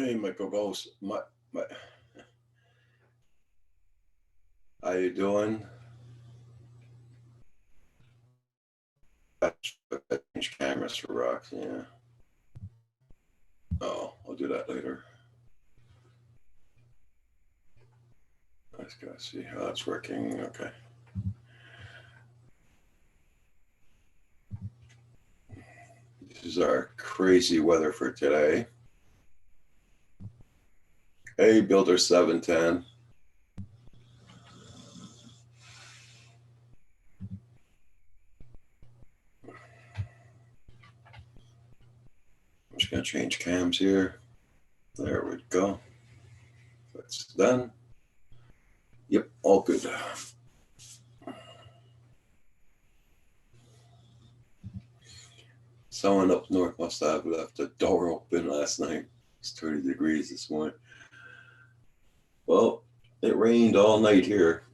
Hey, Michael Ghost. My, how you doing? I change cameras for rocks. Yeah. Oh, I'll do that later. I just gotta see how it's working. Okay. This is our crazy weather for today. Hey, Builder 710. I'm just gonna change cams here. There we go. That's done. Yep, all good. Someone up north must have left the door open last night. It's 30 degrees this morning. Well, it rained all night here.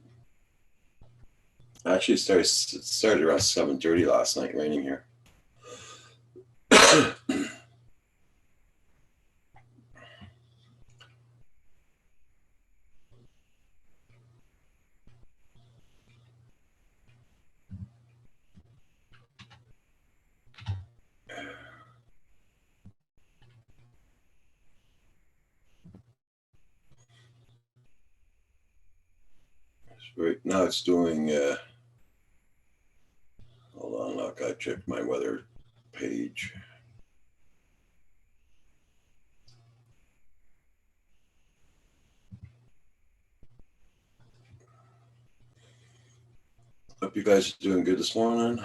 Actually, it started around 7:30 last night, raining here. Right now it's doing, hold on, I gotta check my weather page. Hope you guys are doing good this morning.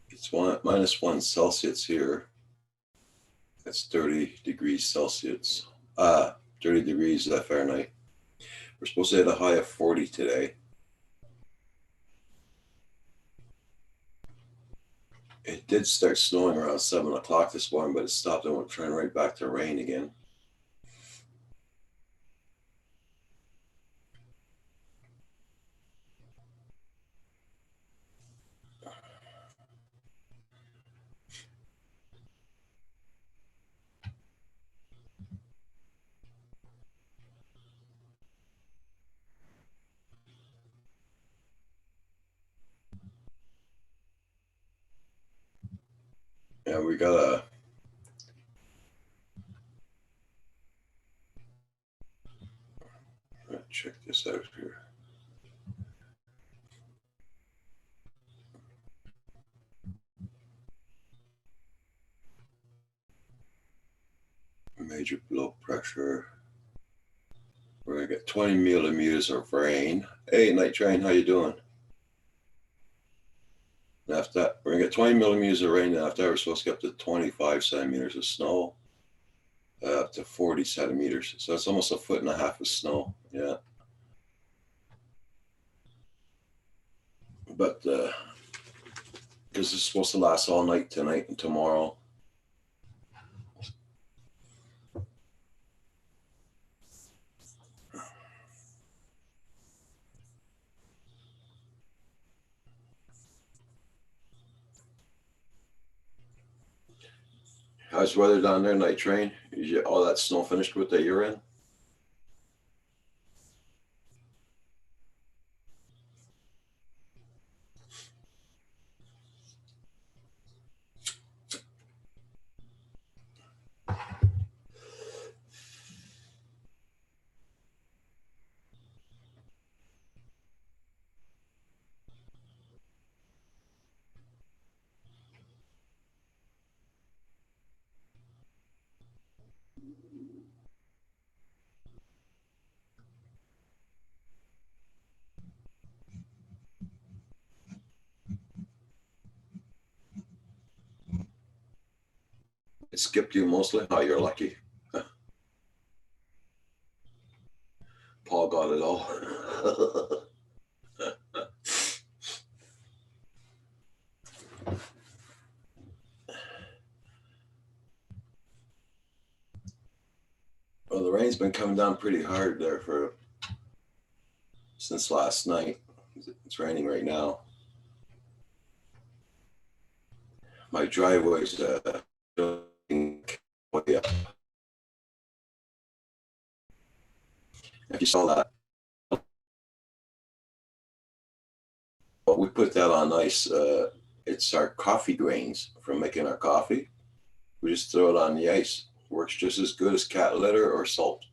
It's -1 Celsius here. That's 30 degrees Celsius. 30 degrees Fahrenheit. We're supposed to hit a high of 40 today. It did start snowing around 7 o'clock this morning, but it stopped and went turning right back to rain again. Yeah, we gotta check this out here. Major blow pressure. We're gonna get 20 millimeters of rain. Hey, Night Train, how you doing? After that, we're gonna get 20 millimeters of rain. And after that, we're supposed to get up to 25 centimeters of snow, up to 40 centimeters. So it's almost 1.5 feet of snow. Yeah. But this is supposed to last all night tonight and tomorrow. How's the weather down there, Night Train? Is all that snow finished with that you're in? It skipped you mostly. Oh, you're lucky. Paul got it all. Well, the rain's been coming down pretty hard there since last night. It's raining right now. my driveway's way up. If you saw that, but we put that on ice. It's our coffee grains from making our coffee. We just throw it on the ice. Works just as good as cat litter or salt.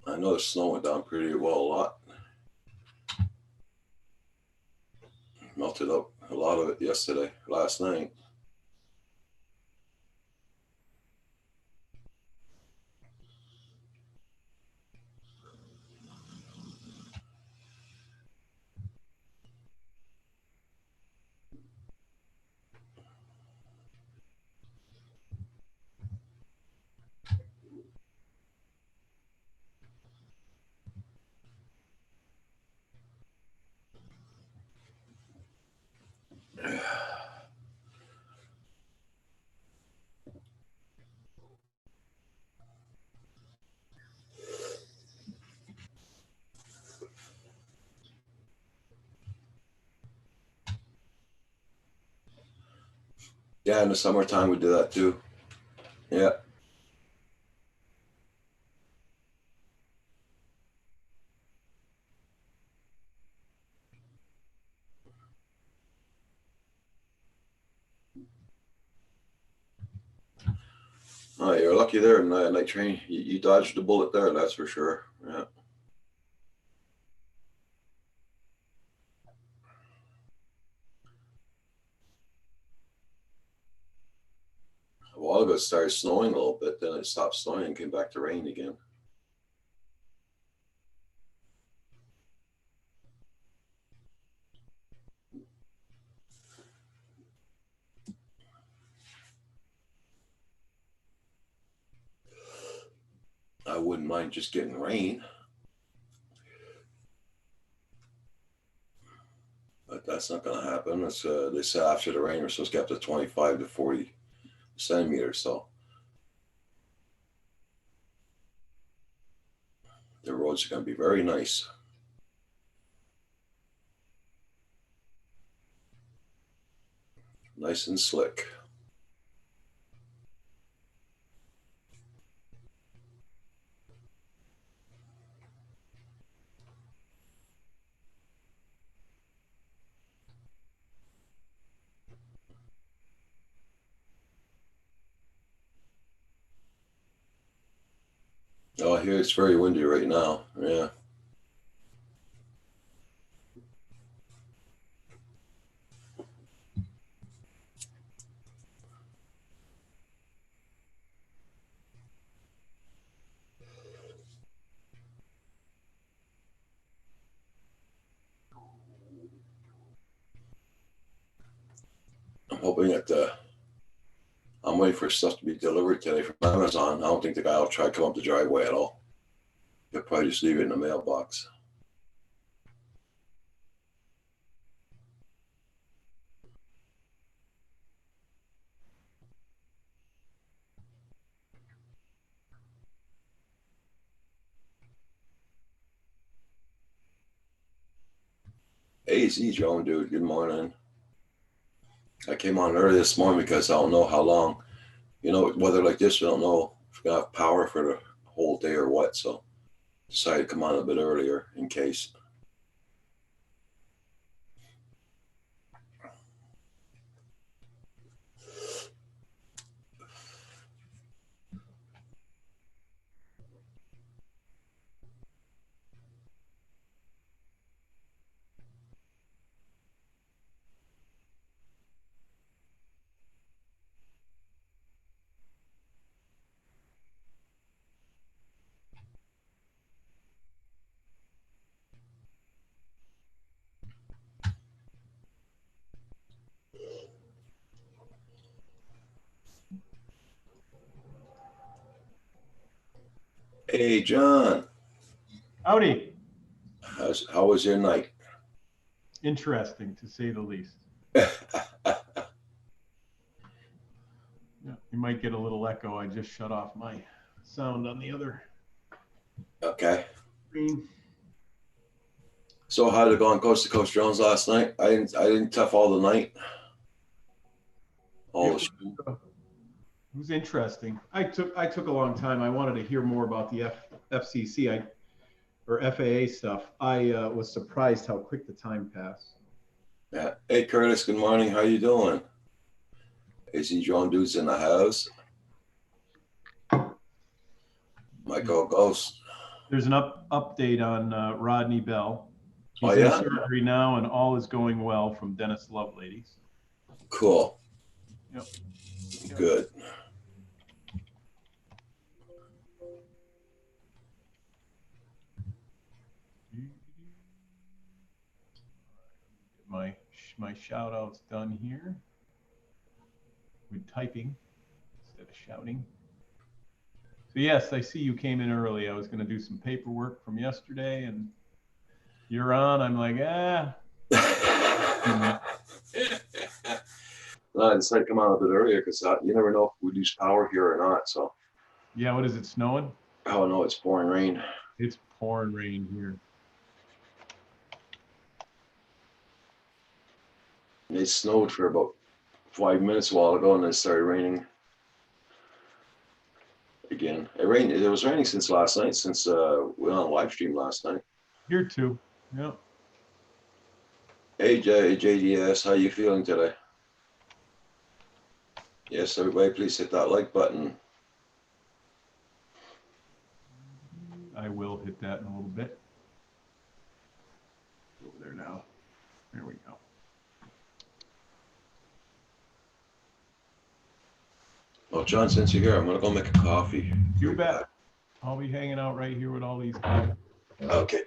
I know the snow went down pretty well a lot. Melted up a lot of it yesterday, last night. Yeah, in the summertime we do that too. Yeah. Oh, you're lucky there in night train. You dodged the bullet there, that's for sure. Yeah. A while ago it started snowing a little bit, then it stopped snowing and came back to rain again. I wouldn't mind just getting rain, but that's not going to happen. It's they said after the rain we're supposed to get up to 25 to 40 centimeters, so the roads are going to be very nice. Nice and slick. Oh, here it's very windy right now. Yeah. I'm hoping that I'm waiting for stuff to be delivered today from Amazon. I don't think the guy will try to come up the driveway at all. He'll probably just leave it in the mailbox. Hey, see Joan, dude. Good morning. I came on early this morning because I don't know how long. Weather like this, we don't know if we're gonna have power for the whole day or what. So decided to come on a bit earlier in case. Hey, John. Howdy. How was your night? Interesting, to say the least. Yeah, you might get a little echo. I just shut off my sound on the other Okay. screen. So how did it go on Coast to Coast Jones last night? I didn't tough all the night. It was interesting. I took a long time. I wanted to hear more about the FCC or FAA stuff. I was surprised how quick the time passed. Yeah. Hey, Curtis. Good morning. How you doing? AC Drone Dude's in the house. Michael Ghost. There's an update on Rodney Bell. He's Oh, in yeah? surgery now, and all is going well from Dennis Loveladies. Cool. Yep. Good. My shout outs done here with typing instead of shouting. So yes, I see you came in early. I was going to do some paperwork from yesterday, and you're on. I'm like, No, I decided to come on a bit earlier because you never know if we lose power here or not. So. Yeah, what is it, snowing? Oh no, it's pouring rain. It's pouring rain here. It snowed for about 5 minutes a while ago, and then it started raining again. It was raining since last night, since we went on live stream last night. Here too. Yeah. Hey, JDS, how you feeling today? Yes, everybody, please hit that like button. I will hit that in a little bit. Over there now. There we go. Oh, John, since you're here, I'm gonna go make a coffee. You bet. I'll be hanging out right here with all these guys. Okay.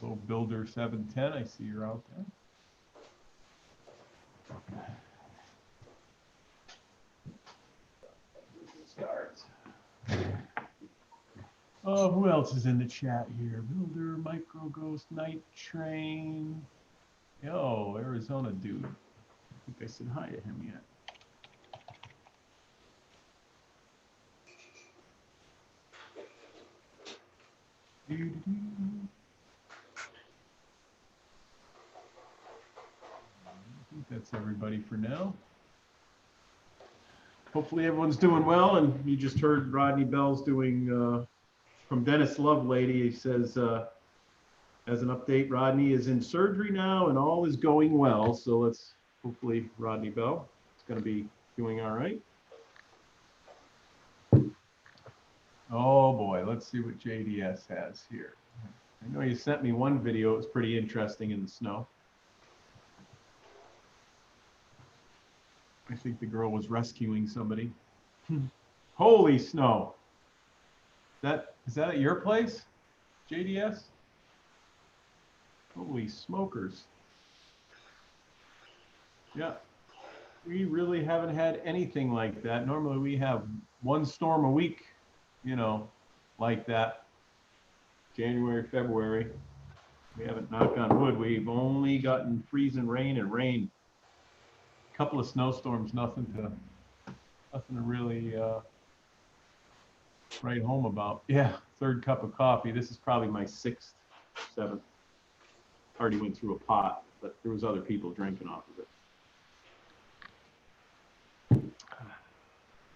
So Builder 710, I see you're out there. Start. Oh, who else is in the chat here? Builder, Micro Ghost, Night Train. Yo, Arizona dude. I think I said hi to him yet. I think that's everybody for now. Hopefully everyone's doing well, and you just heard Rodney Bell's doing from Dennis Lovelady. He says, as an update, Rodney is in surgery now and all is going well. So let's hopefully Rodney Bell is going to be doing all right. Oh boy, let's see what JDS has here. I know you sent me one video. It was pretty interesting in the snow. I think the girl was rescuing somebody. Holy snow. Is that at your place, JDS? Holy smokers. Yeah, we really haven't had anything like that. Normally we have one storm a week, you know, like that. January, February. We haven't, knocked on wood, we've only gotten freezing rain and rain. A couple of snowstorms, nothing to really write home about. Yeah, third cup of coffee. This is probably my 6th, 7th. Already went through a pot, but there was other people drinking off of it.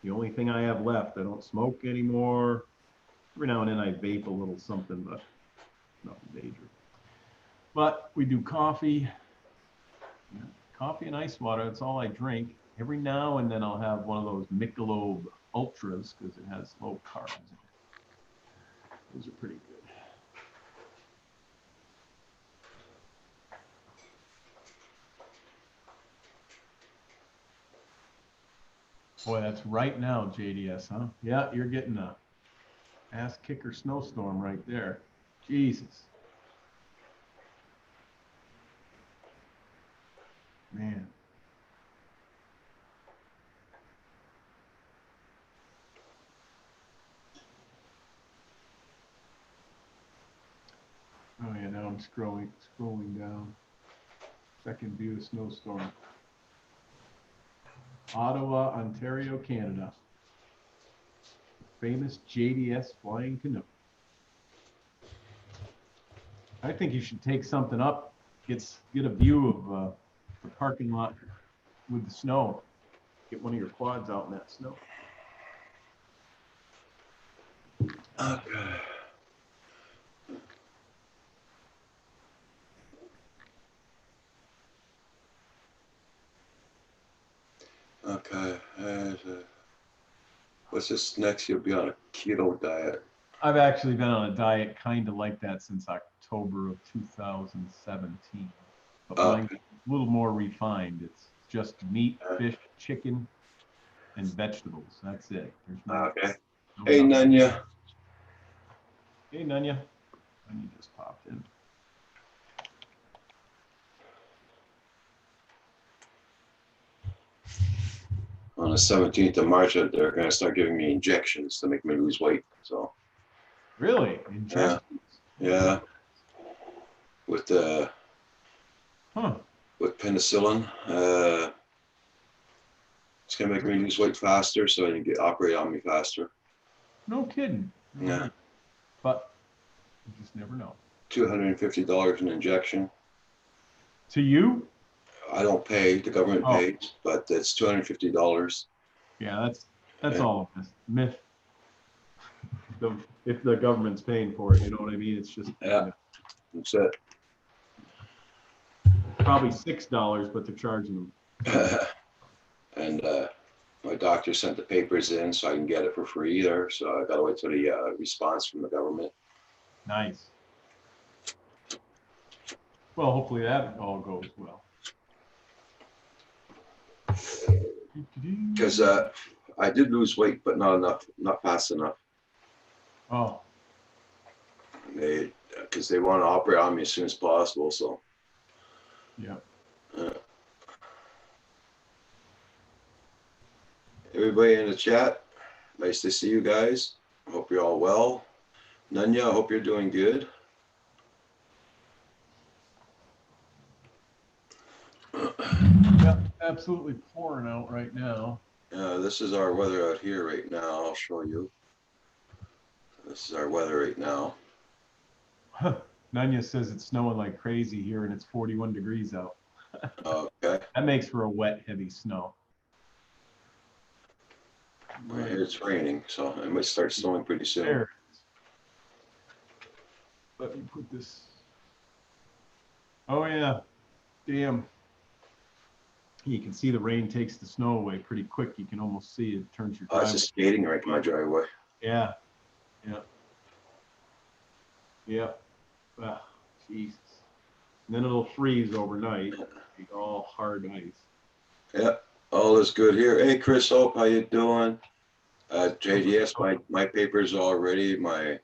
The only thing I have left, I don't smoke anymore. Every now and then I vape a little something, but nothing major. But we do coffee. Yeah, coffee and ice water, that's all I drink. Every now and then I'll have one of those Michelob Ultras because it has low carbs in it. Those are pretty good. Boy, that's right now, JDS, huh? Yeah, you're getting a ass kicker snowstorm right there. Jesus. Man. I'm scrolling down. Second view of snowstorm. Ottawa, Ontario, Canada. Famous JDS flying canoe. I think you should take something up, get a view of the parking lot with the snow. Get one of your quads out in that snow. Okay. Okay. What's this next? You'll be on a keto diet. I've actually been on a diet kind of like that since October of 2017. But mine's a little more refined. It's just meat, fish, chicken, and vegetables. That's it. There's no. Okay. No Hey, nothing. Nanya. Hey, Nanya. Nanya just popped in. On the 17th of March, they're going to start giving me injections to make me lose weight. So. Really? Injections? Yeah. With with penicillin. It's going to make me lose weight faster, so you can operate on me faster. No kidding. Yeah. But you just never know. $250 an injection. To you? I don't pay. The government pays, but it's $250. Yeah, that's all a myth. If the government's paying for it, you know what I mean? It's just That's it. Probably $6, but they're charging them. And my doctor sent the papers in, so I can get it for free either. So I got to wait till the response from the government. Nice. Well, hopefully that all goes well. Because I did lose weight, but not enough, not fast enough. Oh. Because they want to operate on me as soon as possible. So. Yeah. Everybody in the chat, nice to see you guys. Hope you're all well. Nanya, I hope you're doing good. Yeah, absolutely pouring out right now. This is our weather out here right now. I'll show you. This is our weather right now. Nanya says it's snowing like crazy here and it's 41 degrees out. Okay. That makes for a wet, heavy snow. Right here it's raining, so it might start snowing pretty soon. There. Let me put this. Oh yeah, damn. You can see the rain takes the snow away pretty quick. You can almost see it turns your driveway. It's just skating right in my driveway. Yeah. Ah, Jesus. And then it'll freeze overnight. Be all hard ice. Yeah, all is good here. Hey, Chris Hope, how you doing? JDS, my papers are all ready. The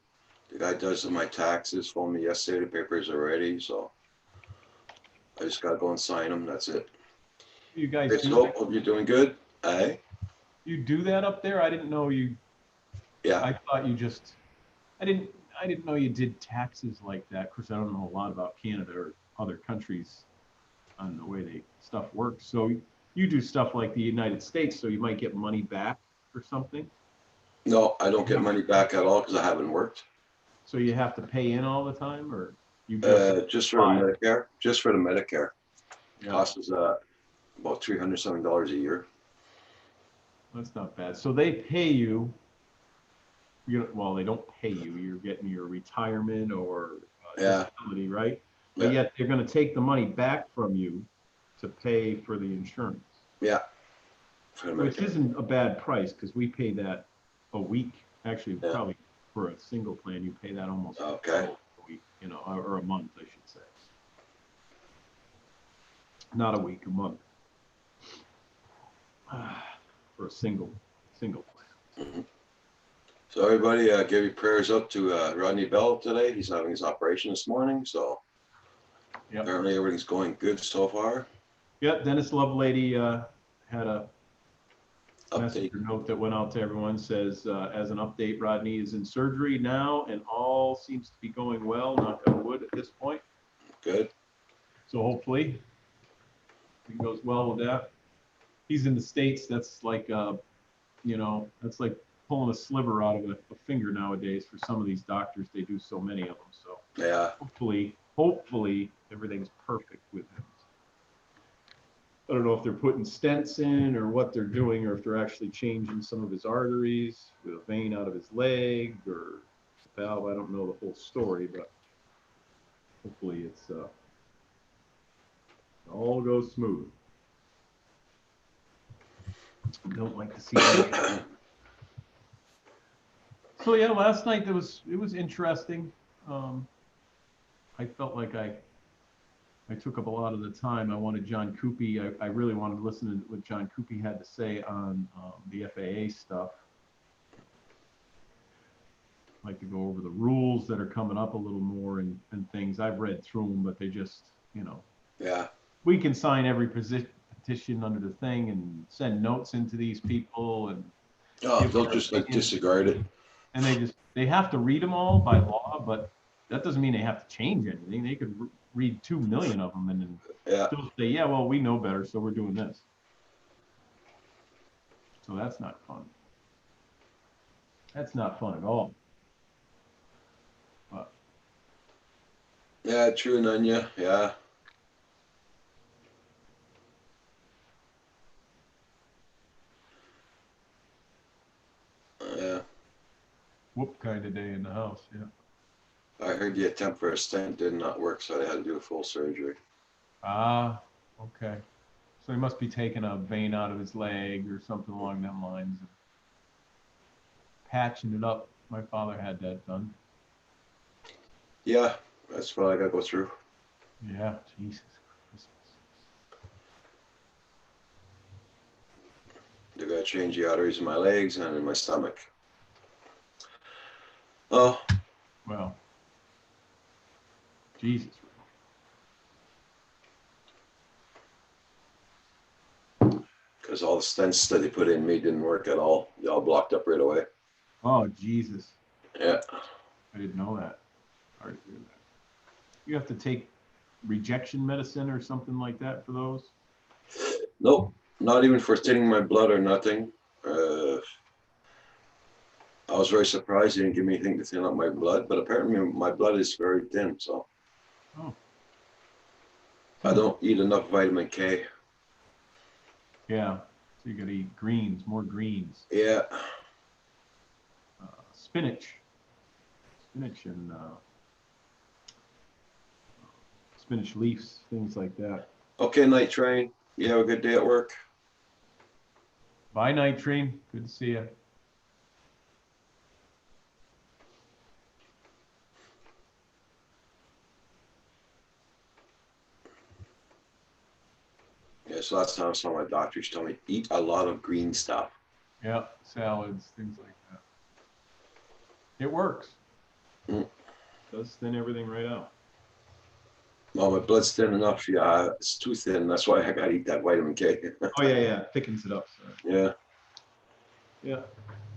guy does my taxes for me yesterday. The papers are ready, so I just gotta go and sign them. That's it. You guys Chris Hope, hope you're doing good. Hey. You do that up there? I didn't know you. Yeah. I thought you just. I didn't know you did taxes like that. Of course, I don't know a lot about Canada or other countries on the way stuff works. So you do stuff like the United States, so you might get money back or something. No, I don't get money back at all because I haven't worked. So you have to pay in all the time, or you just for Medicare? Just for the Medicare. Yeah. Costs us about $307 a year. That's not bad. So they pay you. Well, they don't pay you. You're getting your retirement or disability, right? But yet they're going to take the money back from you to pay for the insurance. Yeah. Which isn't a bad price because we pay that a week. Actually, probably for a single plan, you pay that almost a week, or a month, I should say. Not a week, a month. For a single plan. Mm-hmm. So everybody, give your prayers up to Rodney Bell today. He's having his operation this morning, so apparently everything's going good so far. Yep, Dennis Lovelady had a message or note that went out to everyone. Says, as an update, Rodney is in surgery now, and all seems to be going well. Knock on wood at this point. Good. So hopefully it goes well with that. He's in the States. That's like, that's like pulling a sliver out of a finger nowadays for some of these doctors. They do so many of them. So Yeah. hopefully everything's perfect with him. I don't know if they're putting stents in or what they're doing, or if they're actually changing some of his arteries with a vein out of his leg or valve. I don't know the whole story, but hopefully it's all goes smooth. Don't like to see that. So yeah, last night it was interesting. I felt like I took up a lot of the time. I wanted John Coopy. I really wanted to listen to what John Coopy had to say on the FAA stuff. I'd like to go over the rules that are coming up a little more and things. I've read through them, but they just, Yeah. we can sign every petition under the thing and send notes into these people and They'll just like disregard it. And they have to read them all by law, but that doesn't mean they have to change anything. They could read 2 million of them and then still say, yeah, well, we know better, so we're doing this. So that's not fun. That's not fun at all. But yeah, true, Nanya. Yeah. Yeah. Whoop kind of day in the house, yeah. I heard the attempt for a stent did not work, so they had to do a full surgery. Ah, okay. So he must be taking a vein out of his leg or something along that lines. Patching it up. My father had that done. Yeah, that's what I got to go through. Yeah, Jesus Christmas. They got to change the arteries in my legs and in my stomach. Oh. Well, Jesus. Because all the stents that they put in me didn't work at all. They all blocked up right away. Oh, Jesus. Yeah. I didn't know that. Sorry to hear that. You have to take rejection medicine or something like that for those? Nope. Not even for thinning my blood or nothing. I was very surprised they didn't give me anything to thin up my blood, but apparently my blood is very thin, so. Oh. I don't eat enough vitamin K. Yeah. So you got to eat greens, more greens. Yeah. Spinach and spinach leaves, things like that. Okay, Night Train. You have a good day at work. Bye, Night Train. Good to see you. Yeah, so last time I saw my doctor, she told me eat a lot of green stuff. Yeah, salads, things like that. It works. Does thin everything right out. Well, my blood's thin enough. Yeah, it's too thin. That's why I gotta eat that vitamin K. Oh yeah, thickens it up. Sorry. Yeah,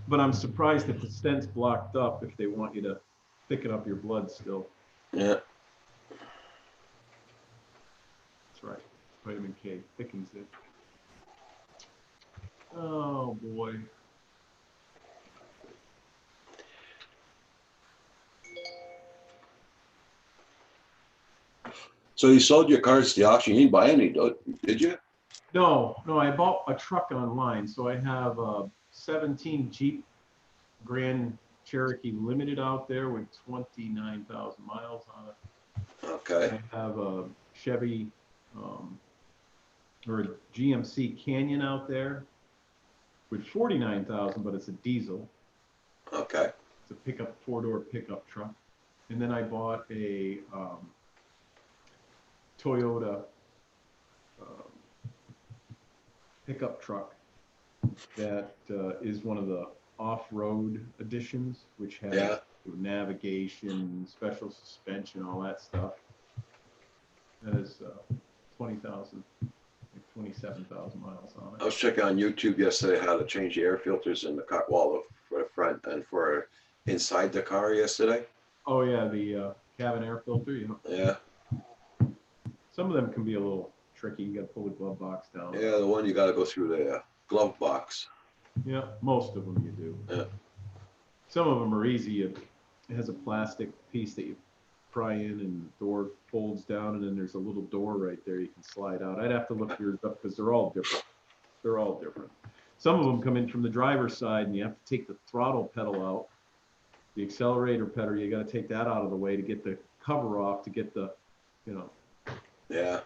but I'm surprised if the stent's blocked up if they want you to thicken up your blood still. Yeah. That's right. Vitamin K thickens it. Oh boy. So you sold your cars to the auction. You didn't buy any, did you? No, I bought a truck online. So I have a 17 Jeep Grand Cherokee Limited out there with 29,000 miles on it. Okay. I have a Chevy or a GMC Canyon out there with 49,000, but it's a diesel. Okay. It's a pickup, 4-door pickup truck. And then I bought a Toyota pickup truck that is one of the off-road editions, which has navigation, special suspension, all that stuff. That is 20,000, like 27,000 miles on it. I was checking on YouTube yesterday how to change the air filters in the car wall for the front and for inside the car yesterday. Oh yeah, the cabin air filter. Yeah. Some of them can be a little tricky. You got to pull the glove box down. Yeah, the one you got to go through the glove box. Yeah, most of them you do. Yeah. Some of them are easy. It has a plastic piece that you pry in and the door folds down, and then there's a little door right there you can slide out. I'd have to look yours up because they're all different. They're all different. Some of them come in from the driver's side, and you have to take the throttle pedal out. The accelerator pedal, you got to take that out of the way to get the cover off, to get the, you know. Yeah.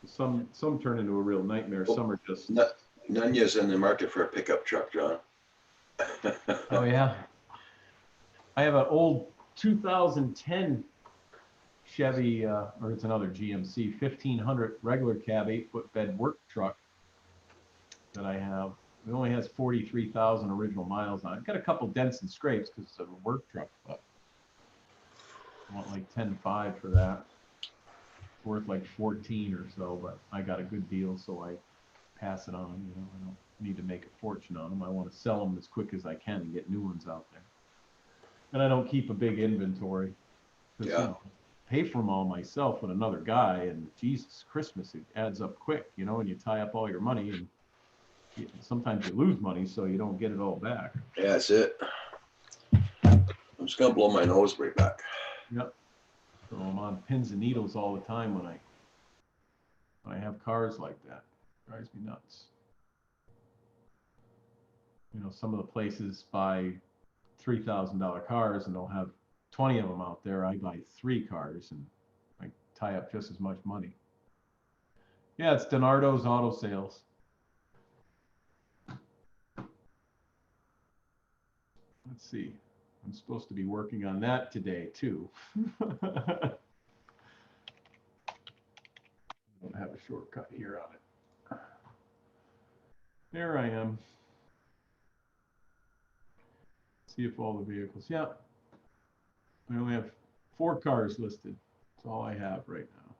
Some turn into a real nightmare. Some are just. Nunya's in the market for a pickup truck, John. Oh yeah. I have an old 2010 Chevy, or it's another GMC 1500 regular cab 8-foot bed work truck that I have. It only has 43,000 original miles on it. Got a couple dents and scrapes because it's a work truck, but I want like 10.5 for that. It's worth like 14 or so, but I got a good deal, so I pass it on. You know, I don't need to make a fortune on them. I want to sell them as quick as I can and get new ones out there. And I don't keep a big inventory. Yeah. You know, pay for them all myself with another guy, and Jesus, Christmas, it adds up quick, you know, and you tie up all your money, and sometimes you lose money, so you don't get it all back. Yeah, that's it. I'm just gonna blow my nose right back. Yep. So I'm on pins and needles all the time when I have cars like that. It drives me nuts. You know, some of the places buy $3,000 cars and they'll have 20 of them out there. I buy 3 cars and I tie up just as much money. Yeah, it's Donardo's Auto Sales. Let's see. I'm supposed to be working on that today too. I don't have a shortcut here on it. There I am. See if all the vehicles, yeah. I only have 4 cars listed. That's all I have right now.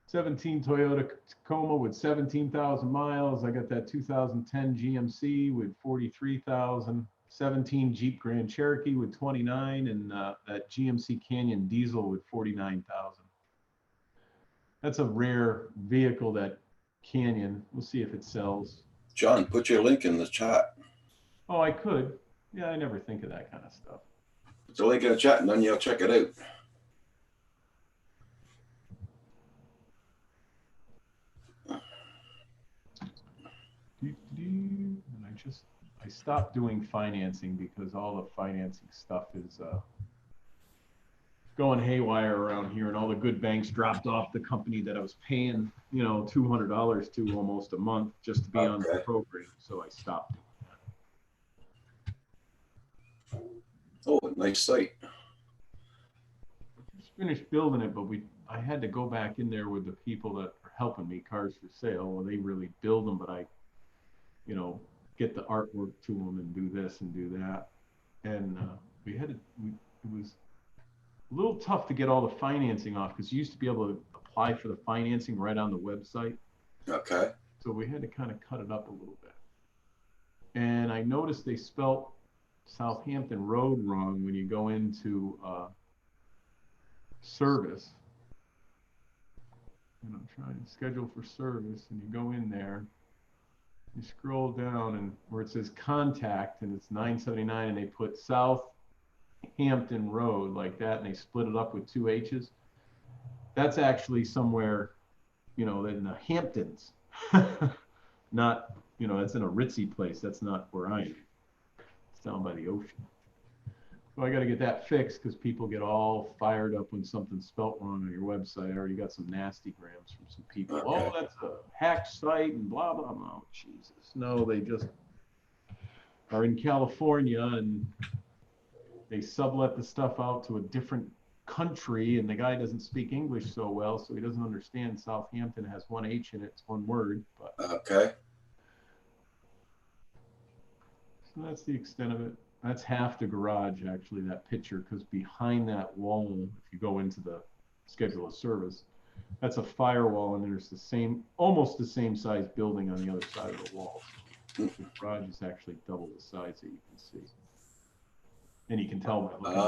17 Toyota Tacoma with 17,000 miles. I got that 2010 GMC with 43,000. 17 Jeep Grand Cherokee with 29, and that GMC Canyon diesel with 49,000. That's a rare vehicle, that Canyon. We'll see if it sells. John, put your link in the chat. Oh, I could. Yeah, I never think of that kind of stuff. Put the link in the chat, and then you'll check it out. And I stopped doing financing because all the financing stuff is going haywire around here, and all the good banks dropped off the company that I was paying, you know, $200 to almost a month just to be on the program. So I stopped doing that. Oh, nice site. Just finished building it, but I had to go back in there with the people that are helping me, Cars for Sale. Well, they really build them, but I, you know, get the artwork to them and do this and do that. And it was a little tough to get all the financing off because you used to be able to apply for the financing right on the website. Okay. So we had to kind of cut it up a little bit. And I noticed they spelt Southampton Road wrong when you go into service. And I'm trying to schedule for service, and you go in there. You scroll down, and where it says contact, and it's 979, and they put Southampton Road like that, and they split it up with 2 H's. That's actually somewhere, you know, in the Hamptons. Not, you know, it's in a ritzy place. That's not where I am. It's down by the ocean. So I got to get that fixed because people get all fired up when something's spelt wrong on your website. I already got some nasty grams from some people. Okay. Oh, that's a hacked site and blah, blah, blah. Oh, Jesus. No, they just are in California and they sublet the stuff out to a different country, and the guy doesn't speak English so well, so he doesn't understand Southampton has 1 H in it. It's 1 word. But okay. So that's the extent of it. That's half the garage, actually, that picture, because behind that wall, if you go into the schedule of service, that's a firewall, and there's the same, almost the same size building on the other side of the wall. So the garage is actually double the size that you can see. And you can tell by looking.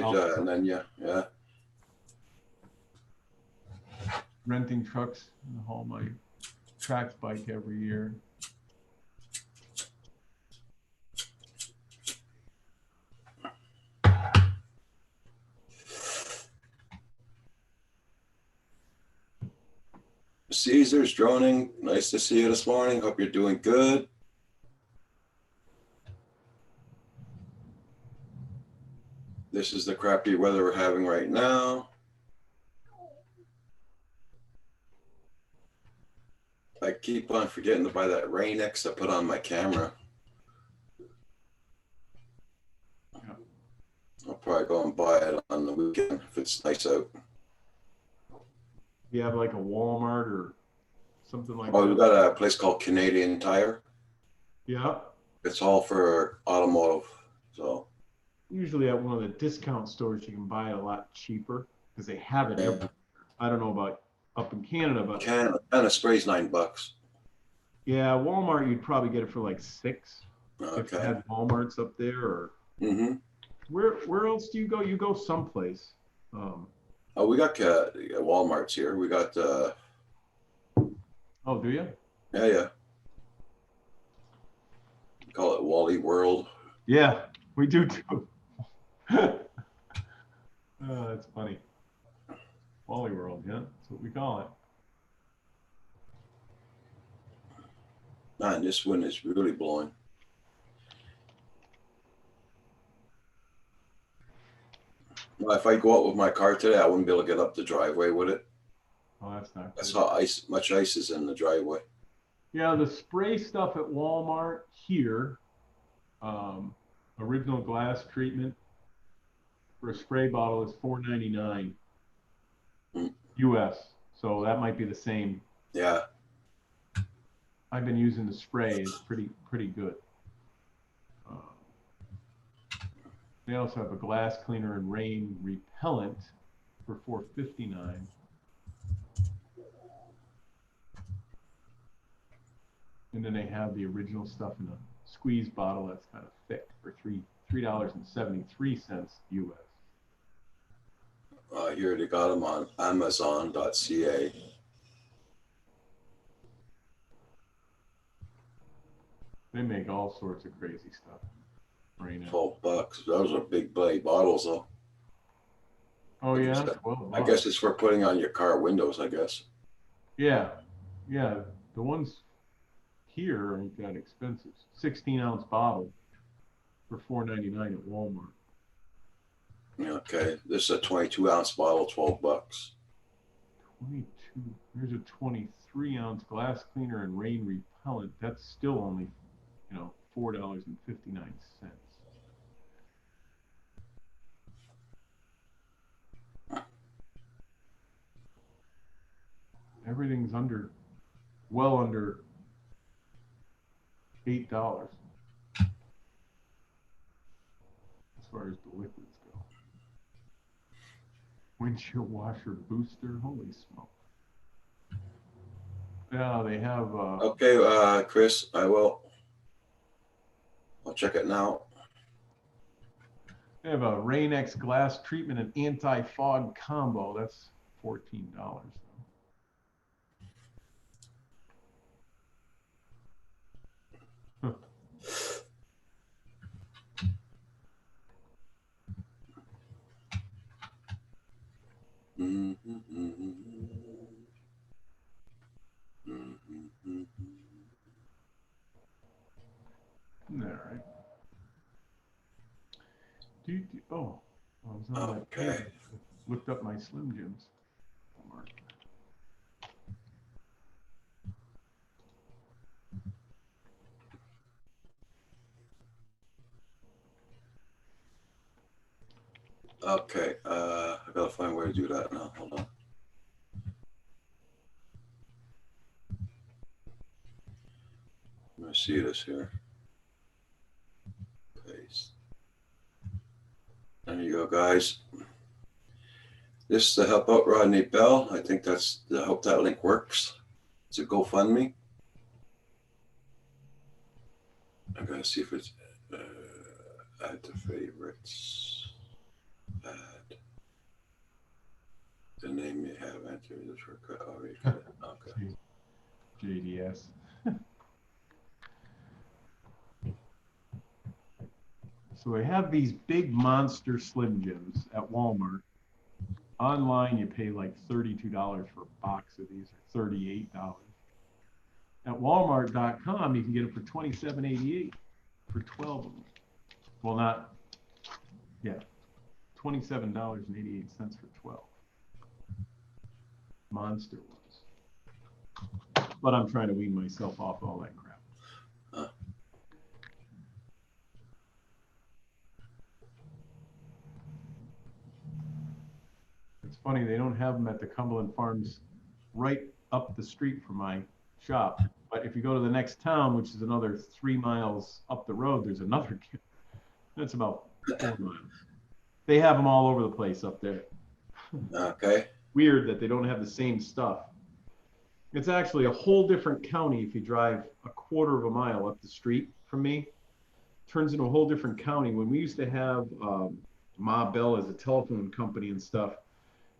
Okay, and then yeah. renting trucks and haul my Trax bike every year. Caesar's droning. Nice to see you this morning. Hope you're doing good. This is the crappy weather we're having right now. I keep on forgetting to buy that Rain-X I put on my camera. Yeah. I'll probably go and buy it on the weekend if it's nice out. You have like a Walmart or something like Oh, that? we got a place called Canadian Tire. Yeah. It's all for automotive. So Usually at one of the discount stores, you can buy it a lot cheaper because they have it everywhere. I don't know about up in Canada, but can of spray's $9. yeah, Walmart, you'd probably get it for like $6 if you Okay. had Walmarts up there. Or Mm-hmm. where else do you go? You go someplace. Oh, we got Walmart's here. We got Oh, do you? yeah. Call it Wally World. Yeah, we do too. Oh, that's funny. Wally World, yeah, that's what we call it. Man, this wind is really blowing. Well, if I go out with my car today, I wouldn't be able to get up the driveway with it. Oh, that's not good. That's how much ice is in the driveway. Yeah, the spray stuff at Walmart here, original glass treatment for a spray bottle is $4.99 US. So that might be the same. Yeah. I've been using the spray. It's pretty good. They also have a glass cleaner and rain repellent for $4.59. And then they have the original stuff in a squeeze bottle that's kind of thick for $3.73 US. Here they got them on Amazon.ca. They make all sorts of crazy stuff right now. $12. Those are big blade bottles, though. Oh yeah, I guess it's for putting on your car windows. I guess. Yeah. The ones here aren't that expensive. 16-ounce bottle for $4.99 at Walmart. Okay, this is a 22-ounce bottle, $12. 22. Here's a 23-ounce glass cleaner and rain repellent. That's still only, $4.59. Everything's well under $8 as far as the liquids go. Windshield washer booster, holy smoke. Yeah, they have. Okay, Chris, I'll check it now. They have a Rain-X glass treatment and anti-fog combo. That's $14. Huh. All right. Oh, I was on that page. Looked up my Slim Jims. Okay, I gotta find where to do that now. Hold on. Let me see this here. Paste. There you go, guys. This is to help out Rodney Bell. I think I hope that link works. It's a GoFundMe. I'm gonna see if it's add to favorites. Add. The name you have entered is for okay. JDS. So I have these big monster Slim Jims at Walmart. Online, you pay like $32 for a box of these, or $38. At Walmart.com, you can get it for $27.88 for 12 of them. Well, not, yeah, $27.88 for 12. Monster ones. But I'm trying to wean myself off all that crap. It's funny, they don't have them at the Cumberland Farms right up the street from my shop. But if you go to the next town, which is another 3 miles up the road, there's another. That's about 4 miles. They have them all over the place up there. Okay. Weird that they don't have the same stuff. It's actually a whole different county if you drive a quarter of a mile up the street from me. Turns into a whole different county. When we used to have Ma Bell as a telephone company and stuff,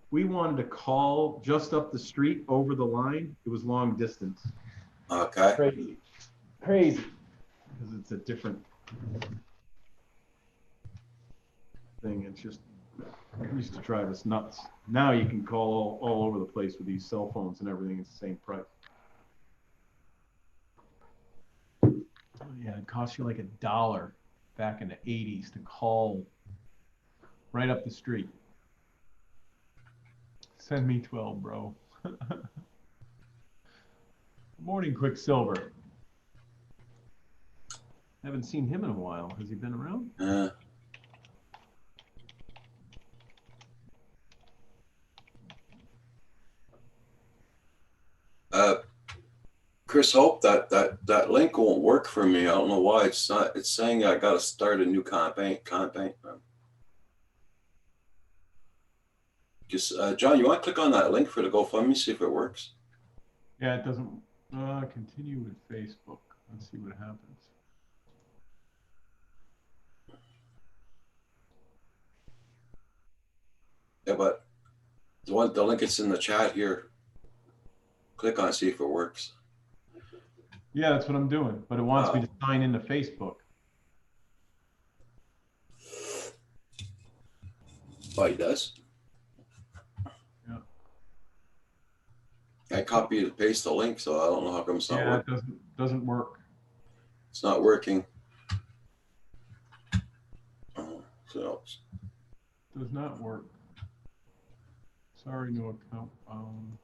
we wanted to call just up the street over the line. It was long distance. Okay. Crazy. Because it's a different thing. It's just, it used to drive us nuts. Now you can call all over the place with these cell phones and everything. It's the same price. Yeah, it cost you like $1 back in the 80s to call right up the street. Send me 12, bro. Morning, Quicksilver. Haven't seen him in a while. Has he been around? Chris Hope, that link won't work for me. I don't know why. It's not. It's saying I got to start a new campaign. Just John, you want to click on that link for the GoFundMe, see if it works? Yeah, it doesn't. Continue with Facebook. Let's see what happens. Yeah, but the link that's in the chat here. Click on it, see if it works. Yeah, that's what I'm doing, but it wants me to sign into Facebook. Oh, he does? Yeah. I copy and paste the link, so I don't know how come it's not working. Yeah, it doesn't work. It's not working. So Does not work. Sorry, no account found.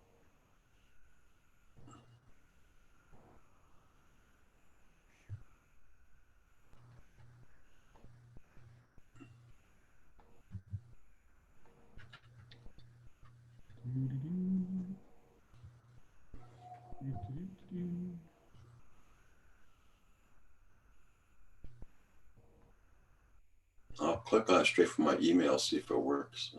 I'll click on it straight from my email, see if it works.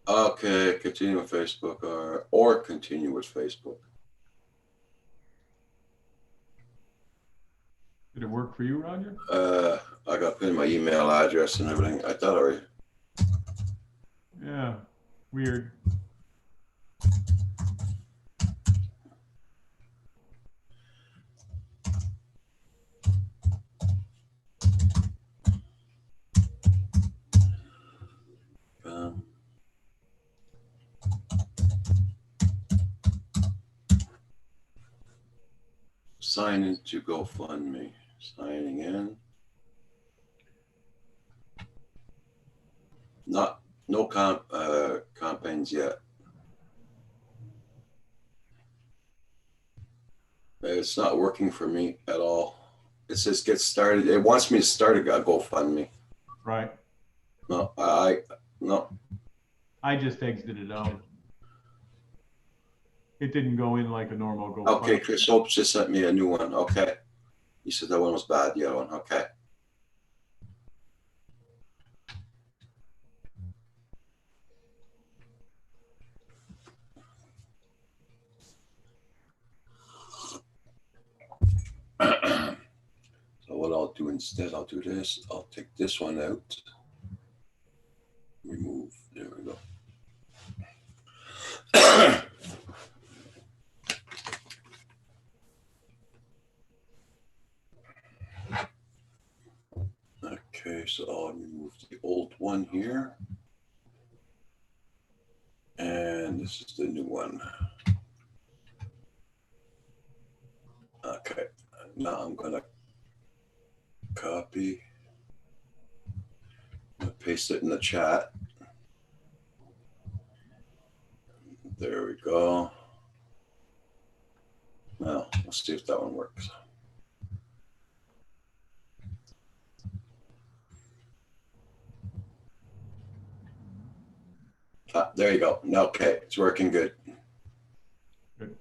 Okay, continue with Facebook or continue with Facebook. Did it work for you, Roger? I got to put in my email address and everything. I thought already. Yeah, weird. Sign into GoFundMe. Signing in. No campaigns yet. It's not working for me at all. It says get started. It wants me to start a GoFundMe. Right. No. I just exited out. It didn't go in like a normal GoFundMe. Okay, Chris Hope just sent me a new one. Okay. You said that one was bad, the other one. Okay. instead I'll do this. I'll take this one out. Remove. There we go. Okay, so I'll remove the old one here. And this is the new one. Okay, now I'm gonna copy. I'm gonna paste it in the chat. There we go. Now, let's see if that one works. Ah, there you go. Okay, it's working good. Good.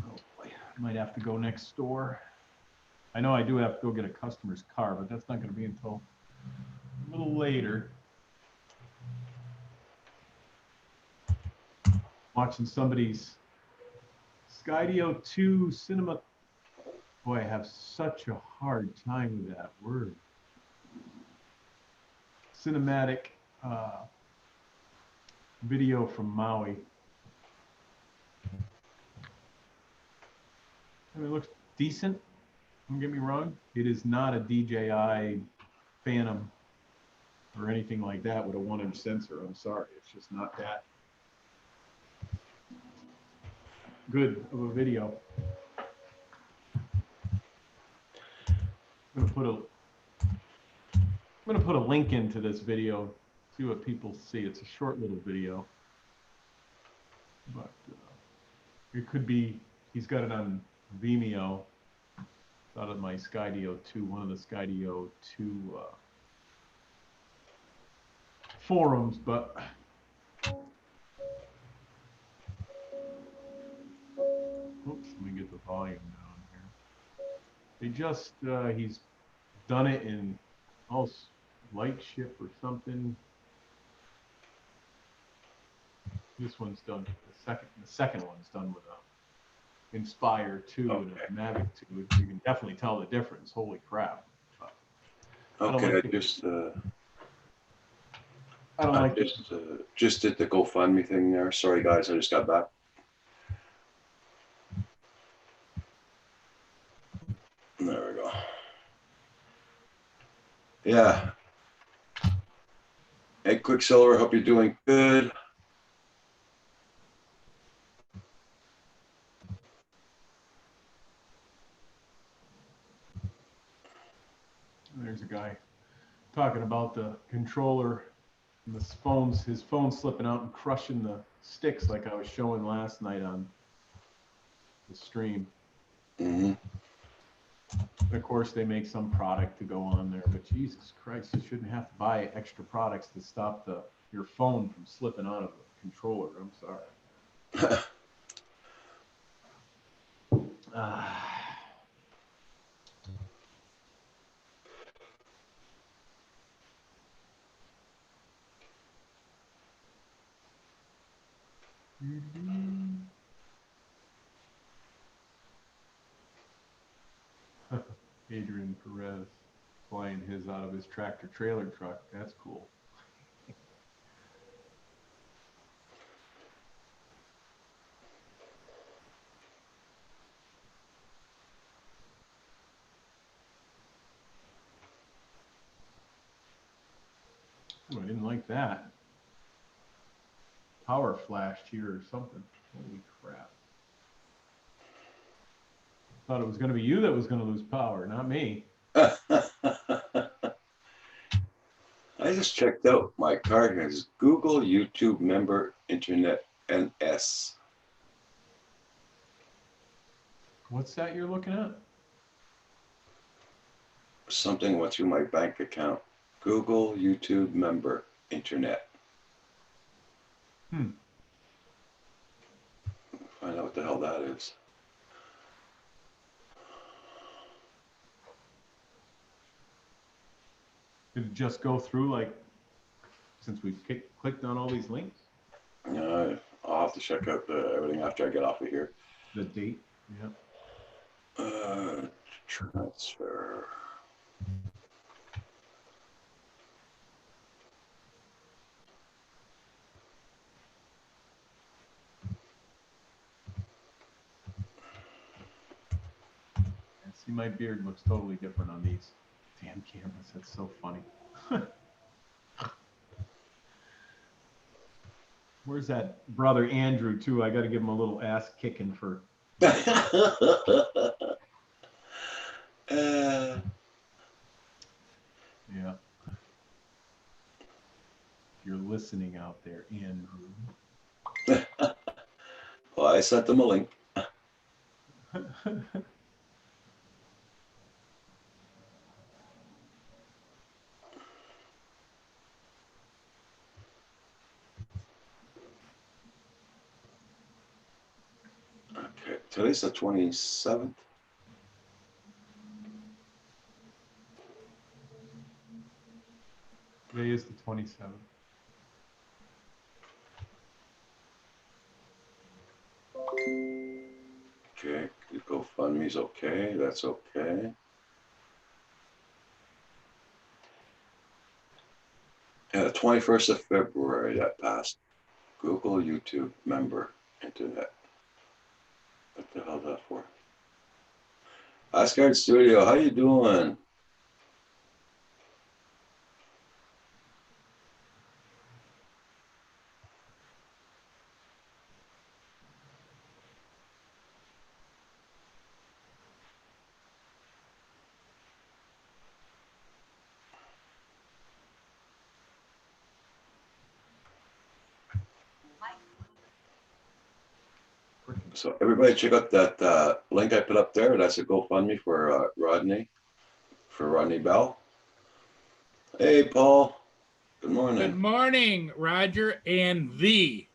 Oh boy, I might have to go next door. I know I do have to go get a customer's car, but that's not going to be until a little later. Watching somebody's Skydio 2 cinema. Boy, I have such a hard time with that word. Cinematic video from Maui. I mean, it looks decent. Don't get me wrong. It is not a DJI Phantom or anything like that with a 1-inch sensor. I'm sorry. It's just not that good of a video. I'm gonna put a link into this video, see what people see. It's a short little video, but it could be. He's got it on Vimeo. It's out of my Skydio 2, one of the Skydio 2 forums, but oops, let me get the volume down here. They just he's done it in Lightship or something. This one's done. The second one's done with a Inspire 2 and a Mavic 2. You can definitely tell the difference. Holy crap! Okay, I just did the GoFundMe thing there. Sorry guys, I just got back. There we go. Yeah. Hey Quicksilver, hope you're doing good. There's a guy talking about the controller and his phone slipping out and crushing the sticks like I was showing last night on the stream. Mm-hmm. Of course, they make some product to go on there, but Jesus Christ, you shouldn't have to buy extra products to stop your phone from slipping out of the controller. I'm sorry. Adrian Perez flying his out of his tractor trailer truck. That's cool. Ooh, I didn't like that. Power flashed here or something. Holy crap. Thought it was going to be you that was going to lose power, not me. I just checked out my card here. It's Google YouTube member internet NS. What's that you're looking at? Something went through my bank account. Google YouTube member internet. Hmm. Find out what the hell that is. Did it just go through like since we clicked on all these links? I'll have to check out everything after I get off of here. The date? Yeah. Transfer. See, my beard looks totally different on these damn cameras. That's so funny. Where's that brother Andrew too? I got to give him a little ass kicking for. Yeah. If you're listening out there, Andrew. Well, I sent them a link. Okay, today's the 27th. Today is the 27th. Okay, GoFundMe's okay. That's okay. Yeah, the 21st of February that passed. Google YouTube member internet. What the hell is that for? Asgard Studio, how you doing? So everybody check out that link I put up there. That's a GoFundMe for Rodney Bell. Hey, Paul. Good morning. Good morning, Roger, and the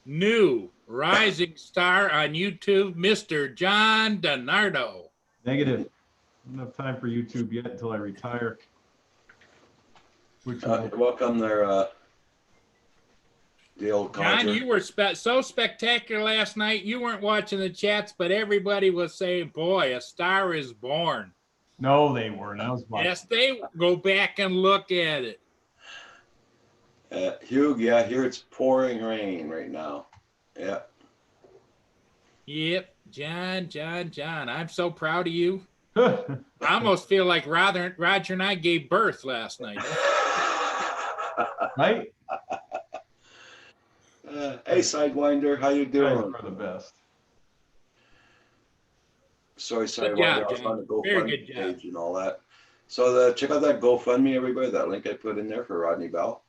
new rising star on YouTube, Mr. John DiNardo. Negative. I don't have time for YouTube yet until I retire. Which You're welcome there, the old John, conjure. you were so spectacular last night. You weren't watching the chats, but everybody was saying, boy, a star is born. No, they weren't. I was watching. Yes, they go back and look at it. Hugh, yeah, here it's pouring rain right now. Yeah. Yep, John. I'm so proud of you. I almost feel like Roger and I gave birth last night. Right? Hey, Sidewinder, how you doing? You guys are the best. Sorry, Good job, I was on the Very GoFundMe good job. page and all that. So check out that GoFundMe, everybody. That link I put in there for Rodney Bell.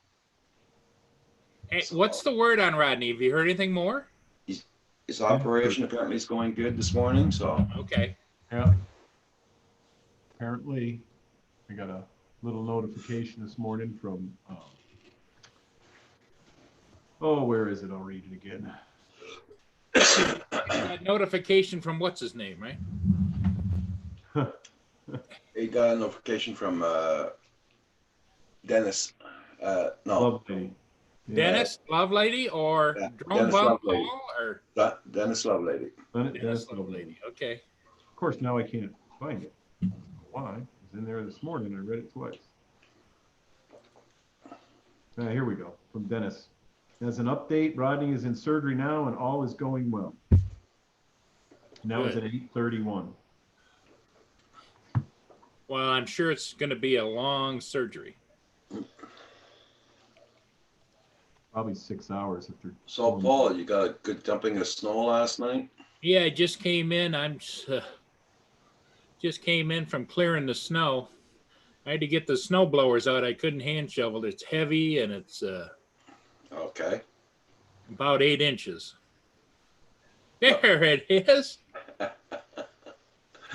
Hey, what's the word on Rodney? Have you heard anything more? His operation apparently is going good this morning. So Okay. Yeah. Apparently, I got a little notification this morning from. Where is it? I'll read it again. That notification from what's his name, right? he got a notification from Dennis. No, Lovely. Yeah. Dennis Lovelady or Yeah, Drone Dennis Bum Lovelady. Paul or Dennis Lovelady. Dennis Lovelady. Okay. Of course, now I can't find it. Why? It was in there this morning. I read it twice. Here we go. From Dennis. As an update, Rodney is in surgery now and all is going well. And that was at 8:31. Well, I'm sure it's going to be a long surgery. Probably 6 hours if they're. So Paul, you got a good dumping of snow last night? Yeah, I just came in. I'm Just came in from clearing the snow. I had to get the snow blowers out. I couldn't hand shovel. It's heavy and it's Okay. about 8 inches. There it is. Yeah,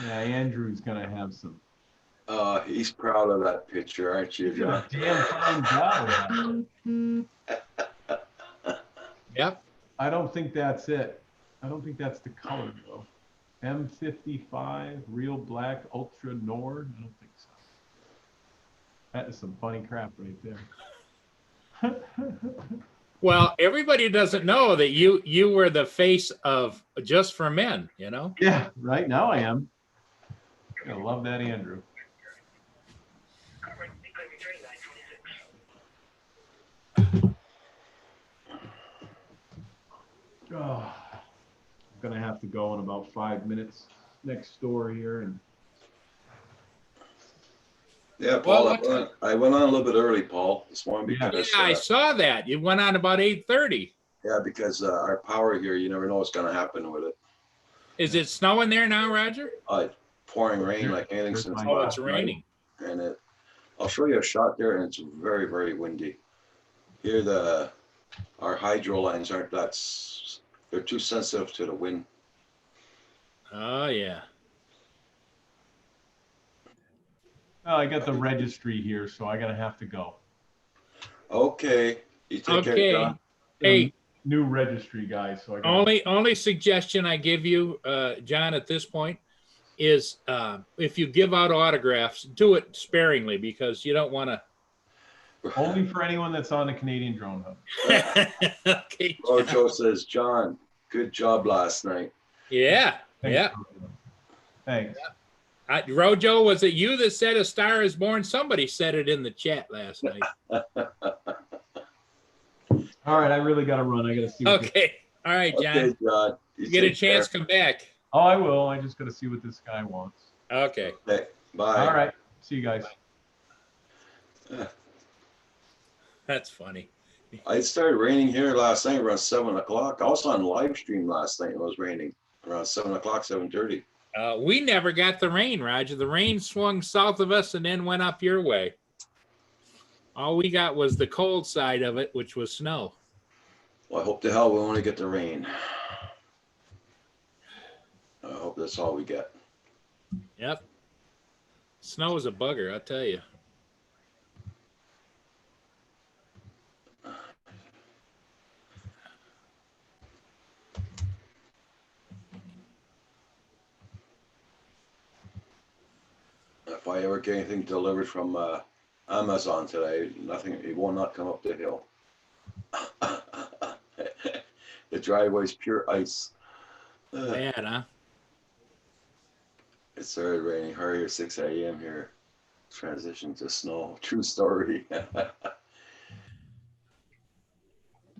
Andrew's gonna have some. He's proud of that picture, aren't you, You did a John? damn fine job with that. Yep. I don't think that's it. I don't think that's the color though. M55 real black ultra Nord. I don't think so. That is some funny crap right there. Well, everybody doesn't know that you were the face of Just for Men, you know? Yeah, right now I am. I love that Andrew. Oh, I'm gonna have to go in about 5 minutes next door here, and Yeah, Paul, Well, I went on a little bit early, Paul, this morning Yeah. because Yeah, I saw that. You went on about 8:30. because our power here, you never know what's going to happen with it. Is it snowing there now, Roger? Pouring rain like anything Here's since my- Oh, last it's night. raining. And I'll show you a shot there, and it's very, very windy. Here, our hydro lines aren't they're too sensitive to the wind. Oh, yeah. oh, I got the registry here, so I gotta have to go. Okay, you take care, Okay. John. Hey, New registry guy, so I got only suggestion I give you, John, at this point is if you give out autographs, do it sparingly because you don't want to. only for anyone that's on the Canadian Drone Hub. Okay. Rojo says, John, good job last night. Yeah. Thanks, Yeah. Rojo. Thanks. Rojo, was it you that said A Star is Born? Somebody said it in the chat last night. All right, I really gotta run. I gotta see. What this- Okay. All right, John. Okay, John. You get a take chance, care. come back. Oh, I will. I just gotta see what this guy wants. Okay. Okay, bye. All right. See you guys. That's funny. It started raining here last night around 7 o'clock. I was on live stream last night. It was raining around 7 o'clock, 7:30. We never got the rain, Roger. The rain swung south of us and then went up your way. All we got was the cold side of it, which was snow. Well, I hope to hell we only get the rain. I hope that's all we get. Yep. Snow is a bugger, I'll tell you. If I ever get anything delivered from Amazon today, nothing, it will not come up the hill. The driveway's pure ice. Bad, huh? It started raining hard at 6 a.m. here. Transition to snow. True story.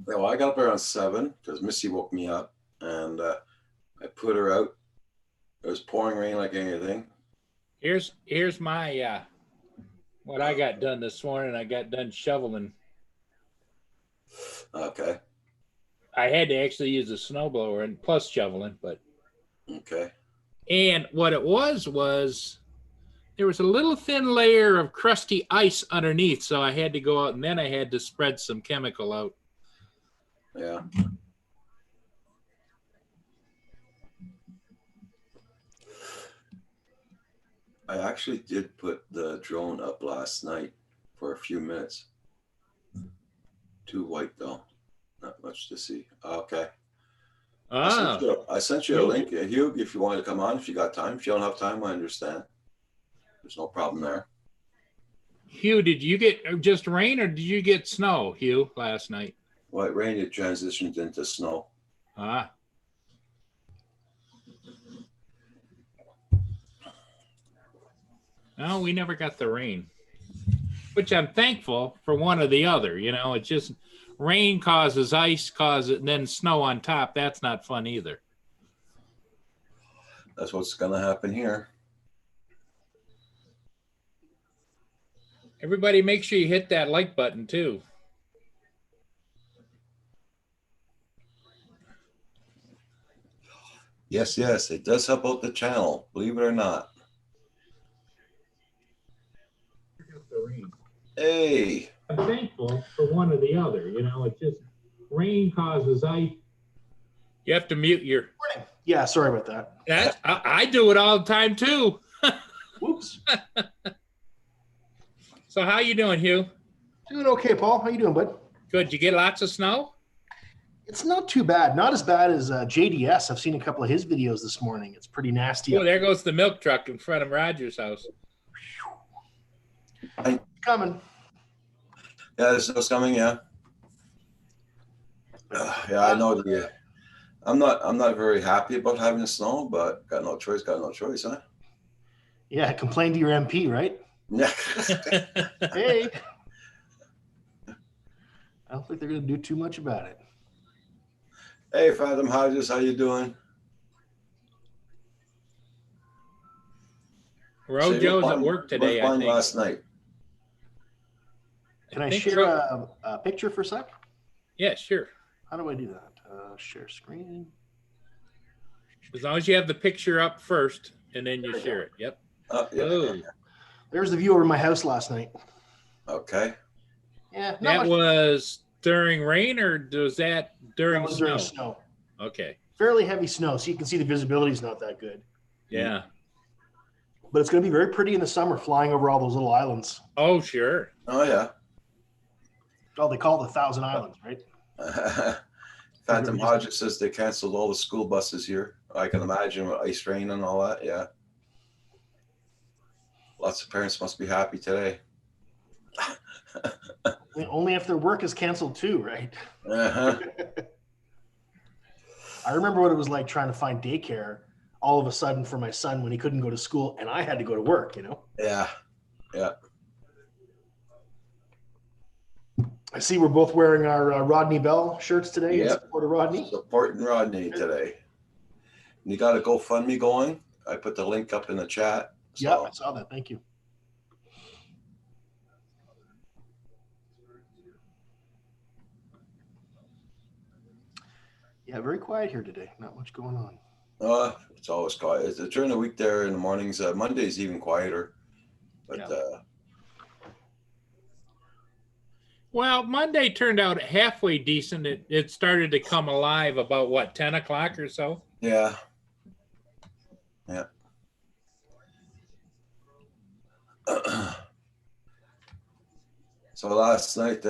Well, I got up around 7 because Missy woke me up, and I put her out. It was pouring rain like anything. Here's my what I got done this morning. I got done shoveling. Okay. I had to actually use a snowblower and plus shoveling, but Okay. and what it was there was a little thin layer of crusty ice underneath, so I had to go out and then I had to spread some chemical out. Yeah. I actually did put the drone up last night for a few minutes. Too white though. Not much to see. Okay. I sent you a link, Hugh, if you wanted to come on, if you got time. If you don't have time, I understand. There's no problem there. Hugh, did you get just rain or did you get snow, Hugh, last night? Well, it rained, it transitioned into snow. Ah. No, we never got the rain, which I'm thankful for one or the other. You know, it's just rain causes ice, and then snow on top. That's not fun either. That's what's going to happen here. Everybody make sure you hit that like button too. Yes, it does help out the channel, believe it or not. Hey. I'm thankful for one or the other. You know, it just rain causes ice. You have to mute your. Yeah, sorry about that. I do it all the time too. Whoops. So how you doing, Hugh? Doing okay, Paul. How you doing, bud? Good. You get lots of snow? It's not too bad. Not as bad as JDS. I've seen a couple of his videos this morning. It's pretty nasty. Oh, there goes the milk truck in front of Roger's house. Coming. Yeah, the snow's coming. Yeah. Yeah, I know. I'm not very happy about having the snow, but got no choice. Got no choice, huh? Yeah, complain to your MP, right? Yeah. Hey. I don't think they're going to do too much about it. Hey, Fathom Hodges, how you doing? Rojo's at work today, I think. Last night. Can I share a picture for a sec? Yeah, sure. How do I do that? Share screen. As long as you have the picture up first, and then you share it. Yep. Yeah. Oh. There's the view over my house last night. Okay. Yeah. That was during rain, or was that during snow? During snow. Okay. Fairly heavy snow, so you can see the visibility is not that good. Yeah. But it's going to be very pretty in the summer, flying over all those little islands. Oh, sure. Oh yeah. Oh, they call it the Thousand Islands, right? Phantom Hodges says they canceled all the school buses here. I can imagine with ice rain and all that. Yeah. Lots of parents must be happy today. Only if their work is canceled too, right? Uh-huh. I remember what it was like trying to find daycare all of a sudden for my son when he couldn't go to school and I had to go to work, you know? Yeah. Yeah. I see we're both wearing our Rodney Bell shirts today in support of Rodney. Supporting Rodney today. And you got a GoFundMe going? I put the link up in the chat. So. Yeah, I saw that. Thank you. Yeah, very quiet here today. Not much going on. It's always quiet. It's during the week there in the mornings. Monday's even quieter. But Yeah. Well, Monday turned out halfway decent. It started to come alive about, what, 10 o'clock or so? Yeah. Yeah. So last night,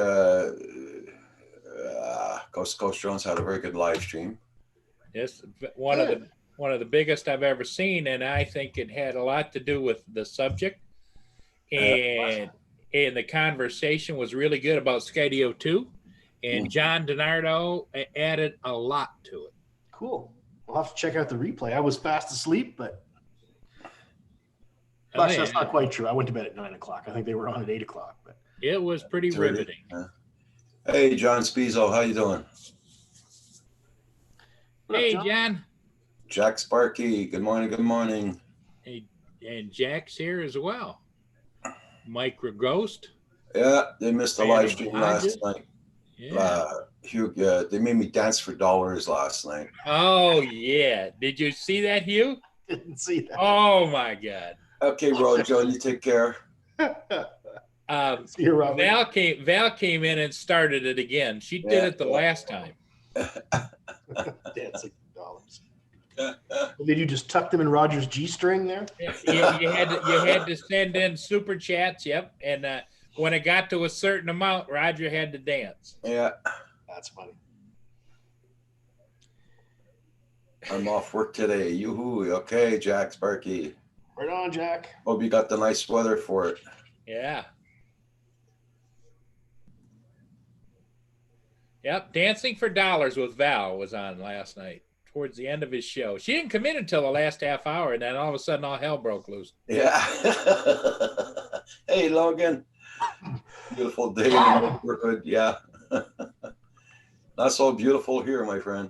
Coast to Coast Jones had a very good live stream. Yes, one of the biggest I've ever seen, and I think it had a lot to do with the subject. And the conversation was really good about Skydio 2, and John DiNardo added a lot to it. Cool. We'll have to check out the replay. I was fast asleep, but actually, that's not quite true. I went to bed at 9 o'clock. I think they were on at 8 o'clock. But it was pretty riveting. Hey, John Spizzo, how you doing? Hey, John. Jack Sparky, good morning, good morning. Hey, and Jack's here as well. Mike Ghost. Yeah, they missed the live stream last night. Yeah. Hugh, they made me dance for dollars last night. Oh, yeah. Did you see that, Hugh? didn't see that. Oh, my God. Okay, Rojo, you take care. See you, Robert. Val came in and started it again. She did it the last time. Dancing dollars. Did you just tuck them in Roger's G-string there? You had to send in super chats. Yep, and when it got to a certain amount, Roger had to dance. Yeah, that's funny. I'm off work today. Yoo-hoo. Okay, Jack Sparky. Right on, Jack. Hope you got the nice weather for it. Yeah. Yep, Dancing for Dollars with Val was on last night towards the end of his show. She didn't come in until the last half hour, and then all of a sudden all hell broke loose. Yeah. Hey, Logan. Beautiful day in the neighborhood. Yeah. Not so beautiful here, my friend.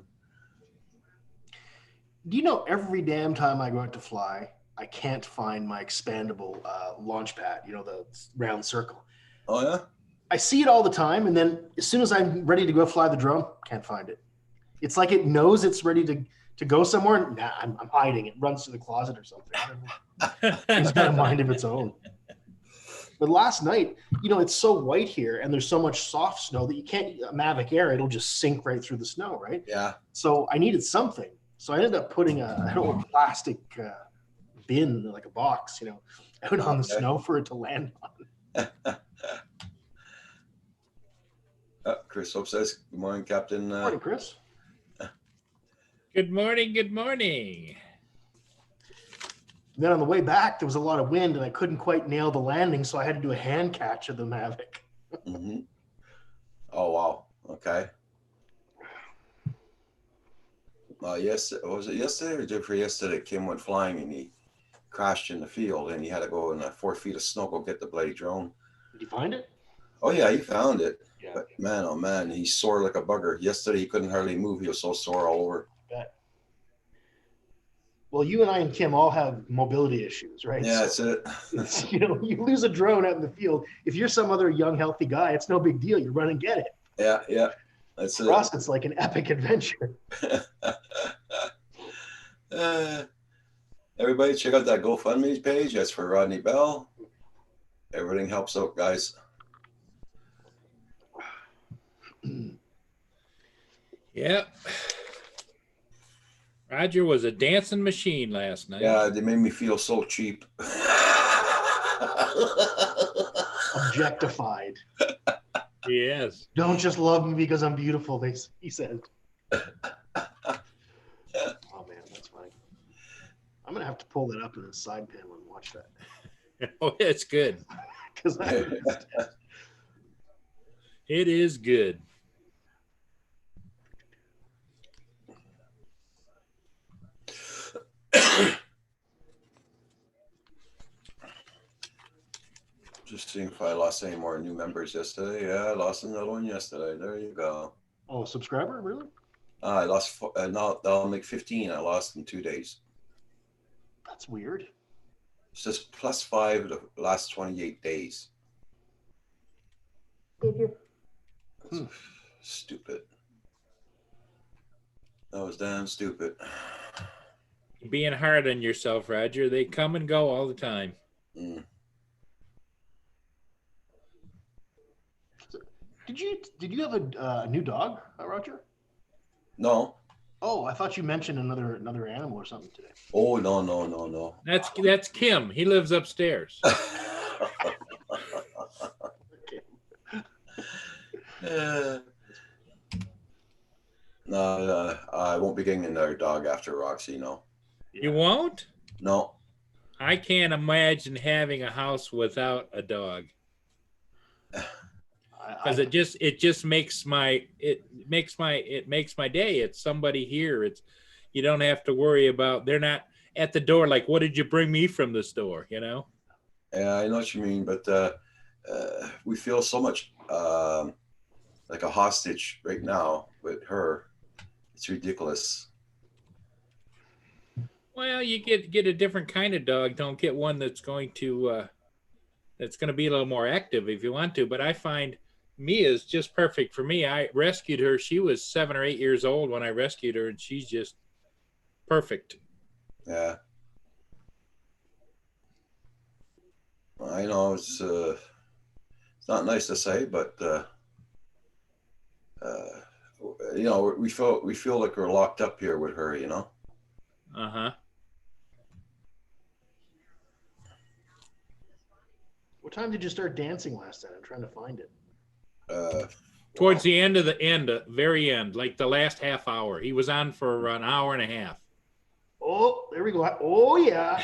Do you know every damn time I go out to fly, I can't find my expandable launch pad, you know, the round circle. Oh, yeah? I see it all the time, and then as soon as I'm ready to go fly the drone, can't find it. It's like it knows it's ready to go somewhere. Nah, I'm hiding. It runs to the closet or something. It's got a mind of its own. But last night, it's so white here and there's so much soft snow that you can't, Mavic Air, it'll just sink right through the snow, right? Yeah. So I needed something. So I ended up putting an old plastic bin, like a box, out on the Okay. snow for it to land on. Chris Hope says, good morning, Captain. Good morning, Chris. Good morning. Good morning. And then on the way back, there was a lot of wind and I couldn't quite nail the landing, so I had to do a hand catch of the Mavic. Mm-hmm. Oh, wow. Okay. Yes, was it yesterday or the day before yesterday? Kim went flying and he crashed in the field and he had to go in 4 feet of snow go get the bloody drone. Did you find it? Oh yeah, he found it. Yeah. But man, oh man, he's sore like a bugger. Yesterday he couldn't hardly move. He was so sore all over. Well, you and I and Kim all have mobility issues, right? Yeah, So that's it. you lose a drone out in the field. If you're some other young, healthy guy, it's no big deal. You run and get it. Yeah, that's For us, it's like an epic adventure. Everybody check out that GoFundMe page. That's for Rodney Bell. Everything helps out, guys. Yep. Roger was a dancing machine last night. Yeah, they made me feel so cheap. Objectified. Yes. Don't just love me because I'm beautiful, he said. Oh, man, that's funny. I'm going to have to pull that up in a side panel and watch that. Oh, it's good. Because It is good. Just seeing if I lost any more new members yesterday. Yeah, I lost another one yesterday. There you go. Oh, subscriber, really? I lost. Now that'll make 15. I lost in 2 days. That's weird. It's just +5 the last 28 days. That's stupid. That was damn stupid. Being hard on yourself, Roger. They come and go all the time. Mm. Did you have a new dog, Roger? No. Oh, I thought you mentioned another animal or something today. Oh no. That's Kim. He lives upstairs. No, I won't be getting another dog after Roxy. No. You won't? No. I can't imagine having a house without a dog. Because it just makes my day. It's somebody here. It's, you don't have to worry about, they're not at the door like, what did you bring me from the store, you know? Yeah, I know what you mean, but we feel so much like a hostage right now with her. It's ridiculous. Well, you get a different kind of dog. Don't get one that's going to be a little more active if you want to. But I find Mia's just perfect for me. I rescued her. She was 7 or 8 years old when I rescued her, and she's just perfect. Yeah. I know it's not nice to say, but you know, we feel like we're locked up here with her, you know. Uh-huh. What time did you start dancing last night? I'm trying to find it. Towards the very end, like the last half hour. He was on for an hour and a half. Oh, there we go. Oh, yeah.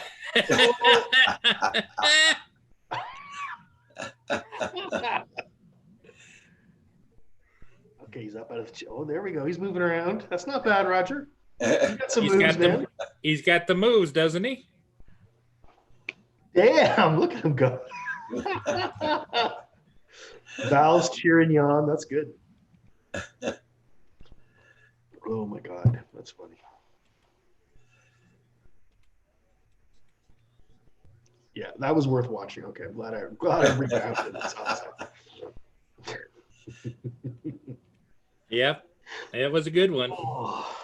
Okay, he's up out of the. Oh, there we go. He's moving around. That's not bad, Roger. You got some moves, man. He's got the moves, doesn't he? Damn, look at him go. Val's cheering you on. That's good. Oh my God, that's funny. Yeah, that was worth watching. Okay, I'm glad I rebounded. That's awesome. Yep, it was a good one. Oh.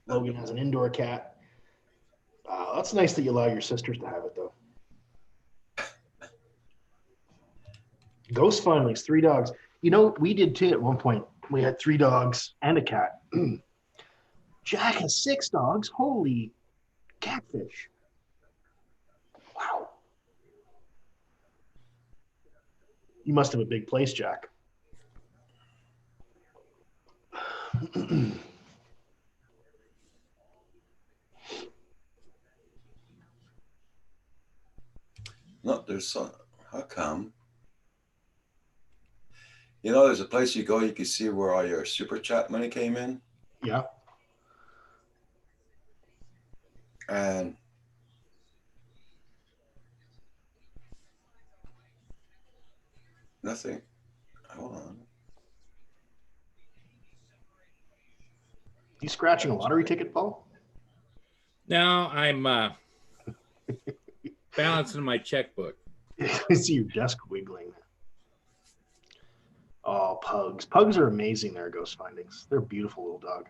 Logan has an indoor cat. That's nice that you allow your sisters to have it, though. Ghost Findings, 3 dogs. You know, we did too at one point. We had 3 dogs and a cat. Jack has 6 dogs. Holy catfish. Wow. You must have a big place, Jack. No, there's some. How come? You know, there's a place you go, you can see where all your super chat money came in. Yeah. And nothing. Hold on. You scratching a lottery ticket, Paul? Now I'm balancing my checkbook. I see your desk wiggling. Oh, pugs. Pugs are amazing there, Ghost Findings. They're a beautiful little dog.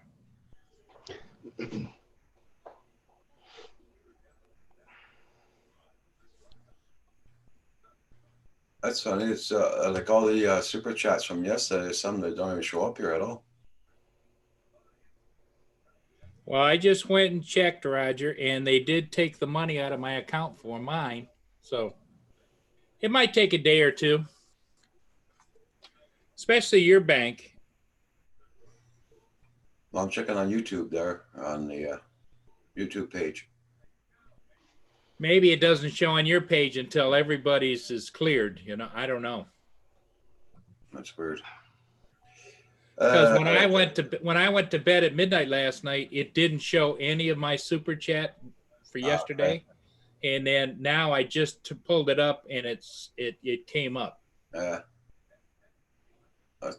That's funny. It's like all the super chats from yesterday, some that don't even show up here at all. Well, I just went and checked, Roger, and they did take the money out of my account for mine. So it might take a day or two, especially your bank. Well, I'm checking on YouTube there on the YouTube page. Maybe it doesn't show on your page until everybody's is cleared. You know, I don't know. That's weird. Because when I went to bed at midnight last night, it didn't show any of my super chat for yesterday, and then now I just pulled it up and it came up.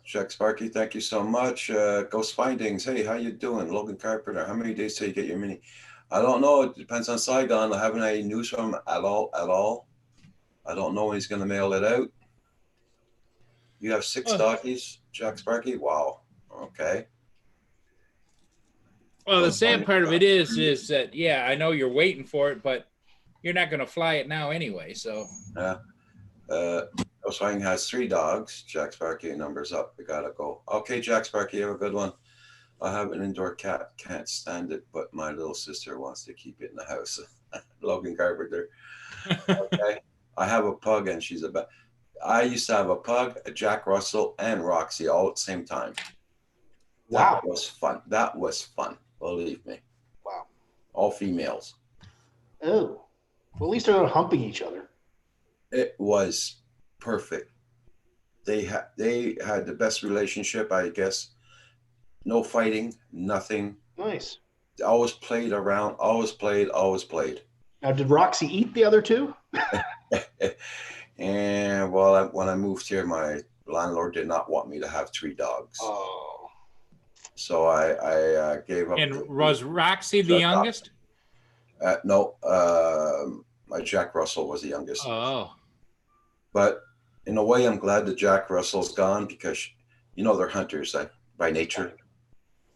Jack Sparky, thank you so much. Ghost Findings, hey, how you doing? Logan Carpenter, how many days till you get your mini? I don't know. It depends on Saigon. I haven't any news from him at all. I don't know when he's going to mail it out. You have 6 doggies, Jack Sparky? Wow. Okay. Well, the sad part of it is that, yeah, I know you're waiting for it, but you're not going to fly it now anyway, so. Yeah. Ghost Finding has 3 dogs. Jack Sparky, numbers up. We got to go. Okay, Jack Sparky, have a good one. I have an indoor cat. Can't stand it, but my little sister wants to keep it in the house. Logan Carpenter. Okay. I have a pug, and she's about. I used to have a pug, a Jack Russell, and Roxy all at the same time. Wow. That was fun. That was fun. Believe me. Wow. All females. Oh. Well, at least they're not humping each other. It was perfect. They had the best relationship, I guess. No fighting, nothing. Nice. Always played around, always played. Now, did Roxy eat the other 2? And well, when I moved here, my landlord did not want me to have 3 dogs. Oh. So I gave up. And was Roxy the youngest? No, my Jack Russell was the youngest. Oh. But in a way, I'm glad that Jack Russell's gone because, you know, they're hunters by nature.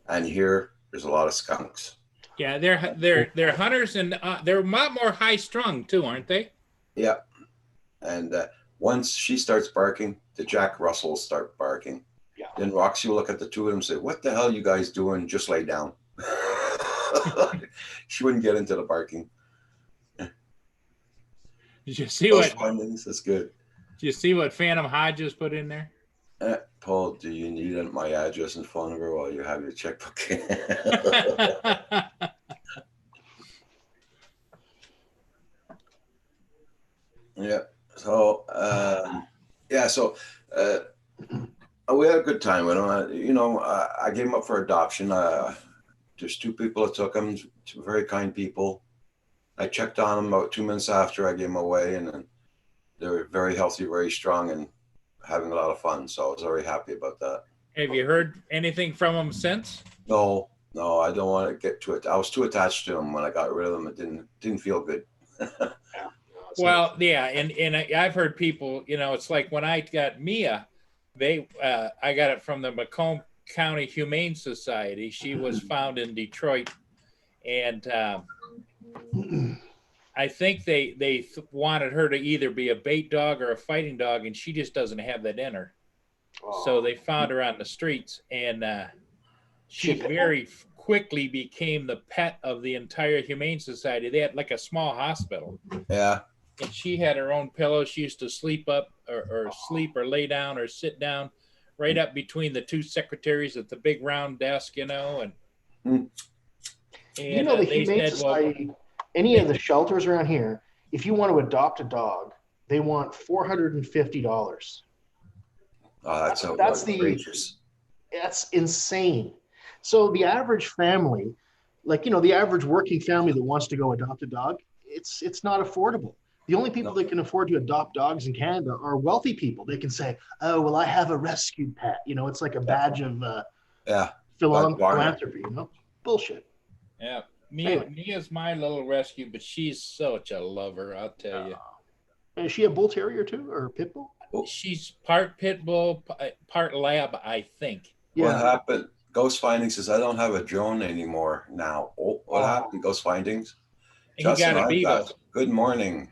And here, there's a lot of skunks. Yeah, they're hunters, and they're a lot more high strung too, aren't they? Yeah. And once she starts barking, the Jack Russells start barking. Yeah. Then Roxy will look at the 2 of them and say, "What the hell are you guys doing? Just lay down." She wouldn't get into the barking. Did you see Those findings, that's good. Did you see what Phantom Hodges put in there? Paul, do you need my address and phone number while you have your checkbook? Yeah. So, we had a good time with him. I gave him up for adoption. There's 2 people that took him, 2 very kind people. I checked on him about 2 minutes after I gave him away, and then they were very healthy, very strong, and having a lot of fun. So I was very happy about that. Have you heard anything from him since? No, I don't want to get to it. I was too attached to him when I got rid of him. It didn't feel good. Well, yeah, and I've heard people, it's like when I got Mia, I got it from the Macomb County Humane Society. She was found in Detroit and I think they wanted her to either be a bait dog or a fighting dog, and she just doesn't have that in her. So they found her on the streets, and she very quickly became the pet of the entire Humane Society. They had like a small hospital. Yeah. And she had her own pillow. She used to sleep up or sleep or lay down or sit down right up between the two secretaries at the big round desk, you know. And You know, the Humane Society, any of the shelters around here, if you want to adopt a dog, they want $450. That's outrageous. That's insane. So the average family, like, you know, the average working family that wants to go adopt a dog, it's not affordable. The only people that can afford to adopt dogs in Canada are wealthy people. They can say, oh, well, I have a rescued pet. You know, it's like a badge of philanthropy, you know? Bullshit. Yeah. Mia's my little rescue, but she's such a lover, I'll tell you. Is she a bull terrier too, or a pit bull? She's part pit bull, part lab, I think. What happened? Ghost Findings says, I don't have a drone anymore now. Oh, what happened, Ghost Findings? He got a beagle. Good morning.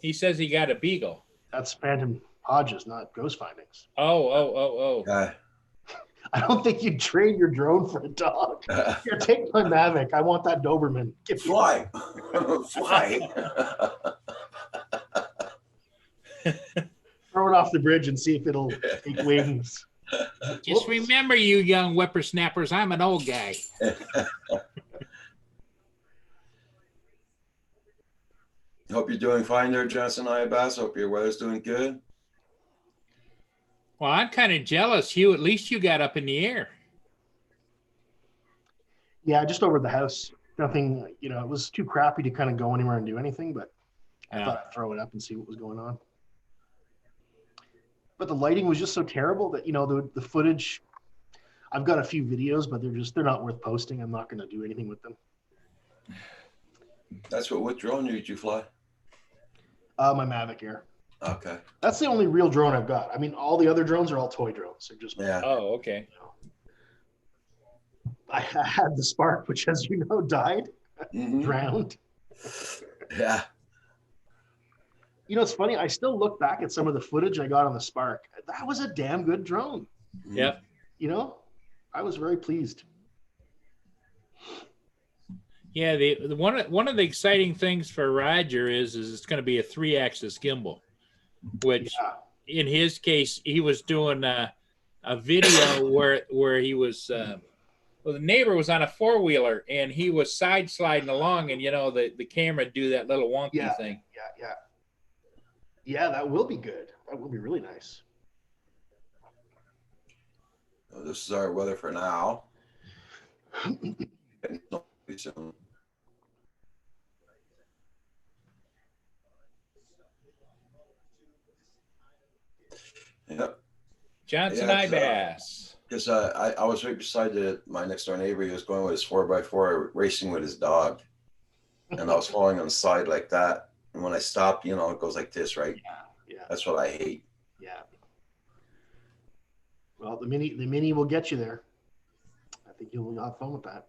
He says he got a beagle. That's Phantom Hodges, not Ghost Findings. Oh. Yeah. I don't think you'd trade your drone for a dog. Here, take my Mavic. I want that Doberman. Fly. Fly. Throw it off the bridge and see if it'll take wings. Just remember, you young whippersnappers, I'm an old guy. Hope you're doing fine there, Jensen Iabas. Hope your weather's doing good. Well, I'm kind of jealous, Hugh. At least you got up in the air. Yeah, just over the house. Nothing, you know, it was too crappy to kind of go anywhere and do anything, but I thought I'd throw it up and see what was going on. But the lighting was just so terrible that, you know, the footage, I've got a few videos, but they're not worth posting. I'm not going to do anything with them. What drone did you fly? My Mavic Air. Okay. That's the only real drone I've got. I mean, all the other drones are all toy drones. They're just Oh, okay. You know. I had the Spark, which, as you know, died, drowned. Yeah. You know, it's funny. I still look back at some of the footage I got on the Spark. That was a damn good drone. Yep. You know, I was very pleased. Yeah, the one of the exciting things for Roger is it's going to be a 3-axis gimbal, which in his case he was doing a video where he was the neighbor was on a 4-wheeler and he was side sliding along, and you know the camera do that little wonky thing. Yeah, that will be good. That will be really nice. This is our weather for now. Yep. Johnson Ibass. Because I was right beside my next door neighbor. He was going with his 4x4 racing with his dog, and I was following on the side like that. And when I stopped, you know, it goes like this, right? Yeah. That's what I hate. Yeah. Well, the mini will get you there. I think you'll have fun with that.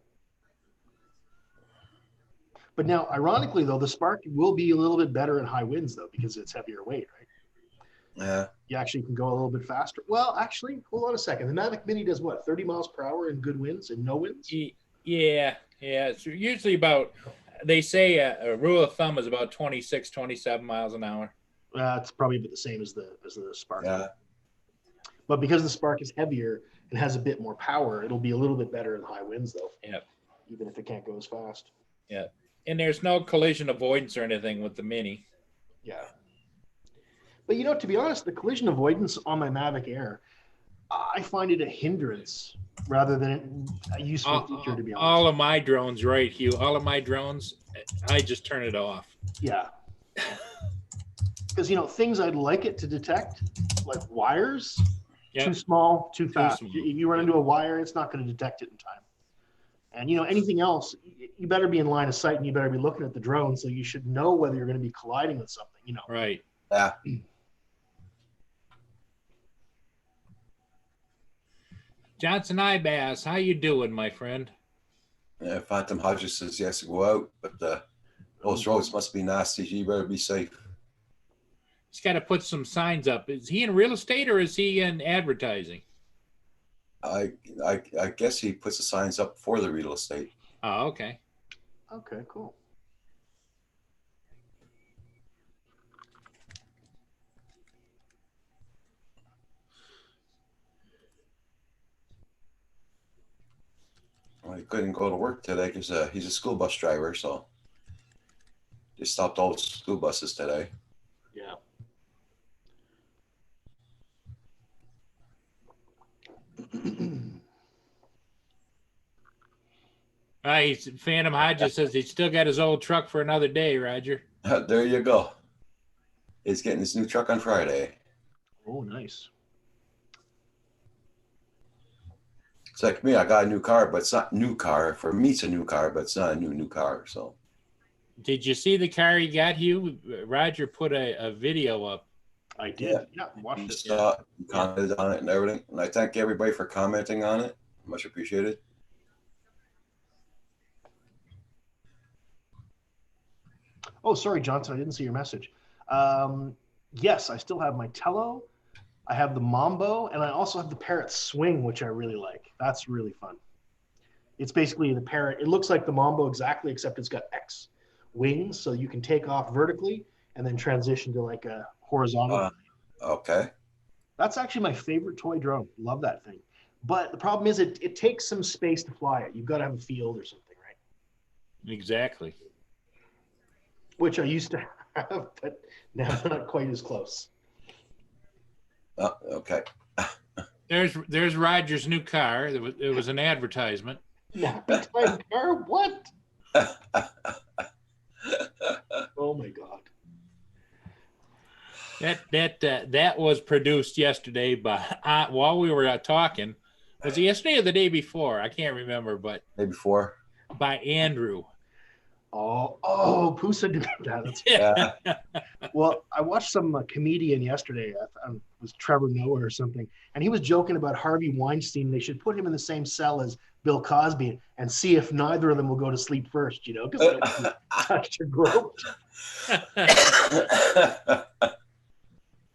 But now, ironically, though, the Spark will be a little bit better in high winds, though, because it's heavier weight, right? Yeah. You actually can go a little bit faster. Well, actually, hold on a second. The Mavic Mini does what? 30 miles per hour in good winds and no winds? Yeah. It's usually about, they say a rule of thumb is about 26, 27 miles an hour. It's probably the same as the Spark. Yeah. But because the Spark is heavier and has a bit more power, it'll be a little bit better in high winds, though. Yeah. Even if it can't go as fast. Yeah. And there's no collision avoidance or anything with the Mini. Yeah. But, you know, to be honest, the collision avoidance on my Mavic Air, I find it a hindrance rather than a useful feature, to be honest. All of my drones, right, Hugh? All of my drones, I just turn it off. Yeah. Because, you know, things I'd like it to detect, like wires, too small, too fast. small. If you run into a wire, it's not going to detect it in time. And, you know, anything else, you better be in line of sight and you better be looking at the drone, so you should know whether you're going to be colliding with something, you know. Right. Yeah. Johnson Ibass, how you doing, my friend? Phantom Hodges says yes to go out, but those roads must be nasty. You better be safe. He's got to put some signs up. Is he in real estate or is he in advertising? I guess he puts the signs up for the real estate. Oh, okay. Okay, cool. Well, he couldn't go to work today because he's a school bus driver, so they stopped all the school buses today. Yeah. Phantom Hodges says he's still got his old truck for another day, Roger. There you go. He's getting his new truck on Friday. Oh, nice. It's like me, I got a new car, but it's not a new car. For me, it's a new car, but it's not a new car. So, Did you see the car he got, Hugh? Roger put a video up. I did. Yeah, watch you this. commented on it and everything. And I thank everybody for commenting on it. Much appreciated. Oh, sorry, Johnson. I didn't see your message. Yes, I still have my Tello. I have the Mambo, and I also have the Parrot Swing, which I really like. That's really fun. It's basically the Parrot. It looks like the Mambo exactly, except it's got X wings, so you can take off vertically and then transition to like a horizontal. Okay. That's actually my favorite toy drone. Love that thing. But the problem is it takes some space to fly it. You've got to have a field or something, right? Exactly. Which I used to have, but now not quite as close. Okay. There's Roger's new car. It was an advertisement. Nappy time car? What? Oh my God. That was produced yesterday by while we were talking. Was it yesterday or the day before? I can't remember, but Day before. by Andrew. Oh, Pusa did that. That's Yeah. Well, I watched some comedian yesterday. It was Trevor Noah or something, and he was joking about Harvey Weinstein. They should put him in the same cell as Bill Cosby and see if neither of them will go to sleep first. You know, because they don't be touched or groped.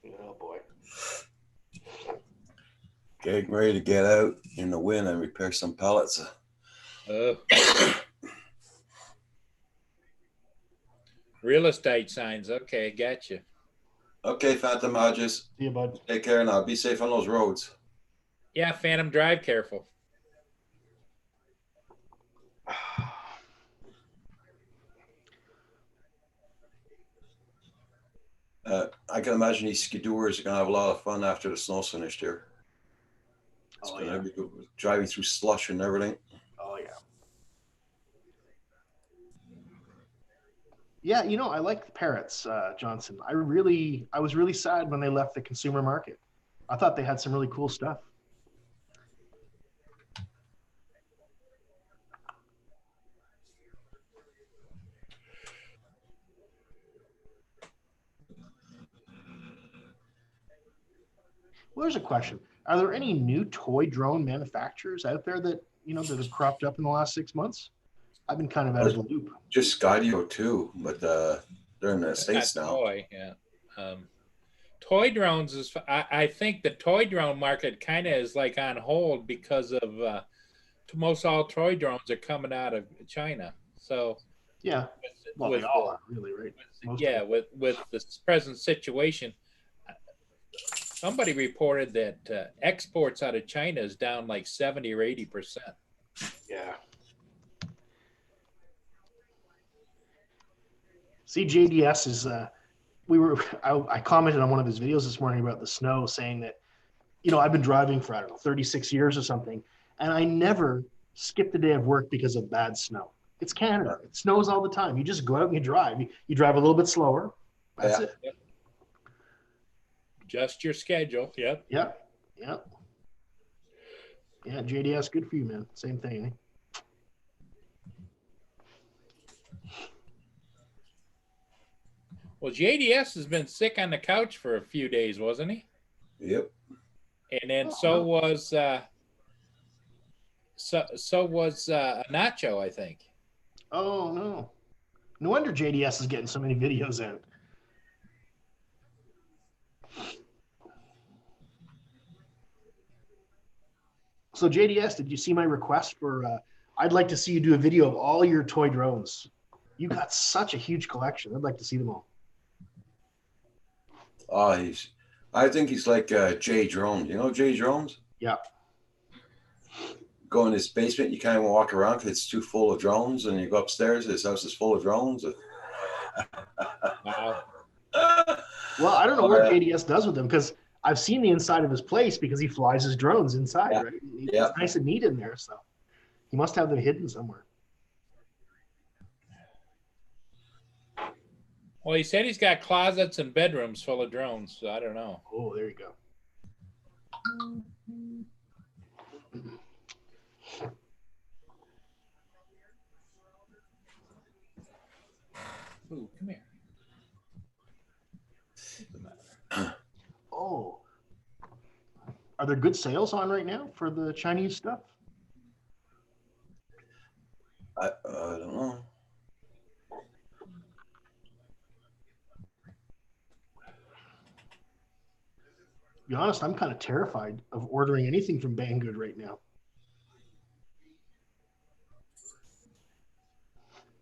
Oh boy. Getting ready to get out in the wind and repair some pallets. Real estate signs. Okay, gotcha. Okay, Phantom Hodges. See you, bud. Take care now. Be safe on those roads. Yeah, Phantom, drive careful. I can imagine these skidoers are going to have a lot of fun after the snow's finished here. It's going to be driving through slush and everything. Oh, yeah. Yeah, you know, I like the Parrots, Johnson. I was really sad when they left the consumer market. I thought they had some really cool stuff. Well, there's a question. Are there any new toy drone manufacturers out there that, you know, that have cropped up in the last 6 months? I've been kind of out of the loop. Just Skydio too, but they're in the States now. Toy, yeah. Toy drones is. I think the toy drone market kind of is like on hold because of most all toy drones are coming out of China. So yeah, well, they all are really, right? With this present situation, somebody reported that exports out of China is down like 70 or 80%. Yeah. See, JDS is. I commented on one of his videos this morning about the snow, saying that, you know, I've been driving for, I don't know, 36 years or something, and I never skipped a day of work because of bad snow. It's Canada. It snows all the time. You just go out and you drive. You drive a little bit slower. That's it. Yep. Just your schedule. Yep. Yep. Yep. Yeah, JDS, good for you, man. Same thing. Eh? Well, JDS has been sick on the couch for a few days, wasn't he? Yep. And then so was So was Nacho, I think. Oh no. No wonder JDS is getting so many videos out. So JDS, did you see my request for? I'd like to see you do a video of all your toy drones. You got such a huge collection. I'd like to see them all. Oh, I think he's like Jay Drones. You know Jay Drones? Yeah. Go in his basement, you can't even walk around because it's too full of drones, and you go upstairs, his house is full of drones. Wow. Well, I don't know what JDS does with them because I've seen the inside of his place because he flies his drones inside, Yeah. right? Yeah. It's nice and neat in there, so he must have them hidden somewhere. Well, he said he's got closets and bedrooms full of drones, so I don't know. Oh, there you go. Ooh, come here. Oh. Are there good sales on right now for the Chinese stuff? I don't know. To be honest, I'm kind of terrified of ordering anything from Banggood right now.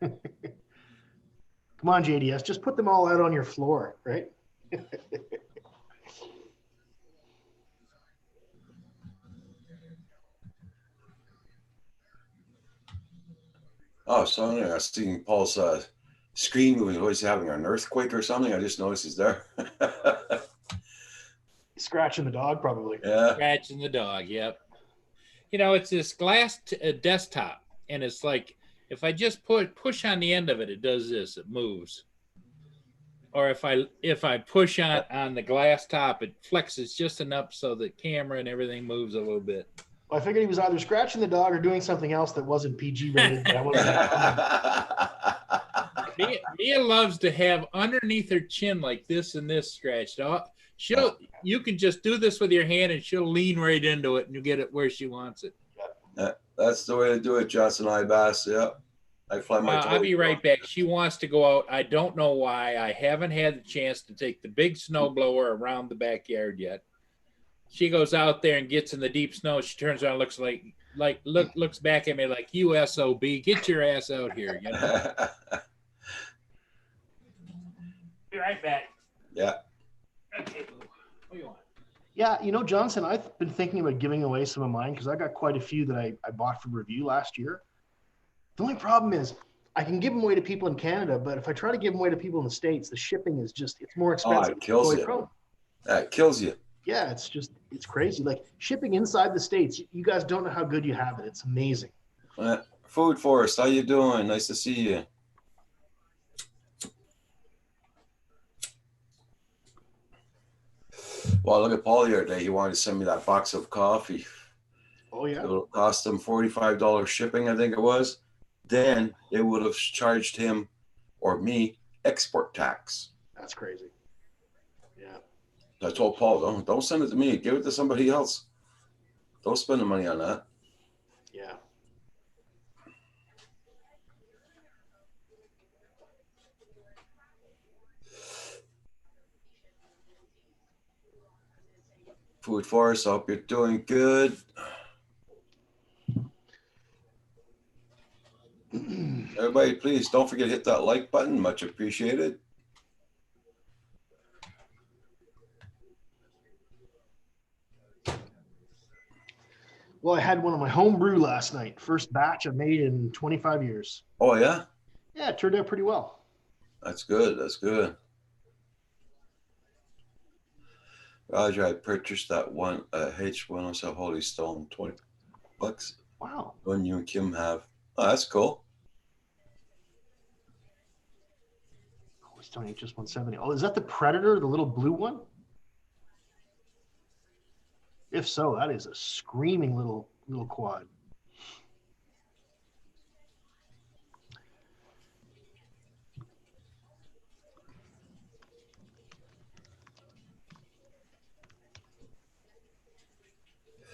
Come on, JDS, just put them all out on your floor, right? Oh, something I seen Paul's screen moving. Always having an earthquake or something. I just noticed he's there. Scratching the dog, probably. Yeah. Scratching the dog, yep. You know, it's this glass desktop, and it's like if I just push on the end of it, it does this. It moves. Or if I push on the glass top, it flexes just enough so the camera and everything moves a little bit. Well, I figured he was either scratching the dog or doing something else that wasn't PG rated. But I wasn't. Mia loves to have underneath her chin like this and this scratched. You can just do this with your hand and she'll lean right into it and you get it where she wants it. That's the way to do it, Johnson Bass. Yeah. I fly my I'll be right back. She wants to go out. I don't know why. I haven't had the chance to take the big snow blower around the backyard yet. She goes out there and gets in the deep snow. She turns around, looks back at me like, "You SOB, get your ass out here." You know? Be right back. Yeah. Okay, Lou. What do you want? Yeah, you know, Johnson, I've been thinking about giving away some of mine because I got quite a few that I bought for review last year. The only problem is I can give them away to people in Canada, but if I try to give them away to people in the States, the shipping is it's more expensive. It kills you. That kills you. Yeah, it's crazy. Like shipping inside the States, you guys don't know how good you have it. It's amazing. Food Forest, how you doing? Nice to see you. Well, look at Paul the other day. He wanted to send me that box of coffee. Oh, yeah. It'll cost him $45 shipping, I think it was. Then it would have charged him or me export tax. That's crazy. Yeah. I told Paul, don't send it to me. Give it to somebody else. Don't spend the money on that. Yeah. Food Forest, I hope you're doing good. Everybody, please don't forget to hit that like button. Much appreciated. Well, I had one of my home brew last night. First batch I made in 25 years. Oh, yeah? Yeah, it turned out pretty well. That's good. That's good. Roger, I purchased that one H107 Holy Stone, $20. Wow. One you and Kim have. Oh, that's cool. Holy Stone HS 170. Oh, is that the Predator, the little blue one? If so, that is a screaming little quad.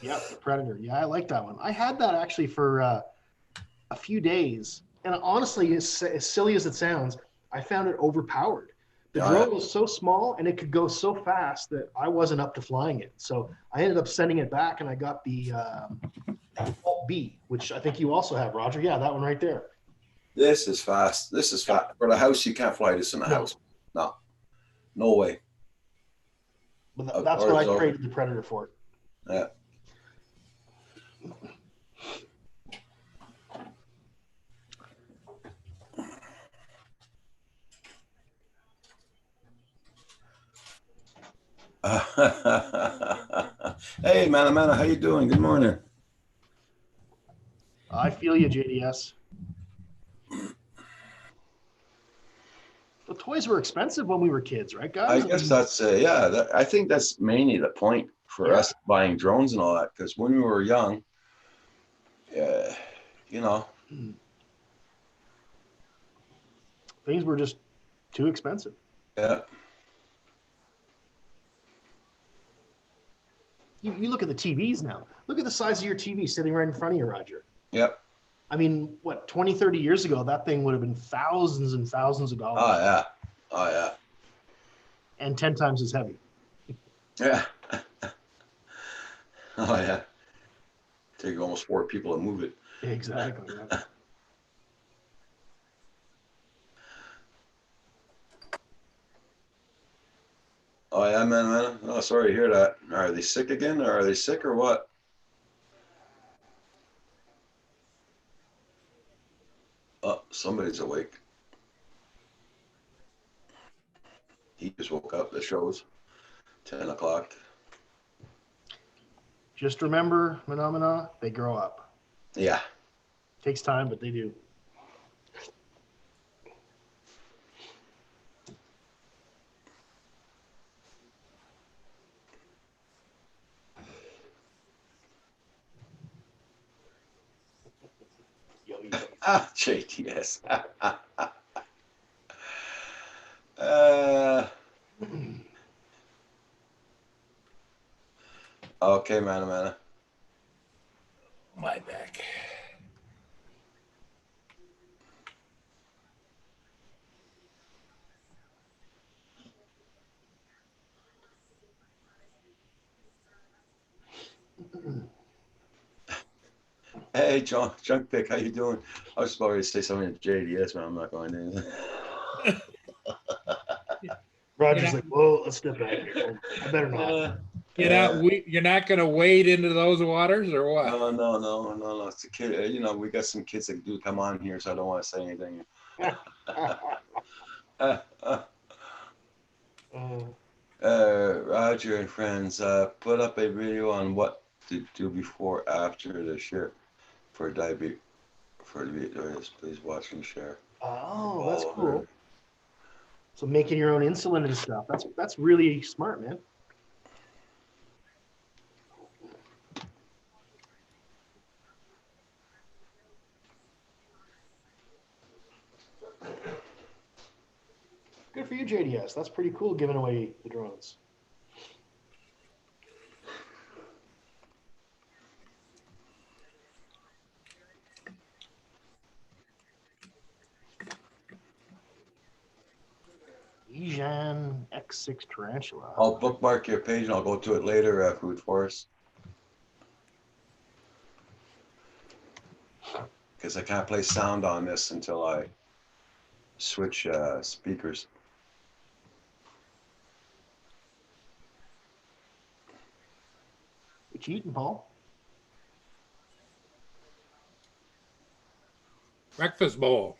Yeah, the Predator. Yeah, I like that one. I had that actually for a few days, and honestly, as silly as it sounds, I found it overpowered. The Yeah, drone was so small and it could go so fast that I wasn't up to flying it. So I ended up sending it back, and I got the Alt B, which I think you also have, Roger. Yeah, that one right there. this is fast. This is fast. For the house, you can't fly this in the No. house. No, no way. But Of that's what course, I though. traded the Predator for. Yeah. Hey, Mana, how you doing? Good morning. I feel you, JDS. The toys were expensive when we were kids, right, I guys? guess mean, that's yeah. I think that's mainly the point for Yeah. us buying drones and all that. Because when we were young, you know, things were just too expensive. yeah, You look at the TVs now. Look at the size of your TV sitting right in front of you, Roger. yep. I mean, what, 20, 30 years ago, that thing would have been thousands and thousands of dollars Oh yeah, oh yeah, and 10 times as heavy. yeah. Oh yeah. Take almost 4 people to move it. Exactly. Yeah. Oh yeah, man. Oh, sorry to hear that. Are they sick again? Or are they sick or what? Oh, somebody's awake. He just woke up. The show's 10 o'clock. Just remember, phenomena, they grow up. Yeah. Takes time, but they do. Yo, yo. Ah, JTS. uh, okay, man. My back. Hey, Junk Pick, how you doing? I was about to say something to JDS, but I'm not going to. Roger's Yeah. like, whoa, let's step back here. I better not. You're not going to wade into those waters or what? No. It's a kid. You know, we got some kids that do come on here, so I don't want to say anything. Roger and friends, put up a video on what to do before after the share for diabetes. Please watch and share. Oh, that's All cool. over. So making your own insulin and stuff. That's really smart, man. Good for you, JDS. That's pretty cool giving away the drones. Ejan X6 Tarantula. I'll bookmark your page and I'll go to it later, Food Forest. Because I can't play sound on this until I switch speakers. What you eating, Paul? Breakfast bowl.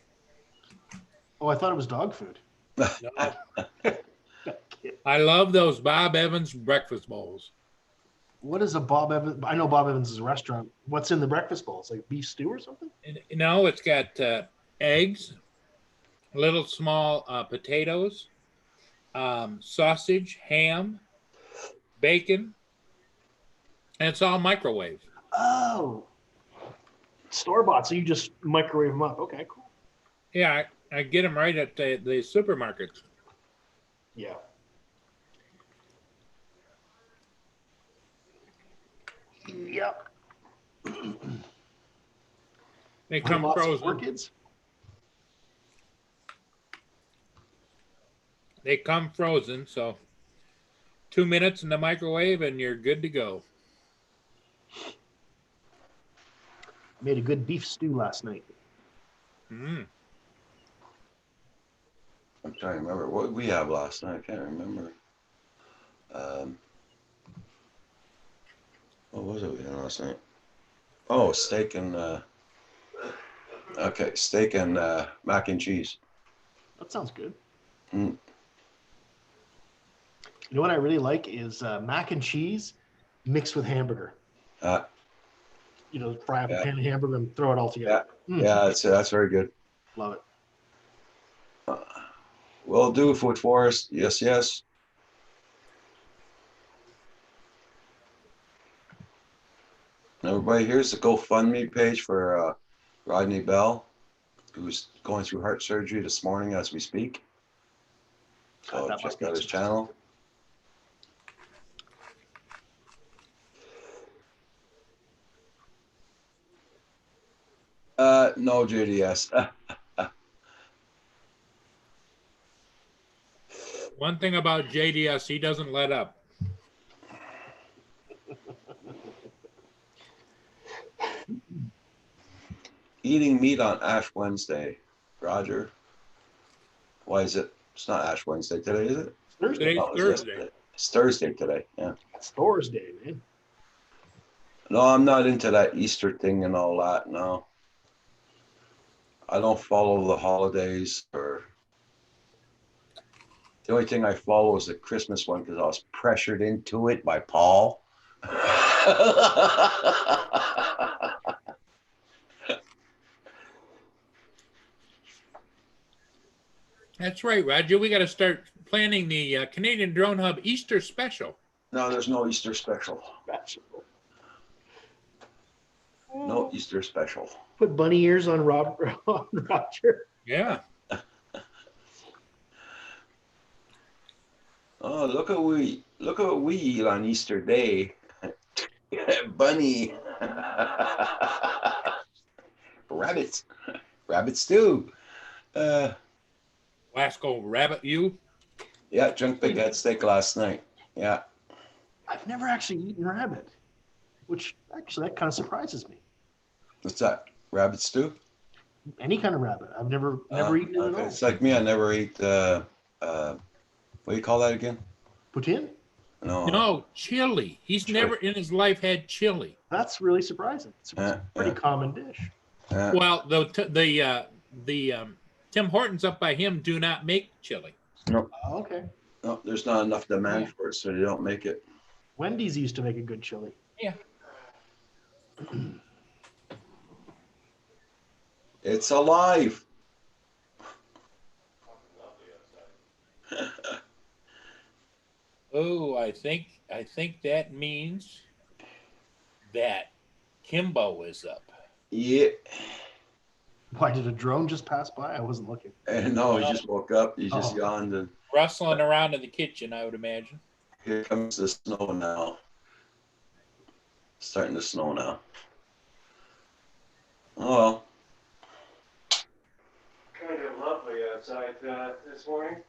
Oh, I thought it was dog food. No. I love those Bob Evans breakfast bowls. What is a Bob Evans? I know Bob Evans is a restaurant. What's in the breakfast bowl? It's like beef stew or something? No, it's got eggs, little small potatoes, sausage, ham, bacon, and it's all microwave. Oh, store-bought. So you just microwave them up. Okay, cool. Yeah, I get them right at the supermarkets. Yeah. Yep. They come Lots of frozen. orchids. They come frozen, so 2 minutes in the microwave and you're good to go. Made a good beef stew last night. Mm. I'm trying to remember what we have last night. I can't remember. What was it we had last night? Oh, steak and mac and cheese. That sounds good. Mm. You know what I really like is mac and cheese mixed with hamburger. You know, fry up a pan of hamburger and throw it all together. Yeah, that's very good. Love it. Will do, Food Forest. Yes, yes. Everybody, here's the GoFundMe page for Rodney Bell, who's going through heart surgery this morning as we speak. So That must check be out his expensive. channel. No, JDS. One thing about JDS, he doesn't let up. Eating meat on Ash Wednesday. Roger. Why is it? It's not Ash Wednesday today, is it? Thursday. Today's No, it's Thursday. yesterday. It's Thursday today. Yeah. It's Thursday, man. No, I'm not into that Easter thing and all that. No. I don't follow the holidays or. The only thing I follow is the Christmas one because I was pressured into it by Paul. That's right, Roger. We got to start planning the Canadian Drone Hub Easter special. No, there's no Easter special. No Easter special. Put bunny ears on on Roger. Yeah. Oh, look at what we eat on Easter Day. Bunny. Rabbits. Rabbit stew. Wasco Rabbit, you? Yeah, drunk big head steak last night. Yeah. I've never actually eaten rabbit, which actually that kind of surprises me. What's that? Rabbit stew? Any kind of rabbit. I've never eaten it at all. It's like me, I never ate what do you call that again? Poutine? No. No, chili. He's Chili. never in his life had chili. That's really surprising. It's a pretty common dish. Well, the Tim Hortons up by him do not make chili. No, Oh, okay. no, there's not enough demand for it, so they don't make it. Wendy's used to make a good chili. Yeah. It's alive. Oh, I think that means that Kimbo is up. Yeah. Why did a drone just pass by? I wasn't looking. And no, he just woke up. He just Oh. yawned, and Rustling around in the kitchen, I would imagine. here comes the snow now. Starting to snow now. Oh well. Kind of lovely outside this morning.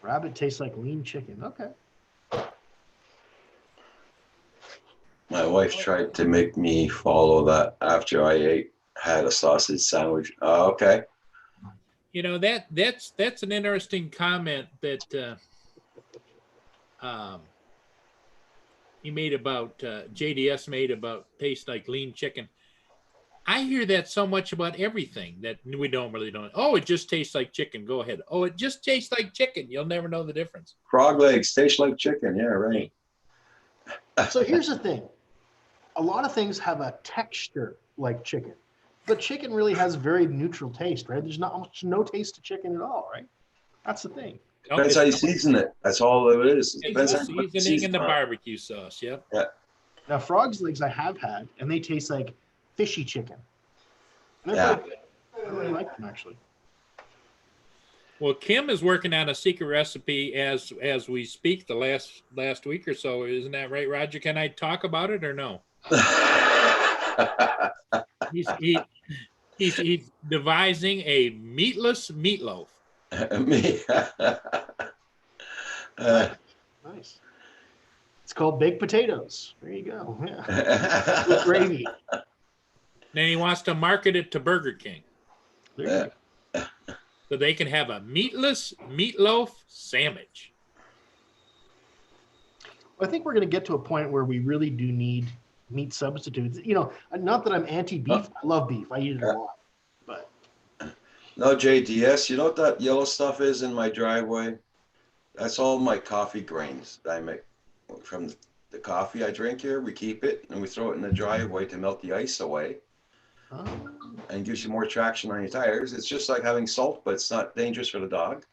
Rabbit tastes like lean chicken. Okay. My wife tried to make me follow that after I had a sausage sandwich. Oh, okay. You know, that's an interesting comment that he made about JDS made about taste like lean chicken. I hear that so much about everything that we don't. Oh, it just tastes like chicken. Go ahead. Oh, it just tastes like chicken. You'll never know the difference. Frog legs taste like chicken. Yeah, right. So here's the thing. A lot of things have a texture like chicken, but chicken really has very neutral taste, right? There's not much, no taste to chicken at all, right? That's the thing. Depends how you season it. That's all it is. It depends It's how the you put the seasoning and the seasoning on. barbecue sauce. Yep. Now, frog's legs I have had, and they taste like fishy chicken. They're Yeah. pretty good. I really like them actually. Well, Kim is working on a secret recipe as we speak. The last week or so, isn't that right, Roger? Can I talk about it or no? He's he's devising a meatless meatloaf. Me. Nice. It's called baked potatoes. There you go. Yeah. With gravy. Then he wants to market it to Burger King There you go. so they can have a meatless meatloaf sandwich. I think we're going to get to a point where we really do need meat substitutes. You know, not that I'm anti-beef. I love beef. I eat it a lot. But No, JDS, you know what that yellow stuff is in my driveway? That's all my coffee grains that I make from the coffee I drink here. We keep it and we throw it in the driveway to melt the ice away and gives you more traction on your tires. It's just like having salt, but it's not dangerous for the dog.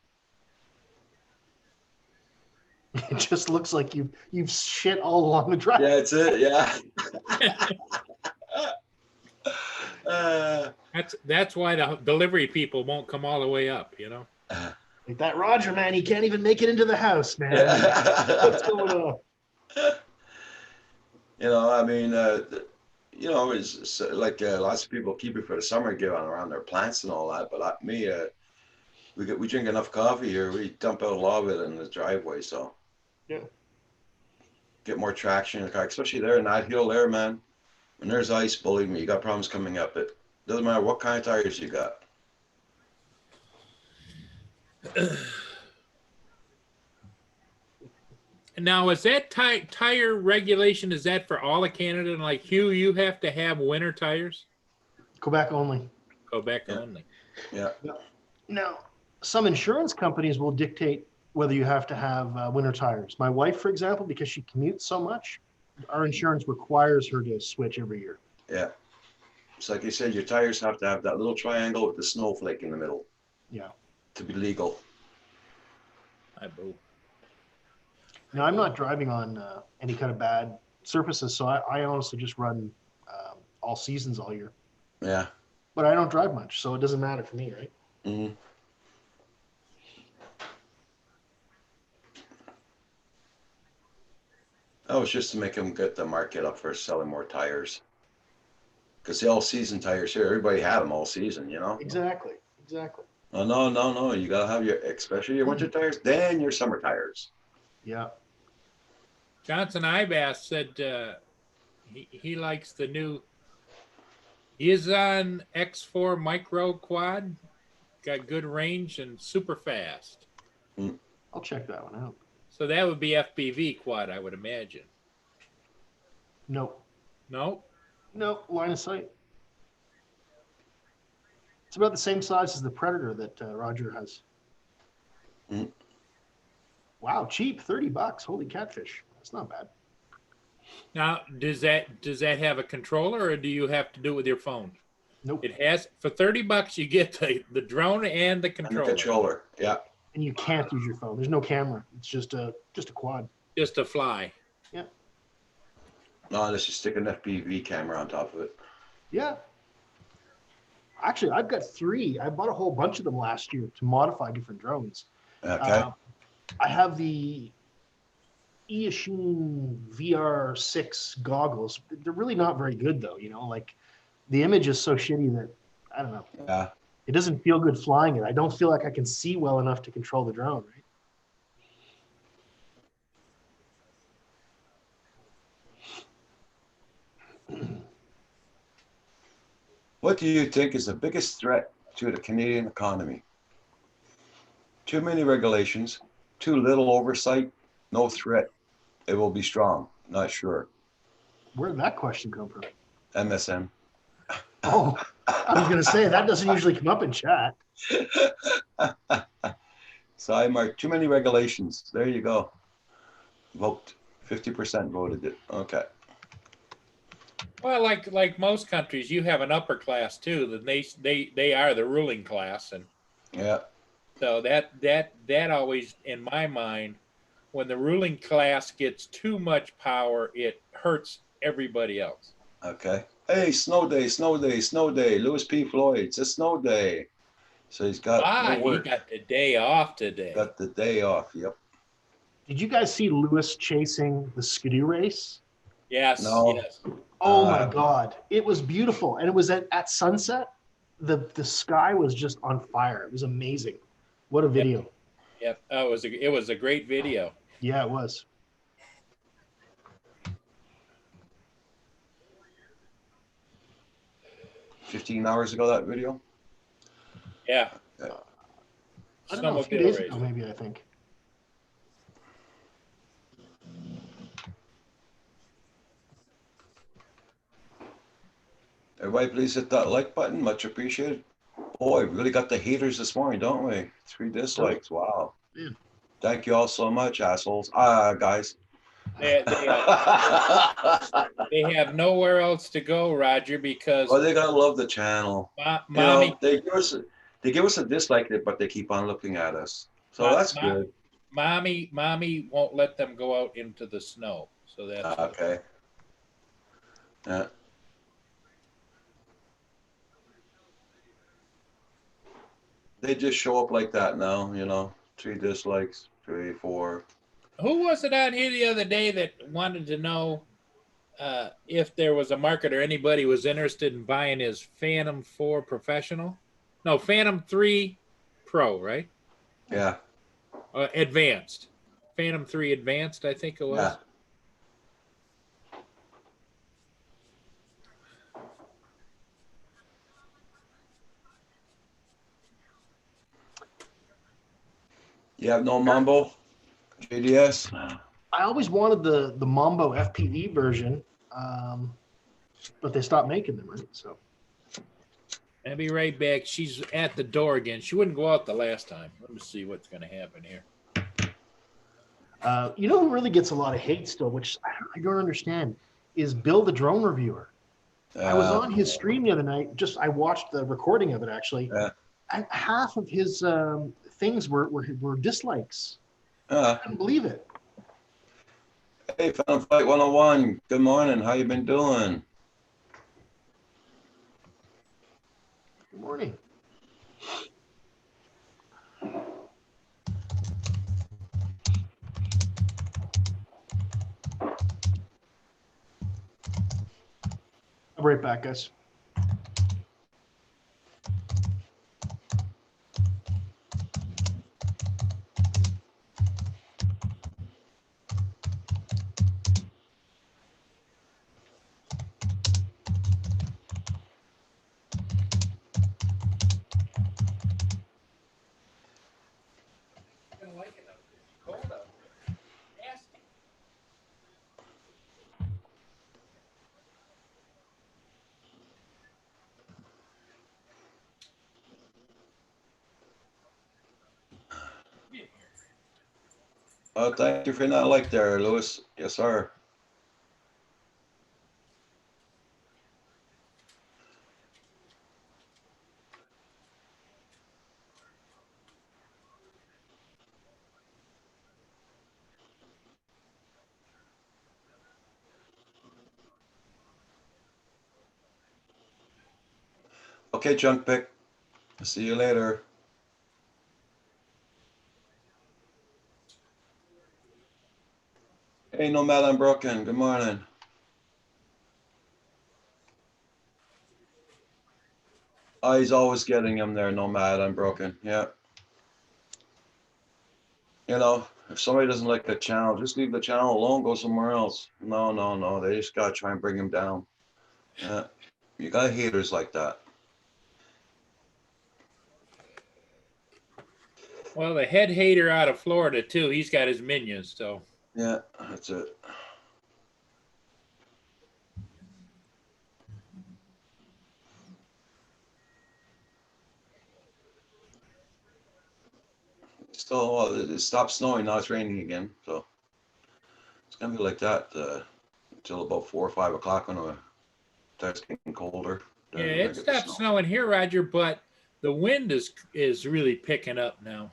it just looks like you've shit all along the drive. Yeah, that's it. Yeah. That's why the delivery people won't come all the way up, you know. Like that Roger man, he can't even make it into the house, man. What's going on? You know, I mean, you know, it's like lots of people keep it for the summer, give on around their plants and all that. But we drink enough coffee here. We dump out a lot of it in the driveway, so yeah, get more traction in the car, especially there in that hill there, man. When there's ice, believe me, you got problems coming up. It doesn't matter what kind of tires you got. Now, is that tire regulation? Is that for all of Canada? And like Hugh, you have to have winter tires. Quebec only. Quebec only. Yeah. Now, some insurance companies will dictate whether you have to have winter tires. My wife, for example, because she commutes so much, our insurance requires her to switch every year. Yeah. It's like you said, your tires have to have that little triangle with the snowflake in the middle. Yeah. To be legal. I boo. Now, I'm not driving on any kind of bad surfaces, so I honestly just run all seasons all year. Yeah. But I don't drive much, so it doesn't matter for me, right? Mm-hmm. That was just to make them get the market up for selling more tires. Because the all-season tires here, everybody had them all season, you know? Exactly. Oh, no. You got to have especially your winter tires, then your summer tires. Yeah. Johnson Ibass said he likes the new Izon X4 Micro Quad. Got good range and super fast. I'll check that one out. So that would be FPV quad, I would imagine. Nope. No? No, line of sight. It's about the same size as the Predator that Roger has. Mm. Wow, cheap, $30. Holy catfish. That's not bad. Now, does that have a controller, or do you have to do it with your phone? Nope. It has. For $30, you get the drone and the And the controller. controller, yeah. And you can't use your phone. There's no camera. It's just a quad. Just to fly. Yeah. No, let's just stick an FPV camera on top of it. Yeah. Actually, I've got 3. I bought a whole bunch of them last year to modify different drones. Okay. I have the Eachine VR6 goggles. They're really not very good, though. You know, like the image is so shitty that I don't know. Yeah. It doesn't feel good flying it. I don't feel like I can see well enough to control the drone, right? What do you think is the biggest threat to the Canadian economy? Too many regulations, too little oversight, no threat. It will be strong. Not sure. Where did that question come from? MSN. Oh, I was going to say, that doesn't usually come up in chat. So I marked too many regulations. There you go. Vote. 50% voted it. Okay. Well, like most countries, you have an upper class too. That they are the ruling class, and Yeah. so that always, in my mind, when the ruling class gets too much power, it hurts everybody else. Okay. Hey, snow day, snow day, snow day. Lewis P. Floyd, it's a snow day. So he's got no He work. got the day off today. Got the day off. Yep. Did you guys see Lewis chasing the Skidoo race? Yes, No. yes. Oh my God. It was beautiful. And it was at sunset. The sky was just on fire. It was amazing. What a video. Yep. Oh, it was a great video. Yeah, it was. $15 ago, that video. Yeah. I don't know, a few Snowmobile days race. ago, maybe, I think. Everybody, please hit that like button. Much appreciated. Boy, we really got the haters this morning, don't we? 3 dislikes. Wow. Yeah. Thank you all so much, assholes. Guys. They have nowhere else to go, Roger, because Well, they gotta love the channel. mommy, You know, they give us a dislike, but they keep on looking at us. So that's good. mommy won't let them go out into the snow. So that's Okay. Yeah. They just show up like that now, you know. 3 dislikes, 3, 4. Who was it on here the other day that wanted to know if there was a market or anybody was interested in buying his Phantom 4 Professional? No, Phantom 3 Pro, right? Yeah. Advanced. Phantom 3 Advanced, I think it was. Yeah. You have no Mambo? JDS? I always wanted the Mambo FPV version, but they stopped making them, right? So I'll be right back. She's at the door again. She wouldn't go out the last time. Let me see what's going to happen here. you know who really gets a lot of hate still, which I don't understand, is Bill the drone reviewer. I was on his stream the other night. I watched the recording of it actually. Yeah. And half of his things were dislikes. Uh, I couldn't believe it. hey, Phantom Fight 101. Good morning. How you been doing? Good morning. I'll be right back, guys. Thank you for that like there, Lewis. Yes, sir. Okay, Junk Pick. See you later. Hey, Nomad Unbroken. Good morning. Oh, he's always getting him there, Nomad Unbroken. Yeah. You know, if somebody doesn't like the channel, just leave the channel alone, go somewhere else. No. They just gotta try and bring him down. Yeah. You got haters like that. Well, the head hater out of Florida, too, he's got his minions, so. Yeah, that's it. Still, well, it stopped snowing. Now it's raining again. So it's gonna be like that until about 4 or 5 o'clock when it starts getting colder. Yeah, Then it I get the stopped snow. snowing here, Roger, but the wind is really picking up now.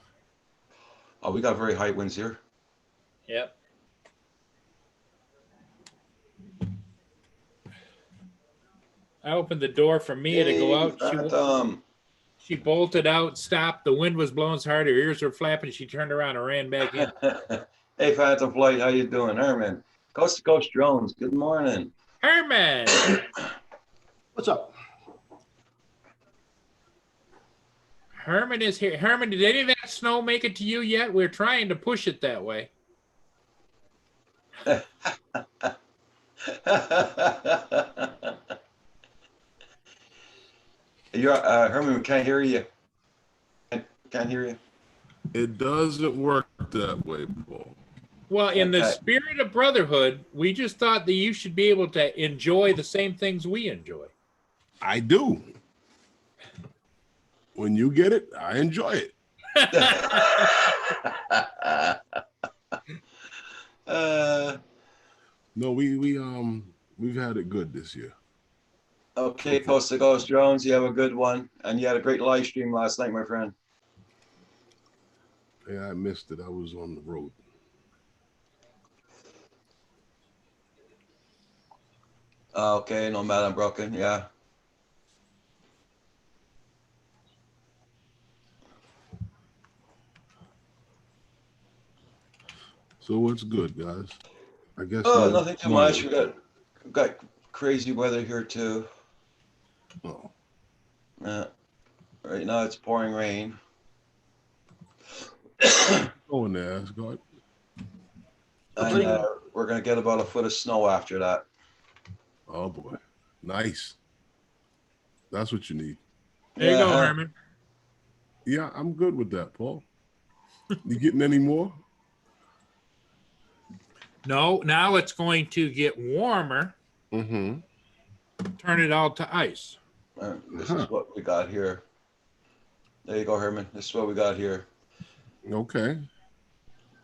Oh, we got very high winds here. Yep. I opened the door for Mia to go out. She bolted out, stopped. The wind was blowing so hard, her ears were flapping. She turned around and ran back in. Hey, Phantom Flight, how you doing? Herman, Coast to Coast Drones, good morning. Herman! What's up? Herman is here. Herman, did any of that snow make it to you yet? We're trying to push it that way. You're Herman, we can't hear you. Can't hear you. It doesn't work that way, Paul. Well, in the Okay. spirit of brotherhood, we just thought that you should be able to enjoy the same things we enjoy. I do. When you get it, I enjoy it. No, we've had it good this year. Okay, Coast to Coast Drones, you have a good one. And you had a great live stream last night, my friend. Yeah, I missed it. I was on the road. Okay, no Madam Broken, yeah. So what's good, guys? I guess. Oh, nothing too much. We've got crazy weather here too. Oh, Right now it's pouring rain. go in there, Asgard. And we're gonna get about a foot of snow after that. Oh boy, nice. That's what you need. There you go, Yeah. Herman. Yeah, I'm good with that, Paul. You getting any more? No, now it's going to get warmer. Mm-hmm. Turn it all to ice. This is what we got here. There you go, Herman. This is what we got here. Okay.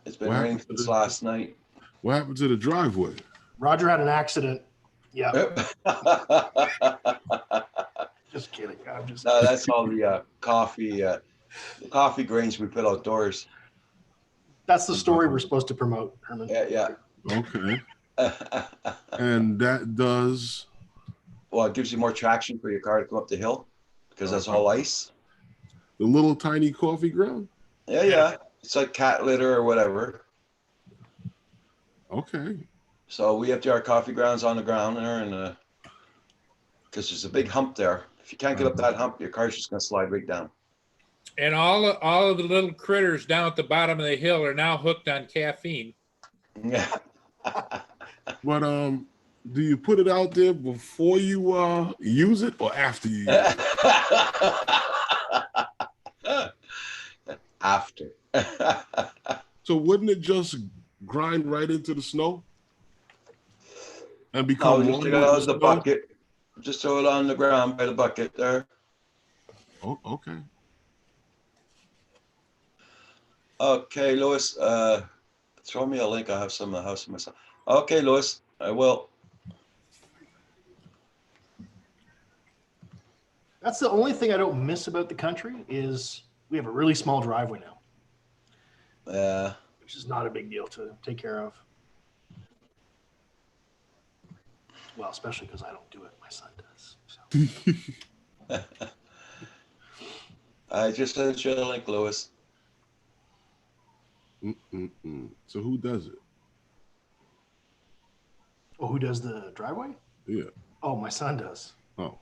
It's been What raining happened since to last night. What happened to the driveway? Roger had an accident. Yeah, No, just kidding. I'm just. that's all the coffee grains we put outdoors. That's the story we're supposed to promote, Herman. Yeah, Okay. yeah. And that does. Well, it gives you more traction for your car to come up the hill because that's all ice. The little tiny coffee ground? Yeah. It's like cat litter or whatever. Okay. So we have our coffee grounds on the ground there, and because there's a big hump there. If you can't get up that hump, your car's just gonna slide right down. And all of the little critters down at the bottom of the hill are now hooked on caffeine. Yeah. But do you put it out there before you use it or after you use it? After. So wouldn't it just grind right into the snow? And No, become just one take it with out the of the snow? bucket. Just throw it on the ground by the bucket there. Oh, okay. Okay, Lewis. Throw me a link. I have some in the house myself. Okay, Lewis. I will. That's the only thing I don't miss about the country is we have a really small driveway now, Yeah. which is not a big deal to take care of. Well, especially because I don't do it. My son does. So. I just sent you a link, Lewis. So who does it? Oh, who does the driveway? Yeah. Oh, my son does. Oh.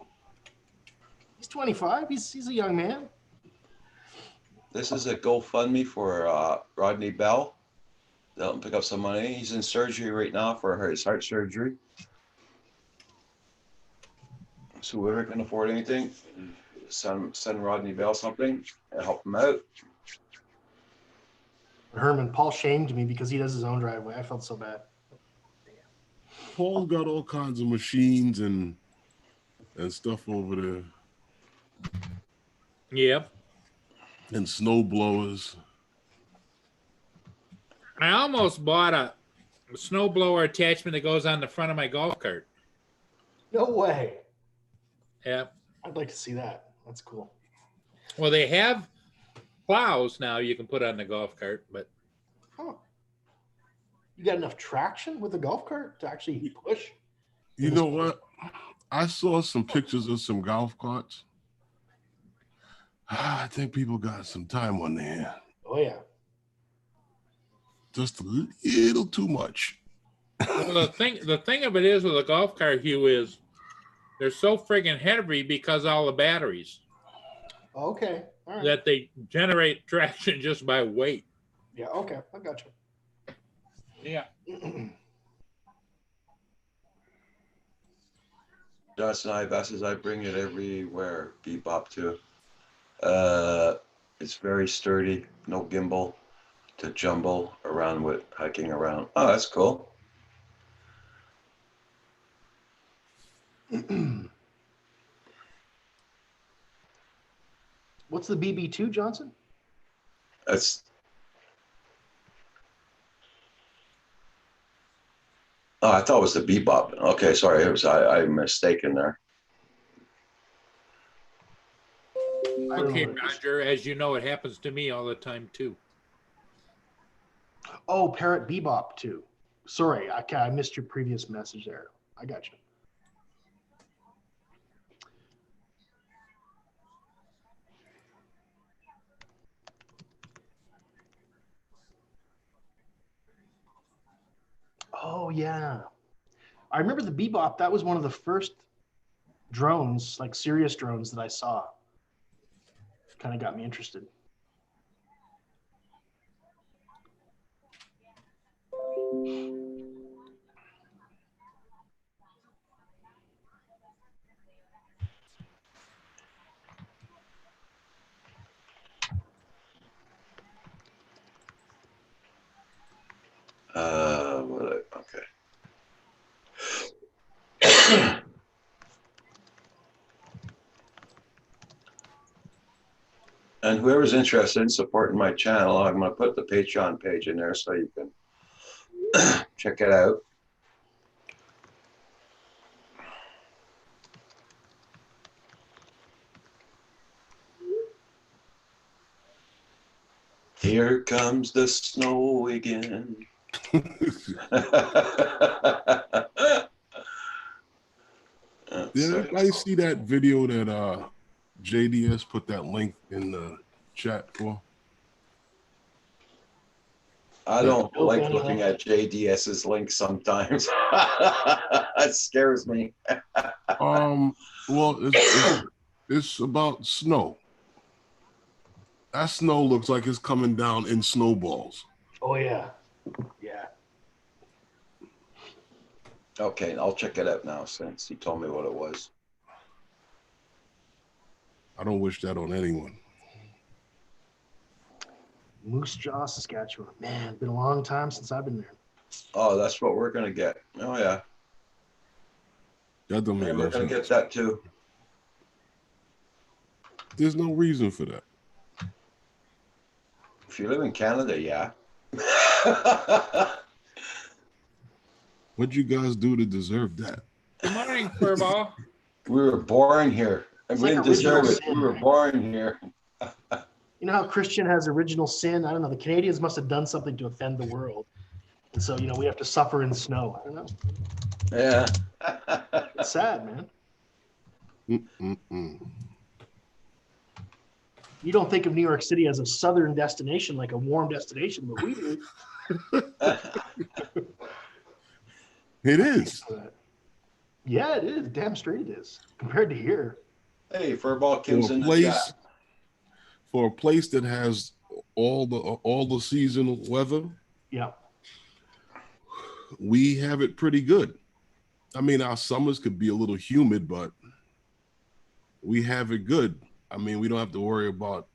He's 25. He's a young man. This is a GoFundMe for Rodney Bell. They'll pick up some money. He's in surgery right now for his heart surgery. So whoever can afford anything, send Rodney Bell something and help him out. Herman, Paul shamed me because he does his own driveway. I felt so bad. Paul's got all kinds of machines and stuff over there. Yep. And snow blowers. I almost bought a snowblower attachment that goes on the front of my golf cart. No way. Yeah. I'd like to see that. That's cool. Well, they have plows now you can put on the golf cart, but Huh. You got enough traction with the golf cart to actually push? You know what? I saw some pictures of some golf carts. I think people got some time on their hands. Oh yeah. Just a little too much. Well, the thing of it is with a golf cart, Hugh, is they're so friggin' heavy because of all the batteries Okay. All right. that they generate traction just by weight. Yeah. Okay. I got Yeah. you. Johnson eyeglasses, I bring it everywhere. Bebop too. It's very sturdy, no gimbal to jumble around with hiking around. Oh, that's cool. What's the BB2, Johnson? That's oh, I thought it was the Bebop. Okay, sorry, it was I mistaken there. I don't Okay, know what it is. Roger. As you know, it happens to me all the time too. Oh, Parrot Bebop too. Sorry, I missed your previous message there. I got you. Oh yeah, I remember the Bebop. That was one of the first drones, like serious drones, that I saw. Kind of got me interested. Okay. And whoever's interested in supporting my channel, I'm going to put the Patreon page in there so you can check it out. Here comes the snow again. Did anybody see that video that JDS put that link in the chat for? I don't like looking at JDS's links sometimes. It scares me. Well, it's about snow. That snow looks like it's coming down in snowballs. Oh yeah, yeah. Okay, I'll check it out now since you told me what it was. I don't wish that on anyone. Moose Jaw, Saskatchewan. Man, it's been a long time since I've been there. Oh, that's what we're gonna get. Oh yeah, That don't make and no we're gonna sense. get that too. There's no reason for that. If you live in Canada, yeah. What'd you guys do to deserve that? Good morning, Furball. We were born here, and It's we like didn't deserve original it. sin, We were right? born here. You know how Christian has original sin? I don't know. The Canadians must have done something to offend the world. And so, you know, we have to suffer in snow. I don't know. Yeah. It's sad, man. You don't think of New York City as a southern destination, like a warm destination, but we do. It is. Yeah, it is. Damn straight it is. Compared to here. Hey, Furball Kim's For a in the place, chat. for a place that has all the seasonal weather, Yeah. we have it pretty good. I mean, our summers could be a little humid, but we have it good. I mean, we don't have to worry about,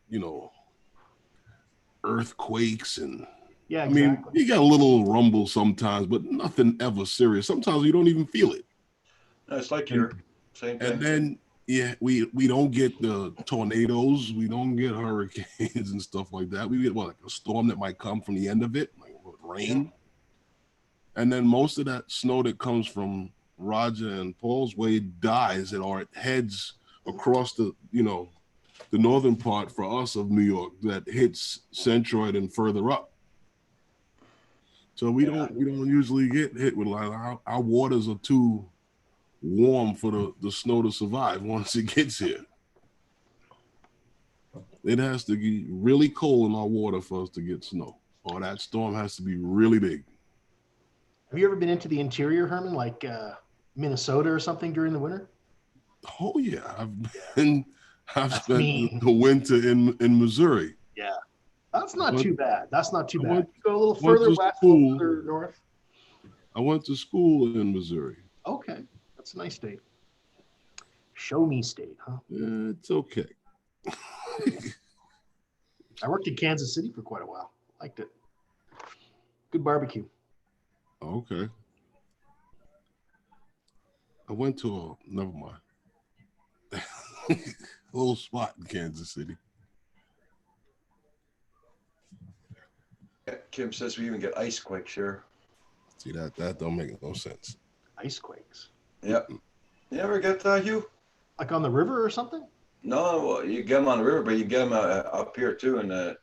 earthquakes and Yeah, I mean, exactly. you got a little rumble sometimes, but nothing ever serious. Sometimes you don't even feel it. No, it's like your same thing. And then, yeah, we don't get the tornadoes. We don't get hurricanes and stuff like that. We get like a storm that might come from the end of it, like with rain. And then most of that snow that comes from Roger and Paul's way dies or it heads across the northern part for us of New York that hits Centroid and further up. So we don't usually get hit with our waters are too warm for the snow to survive once it gets here. It has to be really cold in our water for us to get snow, or that storm has to be really big. Have you ever been into the interior, Herman, like Minnesota or something during the winter? Oh yeah, I've That's spent mean. the winter in Missouri. Yeah, that's not But too bad. That's not too I bad. went- You go a little went further to west, a little school. further north. I went to school in Missouri. Okay, that's a nice state. Show me state, huh? It's okay. I worked in Kansas City for quite a while. Liked it. Good barbecue. Okay. I went to never mind. A little spot in Kansas City. Kim says we even get ice quakes here. See that don't make no sense. Ice quakes. Yep. You ever get that, Hugh? Like on the river or something? No, well, you get them on the river, but you get them up here too. And when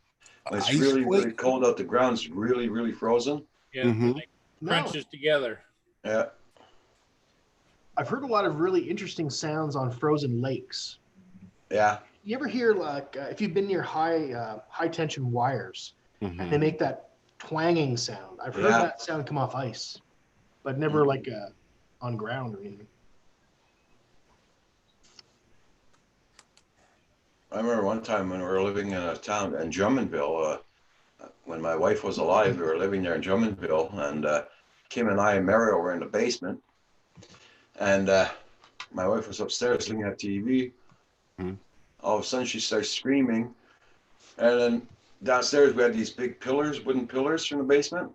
it's Ice really, really quake? cold out, the ground's really, really frozen. Yeah, Mhm. like No. crunches together. Yeah. I've heard a lot of really interesting sounds on frozen lakes. Yeah. You ever hear like if you've been near high tension wires Mhm. and they make that twanging sound? I've heard Yeah. that sound come off ice, but never like on ground or anything. I remember one time when we were living in a town in Drummondville, when my wife was alive, we were living there in Drummondville, and Kim and I and Mario were in the basement, and my wife was upstairs looking at TV. Hmm. All of a sudden, she starts screaming, and then downstairs we had these big pillars, wooden pillars from the basement.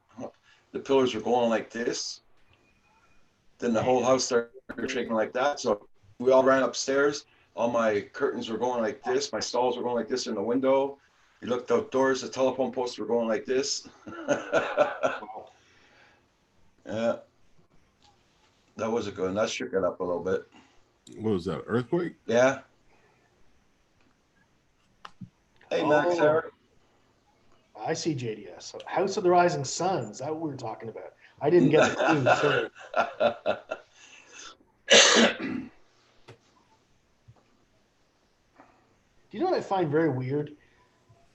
The pillars were going like this. Then the whole house started shaking like that. So we all ran upstairs. All my curtains were going like this. My stalls were going like this in the window. You looked outdoors, the telephone posts were going like this. Yeah. That was a good one. That shook it up a little bit. What was that? Earthquake? Yeah. Hey, Max, Oh. Eric. I see JDS. House of the Rising Sun. Is that what we were talking about? I didn't get the clue. Sorry. Do you know what I find very weird?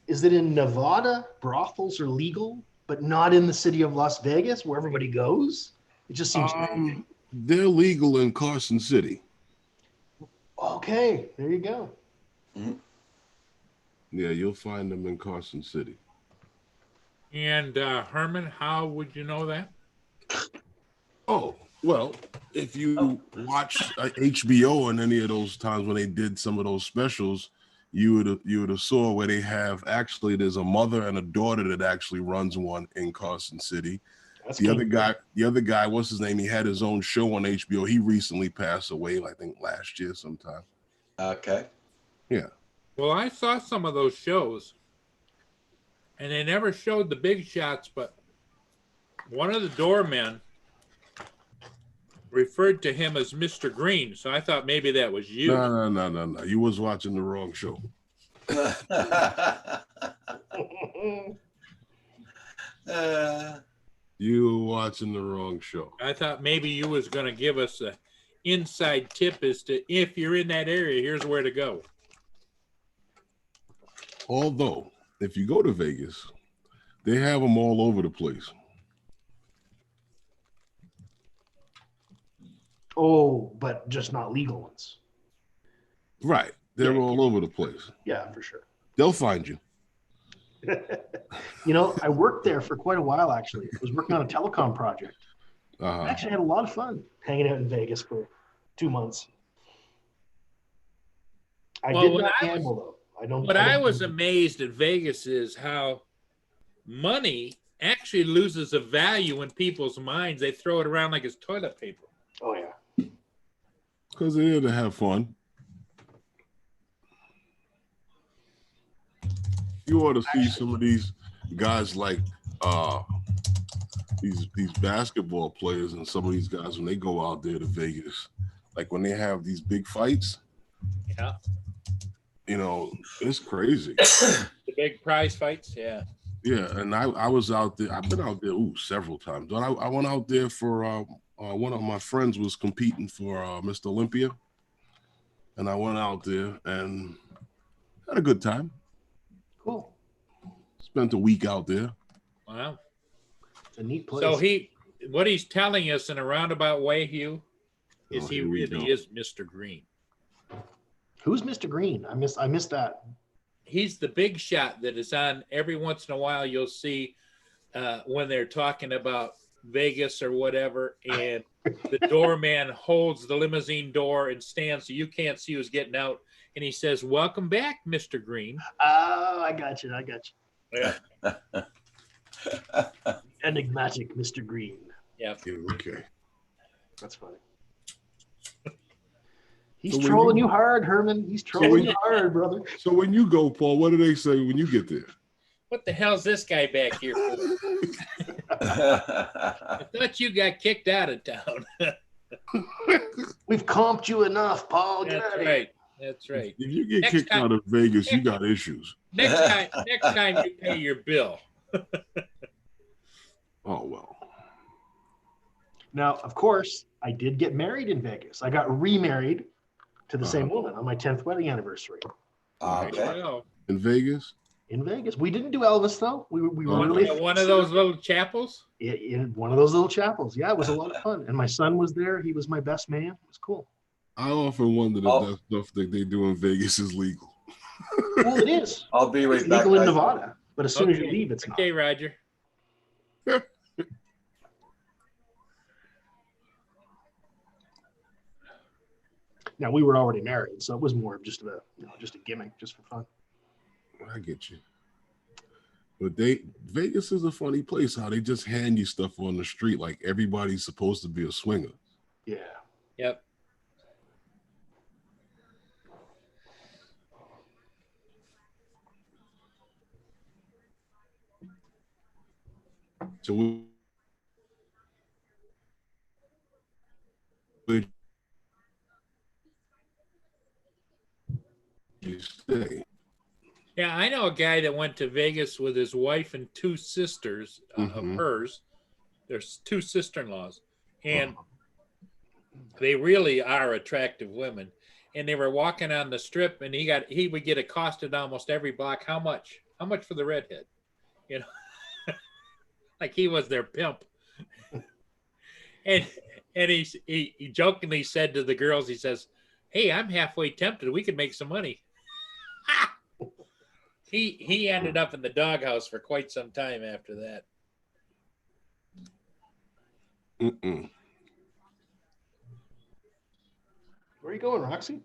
Is that in Nevada, brothels are legal, but not in the city of Las Vegas where everybody goes? It just seems They're legal in Carson City. okay. There you go. Yeah, you'll find them in Carson City. And Herman, how would you know that? Oh, well, if you watch HBO and any of those times when they did some of those specials, you would have saw where they have actually there's a mother and a daughter that actually runs one in Carson City. That's The other guy, what's his name? He had his own show on HBO. He recently passed away, I think last year sometime. Okay. Yeah. Well, I saw some of those shows, and they never showed the big shots, but one of the doormen referred to him as Mr. Green, so I thought maybe that was you. No. You was watching the wrong show. You were watching the wrong show. I thought maybe you was going to give us a inside tip as to if you're in that area, here's where to go. Although, if you go to Vegas, they have them all over the place. Oh, but just not legal ones. Right. They're Yeah. all over the place. Yeah, for sure. They'll find you. You know, I worked there for quite a while, actually. I was working on a telecom project. I Uh-huh. actually had a lot of fun hanging out in Vegas for 2 months. I Well, did what not I was- gamble, though. What I was amazed at Vegas is how money actually loses a value in people's minds. They throw it around like it's toilet paper. Oh, yeah. Because they're here to have fun. You ought to see some of these guys like these basketball players and some of these guys when they go out there to Vegas, like when they have these big fights. Yeah. You know, it's crazy. The big prize fights, yeah. Yeah, and I was out there. I've been out there several times. But I went out there for one of my friends was competing for Mr. Olympia, and I went out there and had a good time. Cool. Spent a week out there. Wow. It's a neat place. So what he's telling us in a roundabout way, Hugh, is Oh, he here we really go. is Mr. Green. Who's Mr. Green? I missed that. He's the big shot that is on every once in a while. You'll see when they're talking about Vegas or whatever, and the doorman holds the limousine door and stands so you can't see who's getting out, and he says, "Welcome back, Mr. Green." Oh, I got you. Yeah. Enigmatic Mr. Green. Yeah. Yeah, okay. That's funny. He's So when trolling you- you hard, Herman. He's when trolling you- you hard, brother. So when you go, Paul, what do they say when you get there? What the hell's this guy back here for? I thought you got kicked out of town. We've comped you enough, Paul. Get That's out of here. right. That's right. If you get Next kicked time- out of Vegas, you got issues. Next time you pay your bill. Oh well. Now, of course, I did get married in Vegas. I got remarried to the Uh-huh. same woman on my 10th wedding anniversary Okay. Well, In Vegas? in Vegas. We didn't do Elvis though. We were one, really one of those little chapels. in one of those little chapels. Yeah, it was a lot of fun. And my son was there. He was my best man. It was cool. I often wonder if Oh. that stuff that they do in Vegas is legal. Well, it is. I'll be right It's back. legal in guys. Nevada, but as soon as you Okay. leave, it's not. Okay, Roger. Now we were already married, so it was more of just a gimmick, just for fun. I get you. But Vegas is a funny place how they just hand you stuff on the street like everybody's supposed to be a swinger. Yeah. Yep. So where'd you stay? Yeah, I know a guy that went to Vegas with his wife and two sisters of Mhm. hers. There's two sister-in-laws, and they really are attractive women. And they were walking on the strip, and he would get accosted almost every block. How much? How much for the redhead? You know, like he was their pimp. and he jokingly said to the girls, he says, "Hey, I'm halfway tempted. We could make some money." He ended up in the doghouse for quite some time after that. Mm-mm. Where are you going, Roxy?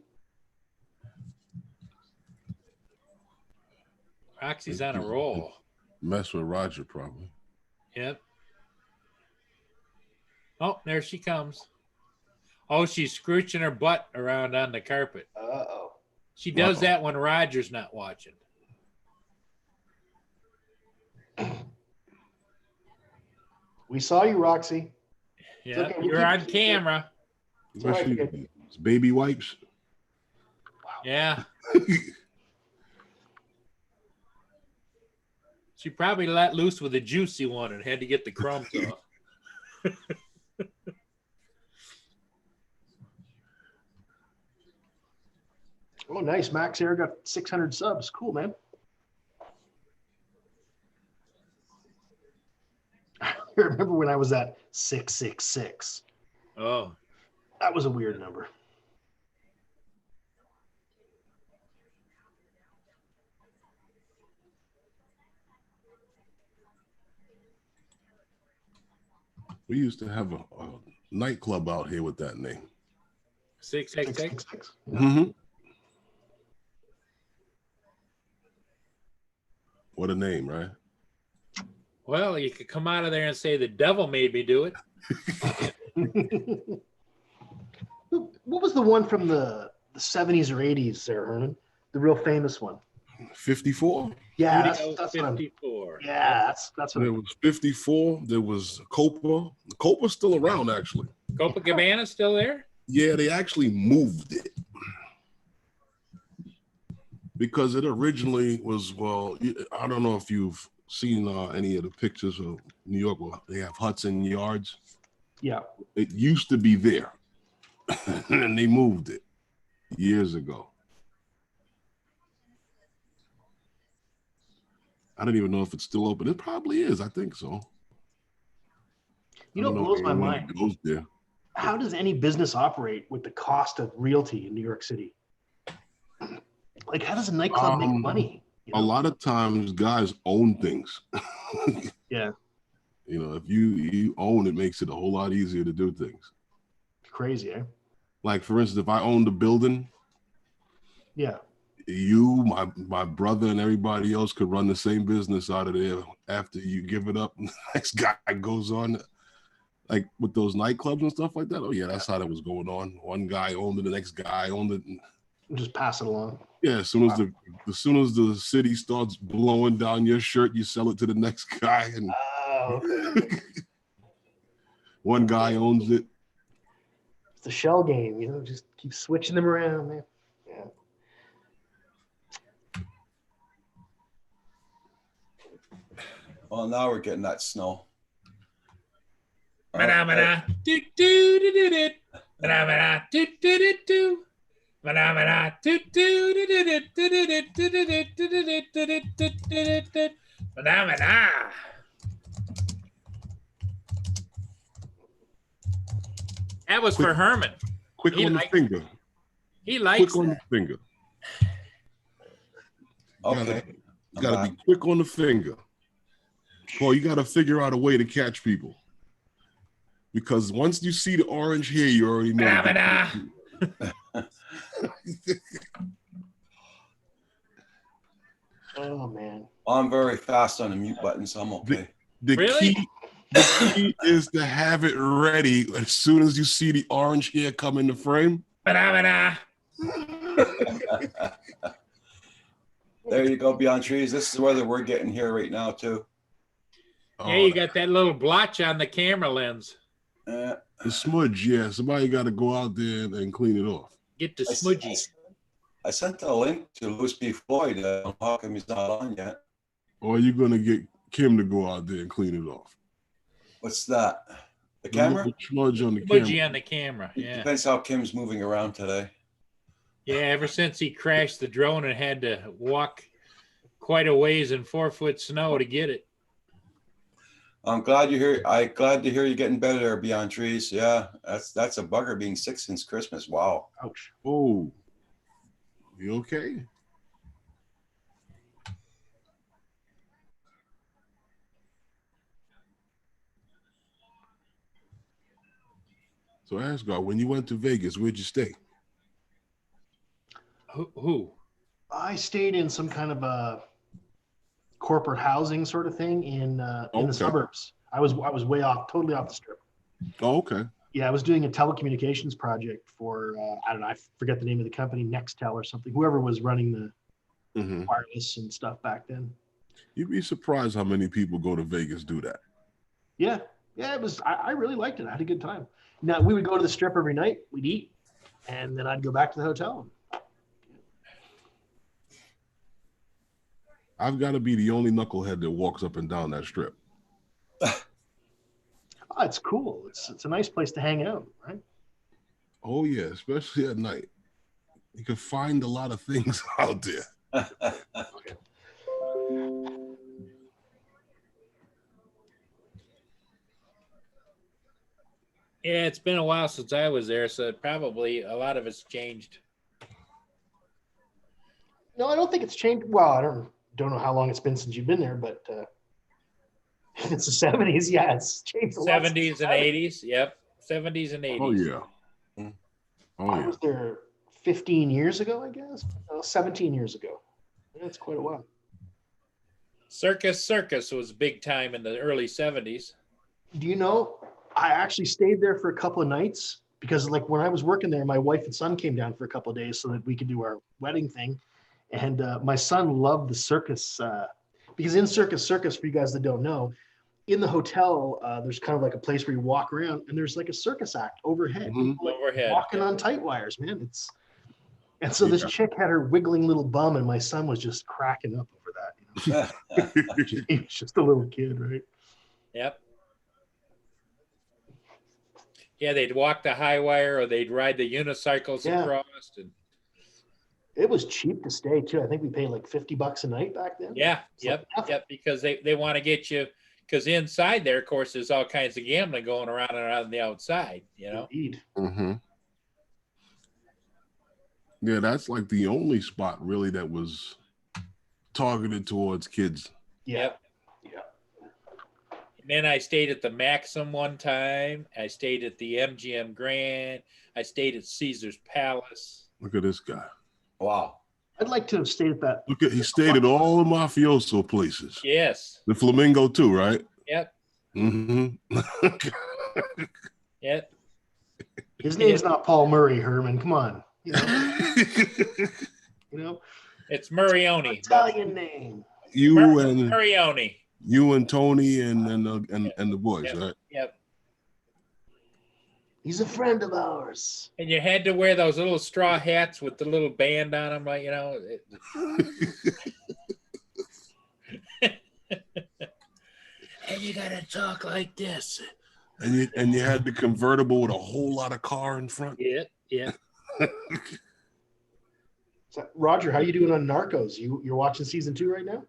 Roxy's on a roll. Mess with Roger, probably. Yep. Oh, there she comes. Oh, she's scrooching her butt around on the carpet. Uh-oh. She does Uh-oh. that when Roger's not watching. We saw you, Roxy. Yeah, okay, we'll you're keep on it secret. camera. What right, she- okay. it's baby wipes. Yeah. She probably let loose with a juicy one and had to get the crumbs off. Oh, nice. Max here got 600 subs. Cool, man. I remember when I was at 666. Oh, That was a weird number. We used to have a nightclub out here with that name. 666. 666. Mm-hmm. What a name, right? Well, you could come out of there and say the devil made me do it. What was the one from the 70s or 80s there, Herman? The real famous one. 54. Yeah, Studio that's what I'm. 54. Yeah, that's what There was 54. There was Copa. Copa's still around, actually. Copacabana still there? Yeah, they actually moved it because it originally was. Well, I don't know if you've seen any of the pictures of New York. Well, they have Hudson Yards. Yeah. It used to be there, and they moved it years ago. I don't even know if it's still open. It probably is. I think so. You know, I it don't blows my anyone mind. that goes there. How does any business operate with the cost of realty in New York City? Like, how does a nightclub make money? You A know? lot of times, guys own things. Yeah, You know, if you own, it makes it a whole lot easier to do things. crazy, eh? Like, for instance, if I owned a building, Yeah, you, my brother, and everybody else could run the same business out of there after you give it up. And the next guy goes on, like with those nightclubs and stuff like that. Oh yeah, that's how that was going on. One guy owned it, the next guy owned it. just pass it along. Yeah, as soon as the city starts blowing down your shirt, you sell it to the next guy, and Oh, okay. one guy owns it. It's a shell game, you know, just keep switching them around, man. Yeah. Well, now we're getting that snow. Manamana, do do do do do. Manamana, do do do do. Manamana, do do do do do do do do do do do do do do do. Manamana. That was for Herman. Quick He on the likes- finger. He likes Quick on that. the finger. Okay. You gotta be quick on the finger. Boy, you gotta figure out a way to catch people. Because once you see the orange hair, you already know. Manamana. Oh, man. I'm very fast on the mute button, so I'm okay. The Really? key is to have it ready as soon as you see the orange hair come in the frame. Manamana. There you go, Beyond Trees. This is the weather we're getting here right now, too. Yeah, you got that little blotch on the camera lens. Uh, The smudge, yeah. Somebody got to go out there and clean it off. Get the I- smudgy. I sent a link to Louis B. Floyd. How come he's not on yet? Or you're gonna get Kim to go out there and clean it off. What's that? The The camera? little smudge on the Smudgy camera. on the camera. Yeah. Depends how Kim's moving around today. Yeah, ever since he crashed the drone and had to walk quite a ways in 4-foot snow to get it. I'm glad you're here. Glad to hear you getting better there, Beyond Trees. Yeah, that's a bugger being sick since Christmas. Wow. Ouch. Oh, you okay? So Asgard, when you went to Vegas, where'd you stay? Who? I stayed in some kind of a corporate housing sort of thing in Okay. the suburbs. I was way off, totally off the strip. Oh, okay. Yeah, I was doing a telecommunications project for I don't know, I forget the name of the company, Nextel or something. Whoever was running the Hmm. wireless and stuff back then. You'd be surprised how many people go to Vegas do that. Yeah, it was. I really liked it. I had a good time. Now we would go to the strip every night. We'd eat, and then I'd go back to the hotel. I've got to be the only knucklehead that walks up and down that strip. Oh, it's cool. It's a nice place to hang out, right? Oh yeah, especially at night. You can find a lot of things out there. Yeah, it's been a while since I was there, so probably a lot of it's changed. No, I don't think it's changed. Well, I don't know how long it's been since you've been there, but it's the 70s. Yeah, it's changed a lot. 70s and 80s. Yep. 70s and 80s. Oh yeah. Oh I yeah. was there 15 years ago, I guess. 17 years ago. Yeah, it's quite a while. Circus was big time in the early 70s. Do you know, I actually stayed there for a couple of nights because like when I was working there, my wife and son came down for a couple of days so that we could do our wedding thing. And my son loved the circus because in Circus, for you guys that don't know, in the hotel, there's kind of like a place where you walk around and there's like a circus act overhead. Mhm. People, like, Overhead. walking on tight wires, man. And so this Yeah. chick had her wiggling little bum and my son was just cracking up over that. You know? He was just a little kid, right? Yep. Yeah, they'd walk the high wire or they'd ride the unicycles Yeah. across. And It was cheap to stay too. I think we paid like $50 a night back then. yeah, It's like yep, nothing. yep. Because they want to get you, because inside there, of course, there's all kinds of gambling going around and around the outside. You know. Indeed. Mm-hmm. Yeah, that's like the only spot really that was targeted towards kids. Yeah. Yep. Yeah. And then I stayed at the Maxim one time. I stayed at the MGM Grand. I stayed at Caesar's Palace. Look at this guy. Wow. I'd like to have stayed at that. Look at he stayed at all the mafioso places. Yes. The Flamingo too, right? Yep. Mm-hmm. Yep. His name's not Paul Murray, Herman. Come on. You know, It's Murioni. Italian name. you and Murioni. Tony and the boys, Yep. right? Yep. He's a friend of ours. And you had to wear those little straw hats with the little band on them, like, you know. And you gotta talk like this. And you had the convertible with a whole lot of car in front. Yeah, yeah. So, Roger, how you doing on Narcos? You're watching season 2 right now?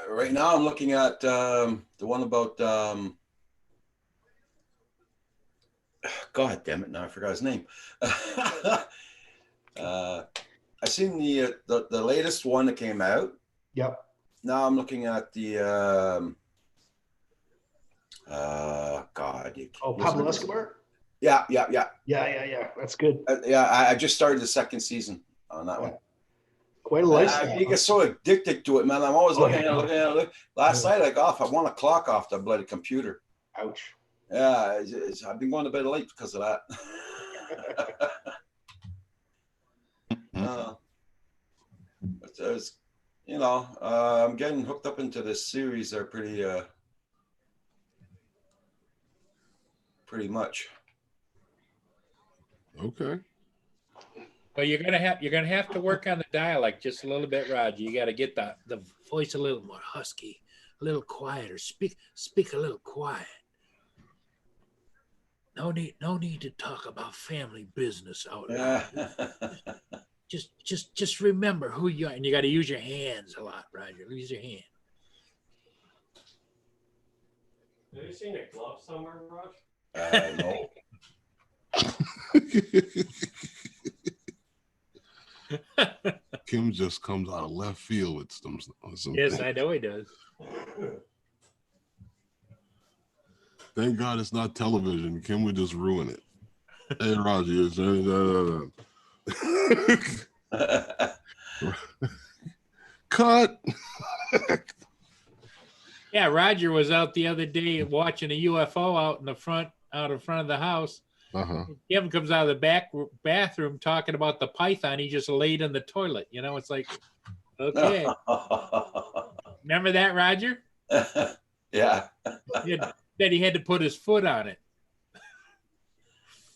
Right now I'm looking at the one about God damn it! Now I forgot his name. I seen the latest one that came out. Yep. Now I'm looking at the God. Oh, Pablo Escobar? Yeah. Yeah. That's good. Yeah, I just started the second season on that one. Quite a lifestyle. You get so addicted to it, man. I'm always looking yeah. at it. Last night I got off. I want to clock off the bloody computer. Ouch. Yeah, I've been going to bed late because of that. But there's, I'm getting hooked up into this series. They're pretty much. Okay. Well, you're gonna have to work on the dialect just a little bit, Roger. You got to get the voice a little more husky, a little quieter. Speak a little quiet. No need to talk about family business out loud. Just remember who you are, and you got to use your hands a lot, Roger. Use your hand. Have you seen a glove somewhere, Raj? No. Kim just comes out of left field with some Yes, I know he does. Thank God it's not television. Kim would just ruin it. Hey, Roger. Cut. Yeah, Roger was out the other day watching a UFO out in front of the house. Uh-huh. Kevin comes out of the bathroom talking about the python he just laid in the toilet. It's like, okay. Remember that, Roger? Yeah. That he had to put his foot on it.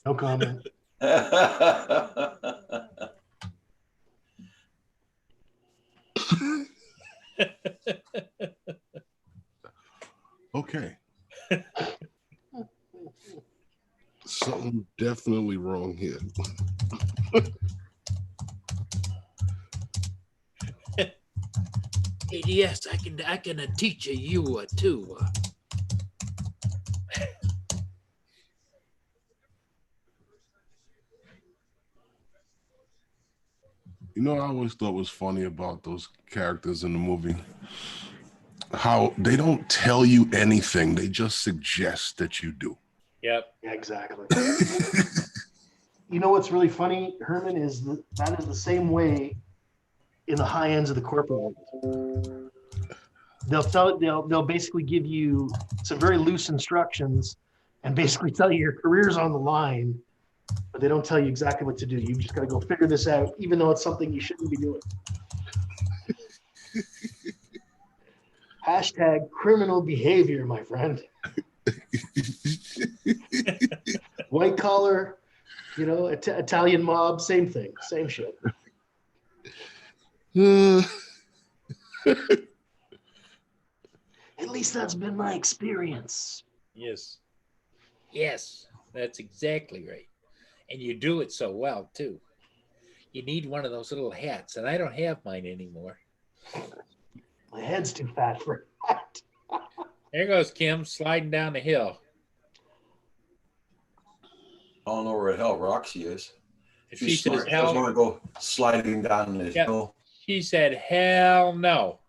No comment. Okay. Something definitely wrong here. Yes, I can teach you too. I always thought was funny about those characters in the movie. How they don't tell you anything. They just suggest that you do. Yep. Yeah, exactly. What's really funny, Herman, is that is the same way in the high ends of the corporate world. They'll basically give you some very loose instructions and basically tell you your career's on the line, but they don't tell you exactly what to do. You just got to go figure this out, even though it's something you shouldn't be doing. Hashtag criminal behavior, my friend. White collar, Italian mob, same thing, same shit. At least that's been my experience. Yes. Yes. That's exactly right. And you do it so well too. You need one of those little hats, and I don't have mine anymore. My head's too fat for that. There goes Kim sliding down the hill. I don't know where the hell Roxy is. If She's she says smart. She doesn't hell, want to go sliding down the Yeah. hill. she said hell no.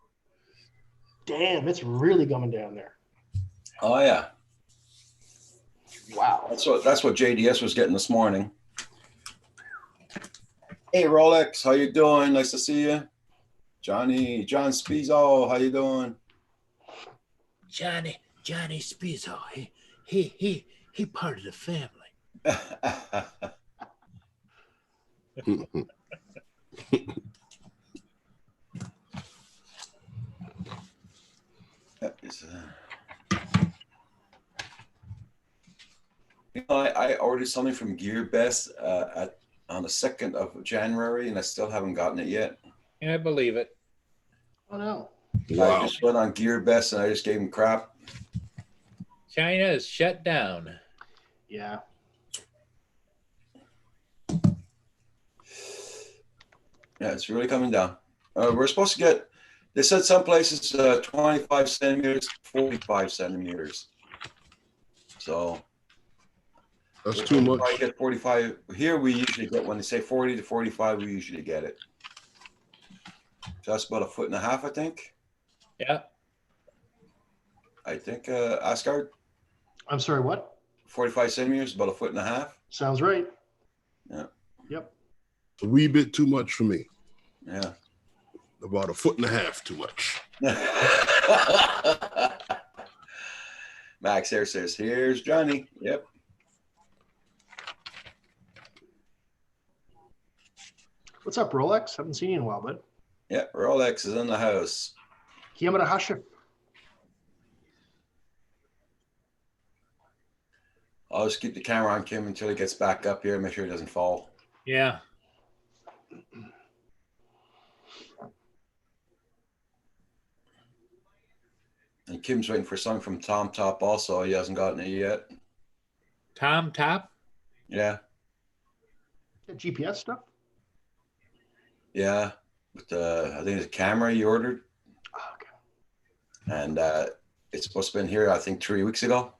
Damn, it's really coming down there. Oh yeah, Wow. that's what JDS was getting this morning. Hey Rolex, how you doing? Nice to see you. John Spizzo, how you doing? Johnny Spizzo, he part of the family. I ordered something from GearBest on the 2nd of January, and I still haven't gotten it yet. Yeah, I believe it. Oh no. I Wow. just went on GearBest and I just gave him crap. China is shut down. Yeah. Yeah, it's really coming down. We're supposed to get, they said some places 25 centimeters, 45 centimeters. So That's too much. I get 45. Here we usually get, when they say 40 to 45, we usually get it. So that's about 1.5 feet, I think. Yeah. I think, Asgard, I'm sorry, what? 45 centimeters, about 1.5 feet. Sounds right. Yeah. Yep. A wee bit too much for me. Yeah. About 1.5 feet too much. Max here says, here's Johnny. Yep. What's up, Rolex? Haven't seen you in a while, bud. Yeah, Rolex is in the house. Kiamara Hasha. I'll just keep the camera on Kim until he gets back up here, make sure he doesn't fall. Yeah. And Kim's waiting for something from Tom Top also. He hasn't gotten it yet. Tom Top. Yeah. GPS stuff? Yeah. With I think it's a camera you ordered. Oh, okay. And it's supposed to have been here, I think, 3 weeks ago.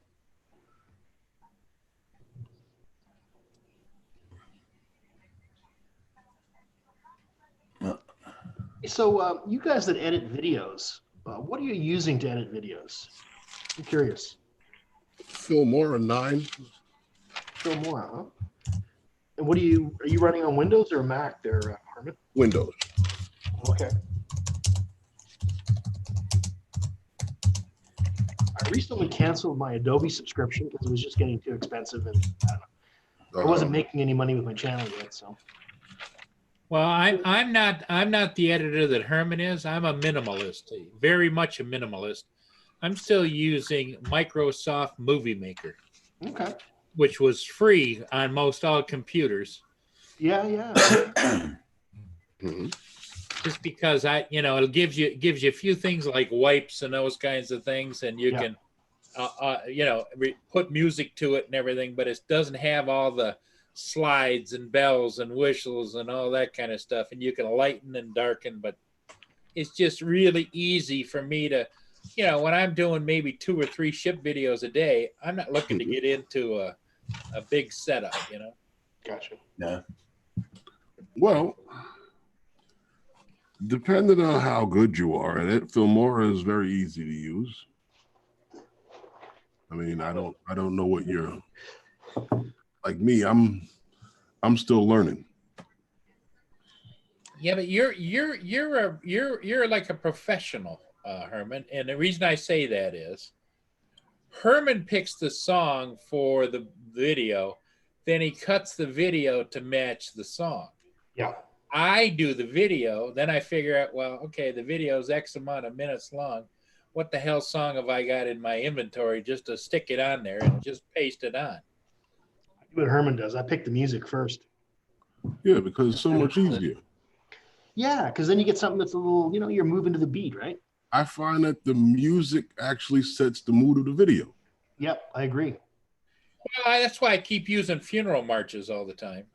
So you guys that edit videos, what are you using to edit videos? I'm curious. Filmora 9. Show more, huh? And what are you running on Windows or Mac there, Harmon? Windows. Okay. I recently canceled my Adobe subscription because it was just getting too expensive, and I don't know. I wasn't making any money with my channel yet, so. Well, I'm not the editor that Herman is. I'm a minimalist, very much a minimalist. I'm still using Microsoft Movie Maker, Okay. which was free on most all computers. Yeah, yeah. Mhm. Just because it gives you a few things like wipes and those kinds of things, and you Yeah. can put music to it and everything, but it doesn't have all the slides and bells and whistles and all that kind of stuff, and you can lighten and darken, but it's just really easy for me to, when I'm doing maybe 2 or 3 ship videos a day, I'm not looking to get into a big setup, Gotcha. Yeah. Well, depending on how good you are at it, Filmora is very easy to use. I mean, I don't know what you're like me. I'm still learning. Yeah, but you're like a professional, Herman. And the reason I say that is Herman picks the song for the video, then he cuts the video to match the song. Yeah. I do the video, then I figure out, well, okay, the video is X amount of minutes long. What the hell song have I got in my inventory just to stick it on there and just paste it on? I do what Herman does. I pick the music first. Yeah, because it's so much easier. Yeah, because then you get something that's a little, you're moving to the beat, right? I find that the music actually sets the mood of the video. Yep, I agree. That's why I keep using funeral marches all the time.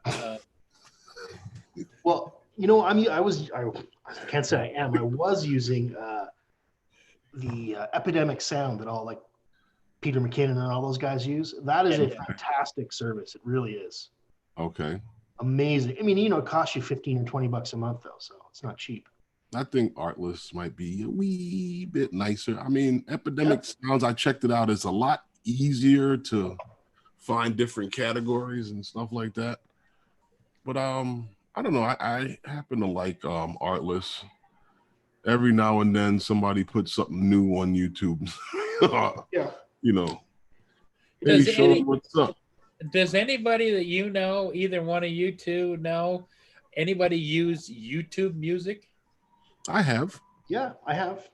Well, I can't say I am. I was using the Epidemic Sound that all like Peter McKinnon and all those guys use. That is a fantastic service. It really is. Okay. Amazing. I mean, it costs you 15 or 20 bucks a month though, so it's not cheap. I think Artlist might be a wee bit nicer. I mean, Epidemic Sounds, I checked it out. It's a lot easier to find different categories and stuff like that. But I don't know. I happen to like Artlist. Every now and then somebody puts something new on YouTube. Yeah. Does Hey, show them what's up. Does anybody that you know, either one of you two know, anybody use YouTube Music? I have. Yeah, I have.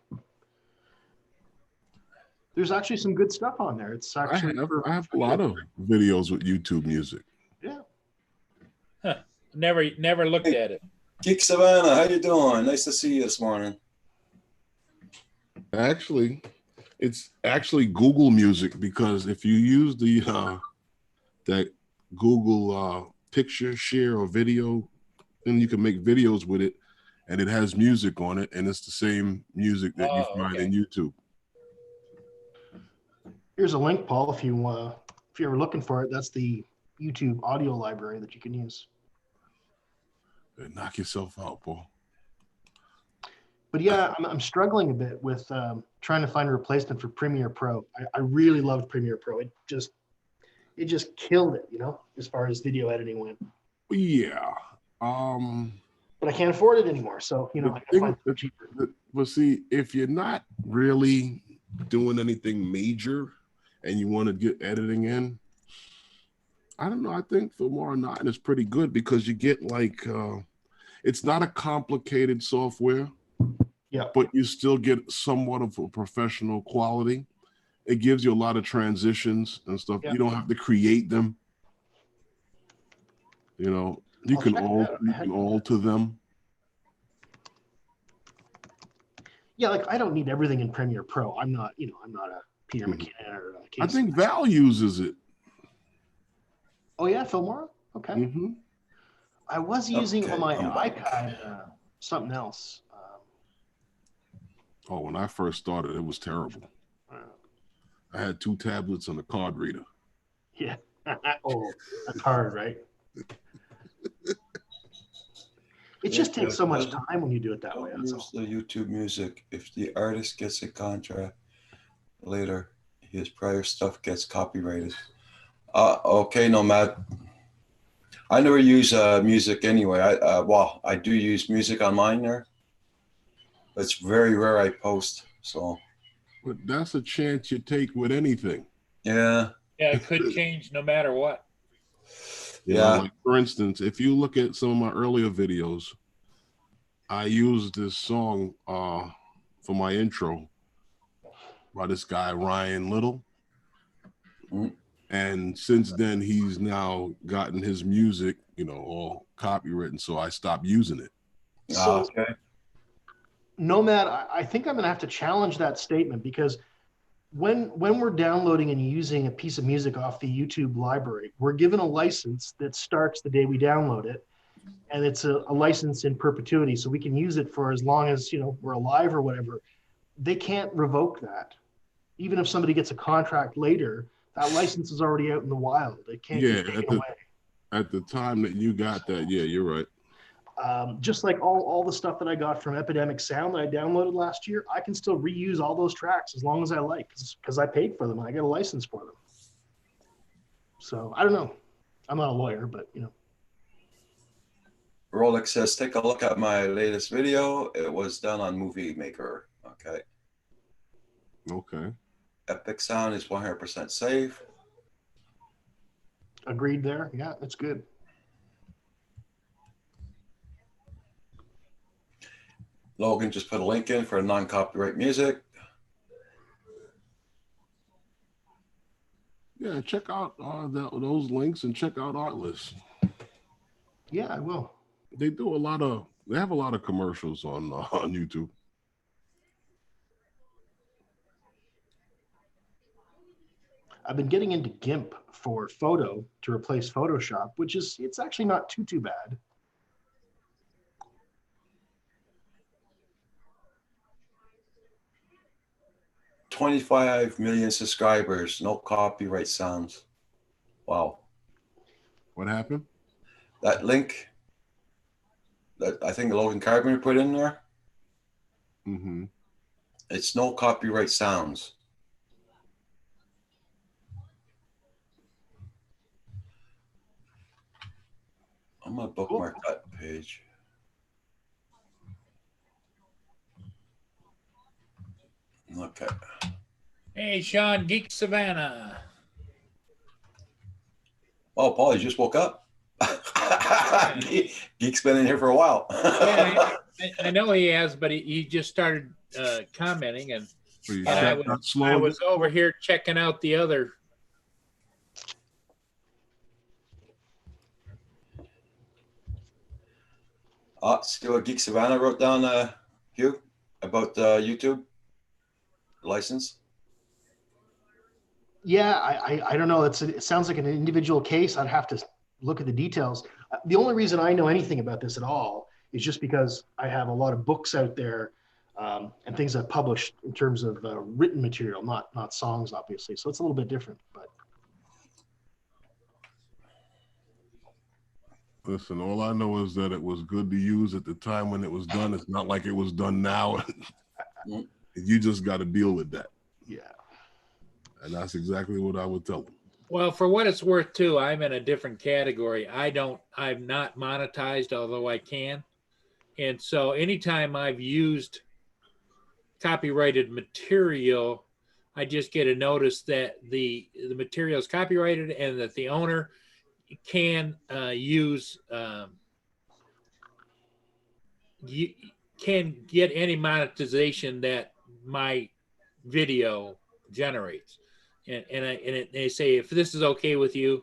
There's actually some good stuff on there. It's actually I have a lot of videos with YouTube Music. Yeah. Huh. Never looked at it. Geek Savannah, how you doing? Nice to see you this morning. Actually, it's actually Google Music, because if you use the that Google picture share or video, then you can make videos with it, and it has music on it, and it's the same music that you find in YouTube. Here's a link, Paul, if you're ever looking for it. That's the YouTube audio library that you can use. Knock yourself out, Paul. But yeah, I'm struggling a bit with trying to find a replacement for Premiere Pro. I really loved Premiere Pro. It just killed it, as far as video editing went. Yeah. But I can't afford it anymore, so I can find it cheaper. But see, if you're not really doing anything major and you want to get editing in, I don't know. I think Filmora 9 is pretty good, because you get like it's not a complicated software. Yeah. But you still get somewhat of a professional quality. It gives you a lot of transitions and stuff. Yeah. You don't have to create them. You can alter them. Yeah, like I don't need everything in Premiere Pro. I'm not a Peter McKinnon or a Casey. I think Val uses it. Oh yeah, Filmora? Okay. Mm-hmm. I was using on my iPad something else. Oh, when I first started, it was terrible. I had 2 tablets and a card reader. Yeah. Oh, a card, right? It just takes so much time when you do it that way. That's all. The YouTube Music. If the artist gets a contract later, his prior stuff gets copyrighted. Okay, Nomad. I never use music anyway. I do use music on mine there. It's very rare I post, so. But that's a chance you take with anything. Yeah. Yeah, it could change no matter what. Like for instance, if you look at some of my earlier videos, I used this song for my intro by this guy, Ryan Little. Mm-hmm. And since then, he's now gotten his music, all copywritten, so I stopped using it. So, okay. Nomad, I think I'm going to have to challenge that statement, because when we're downloading and using a piece of music off the YouTube library, we're given a license that starts the day we download it, and it's a license in perpetuity, so we can use it for as long as we're alive or whatever. They can't revoke that. Even if somebody gets a contract later, that license is already out in the wild. It can't be taken away. At the time that you got that, yeah, you're right. Just like all the stuff that I got from Epidemic Sound that I downloaded last year, I can still reuse all those tracks as long as I like, because I paid for them and I got a license for them. So I don't know. I'm not a lawyer, but Rolex says, take a look at my latest video. It was done on Movie Maker. Okay. Okay. Epic Sound is 100% safe. Agreed there. Yeah, that's good. Logan just put a link in for non-copyright music. Yeah, check out those links and check out Artlist. Yeah, I will. They have a lot of commercials on YouTube. I've been getting into GIMP for photo to replace Photoshop, which is, it's actually not too bad. $25 million subscribers, no copyright sounds. Wow. What happened? That link that I think Logan Carpenter put in there, Mm-hmm. it's no copyright sounds. I'm gonna bookmark that page. Okay. Hey, Sean, Geek Savannah. Oh, Paul, you just woke up. Geek's been in here for a while. Yeah, I know he has, but he just started commenting, and So you And I shut would- that slow I down? was over here checking out the other. See what Geek Savannah wrote down, Hugh, about YouTube license. Yeah, I don't know. It sounds like an individual case. I'd have to look at the details. The only reason I know anything about this at all is just because I have a lot of books out there and things I've published in terms of written material, not songs, obviously. So it's a little bit different. But Listen, all I know is that it was good to use at the time when it was done. It's not like it was done now. You just got to deal with that. yeah, And that's exactly what I would tell them. Well, for what it's worth, too, I'm in a different category. I'm not monetized, although I can. And so anytime I've used copyrighted material, I just get a notice that the material is copyrighted and that the owner can you can get any monetization that my video generates. And they say, if this is okay with you,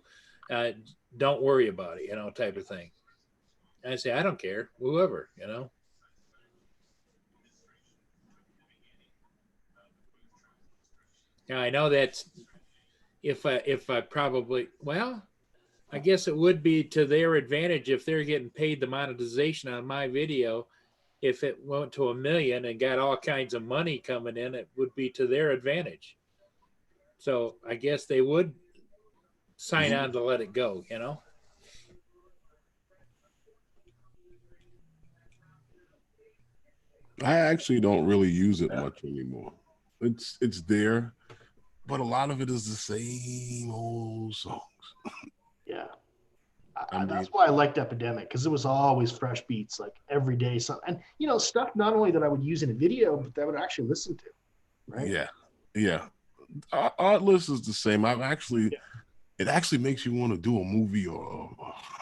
don't worry about it, type of thing. And I say, I don't care, whoever. Now I know that's if I probably, well, I guess it would be to their advantage if they're getting paid the monetization on my video. If it went to 1 million and got all kinds of money coming in, it would be to their advantage. So I guess they would sign on to let it go. I actually don't really use it much anymore. It's there, but a lot of it is the same old songs. yeah. I mean- That's why I liked Epidemic, because it was always fresh beats, like every day. And stuff not only that I would use in a video, but that I would actually listen to. Right? Yeah. Artlist is the same. It actually makes you want to do a movie or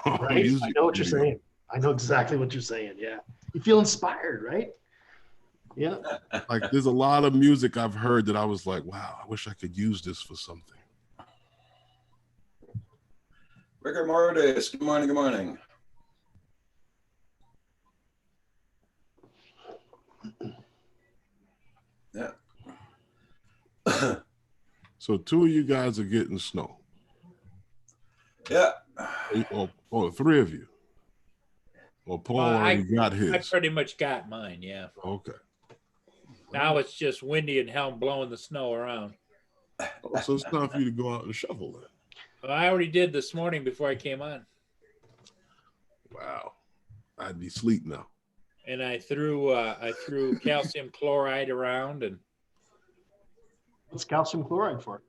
a Right. music I know what you're video. saying. I know exactly what you're saying. Yeah. You feel inspired, right? Yeah. Like there's a lot of music I've heard that I was like, wow, I wish I could use this for something. Rigor Mortis, good morning, good morning. Yeah. So 2 of you guys are getting snow. Yeah. Or 3 of you. Or Paul already got I his. pretty much got mine, yeah. Okay. Now it's just windy and hell blowing the snow around. Oh, so it's time for you to go out and shovel then. Well, I already did this morning before I came on. Wow. I'd be asleep now. And I threw calcium chloride around, and What's calcium chloride for?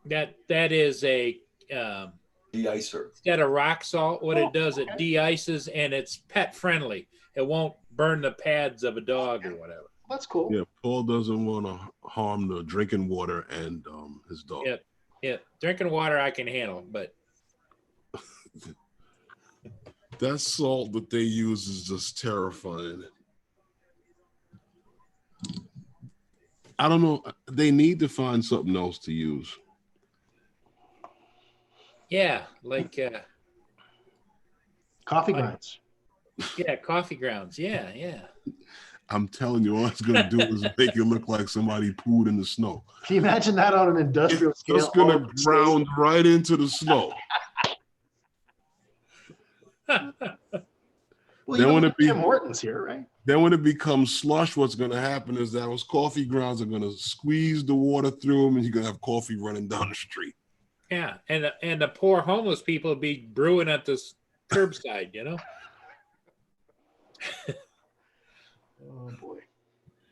that is a De-icer. instead of rock salt, what it does, okay. it de-ices, and it's pet friendly. It won't burn the pads of a dog or whatever. That's cool. Yeah, Paul doesn't want to harm the drinking water and his dog. Yeah, drinking water I can handle, but That salt that they use is just terrifying. I don't know. They need to find something else to use. yeah, like Coffee grinds. coffee grounds. Yeah. I'm telling you, all it's gonna do is make it look like somebody pooed in the snow. Can you imagine that on an industrial It's scale? just gonna all over the ground right into the snow. state? Well, Then you when know, it be- Tim Hortons here, right? Then when it becomes slush, what's gonna happen is that those coffee grounds are gonna squeeze the water through them, and you're gonna have coffee running down the street. Yeah, and the poor homeless people be brewing at this curbside, you know. Oh boy.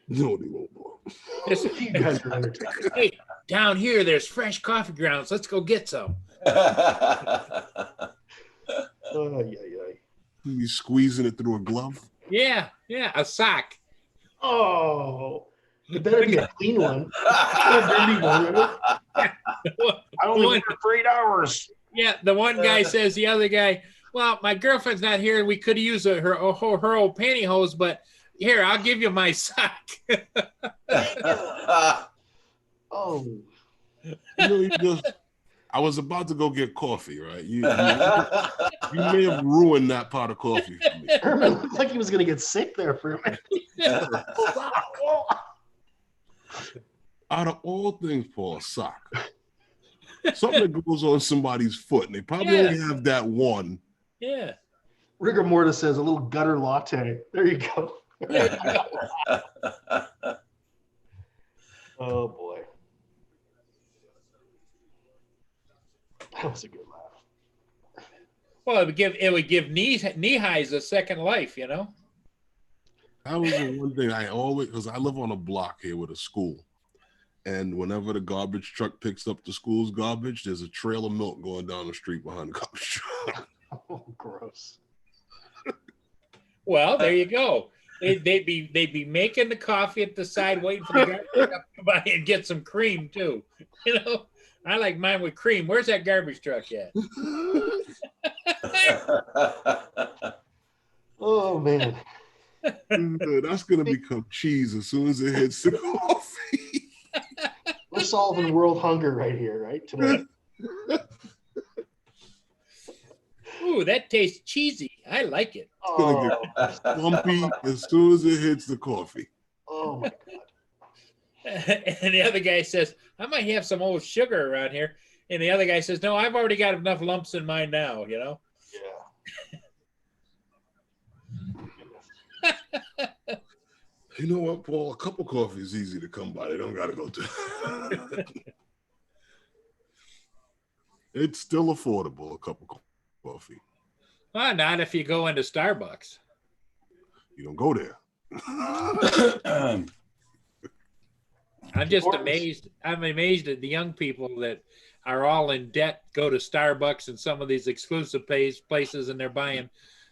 No, they won't. This- You guys are entertaining. hey, down here, there's fresh coffee grounds. Let's go get some. Oh, yeah, yeah. You be squeezing it through a glove. Yeah, a sock. Oh, it better be a clean one. Not a dirty one. Right? I only One- work for 8 hours. Yeah, the one guy says the other guy, well, my girlfriend's not here. We could use her old pantyhose, but here, I'll give you my sock. Oh, I was about to go get coffee, right? You may have ruined that pot of coffee for me. Herman looked like he was going to get sick there for a minute. Out of all things, Paul, a sock. Something that goes on somebody's foot, and they probably Yeah. only have that one. Yeah. Rigor Mortis says a little gutter latte. There you go. Oh boy, that was a good laugh. Well, it would give knee highs a second life, you know. That was the one thing I always, because I live on a block here with a school. And whenever the garbage truck picks up the school's garbage, there's a trail of milk going down the street behind the garbage truck. Oh, gross. Well, there you go. They'd be making the coffee at the side, waiting for the garbage truck to come by and get some cream too. You know, I like mine with cream. Where's that garbage truck at? Oh man. That's going to become cheese as soon as it hits the coffee. We're solving world hunger right here, right? Tonight. Ooh, that tastes cheesy. I like it. Gonna Oh, Lumpy as soon as it hits the coffee. oh my god. And the other guy says, I might have some old sugar around here. And the other guy says, no, I've already got enough lumps in mine now, you know? Yeah. You know what, Paul? A cup of coffee is easy to come by. They don't got to go to. It's still affordable, a cup of coffee. Well, not if you go into Starbucks. You don't go there. I'm just Importance. amazed. I'm amazed at the young people that are all in debt, go to Starbucks and some of these exclusive places, and they're buying,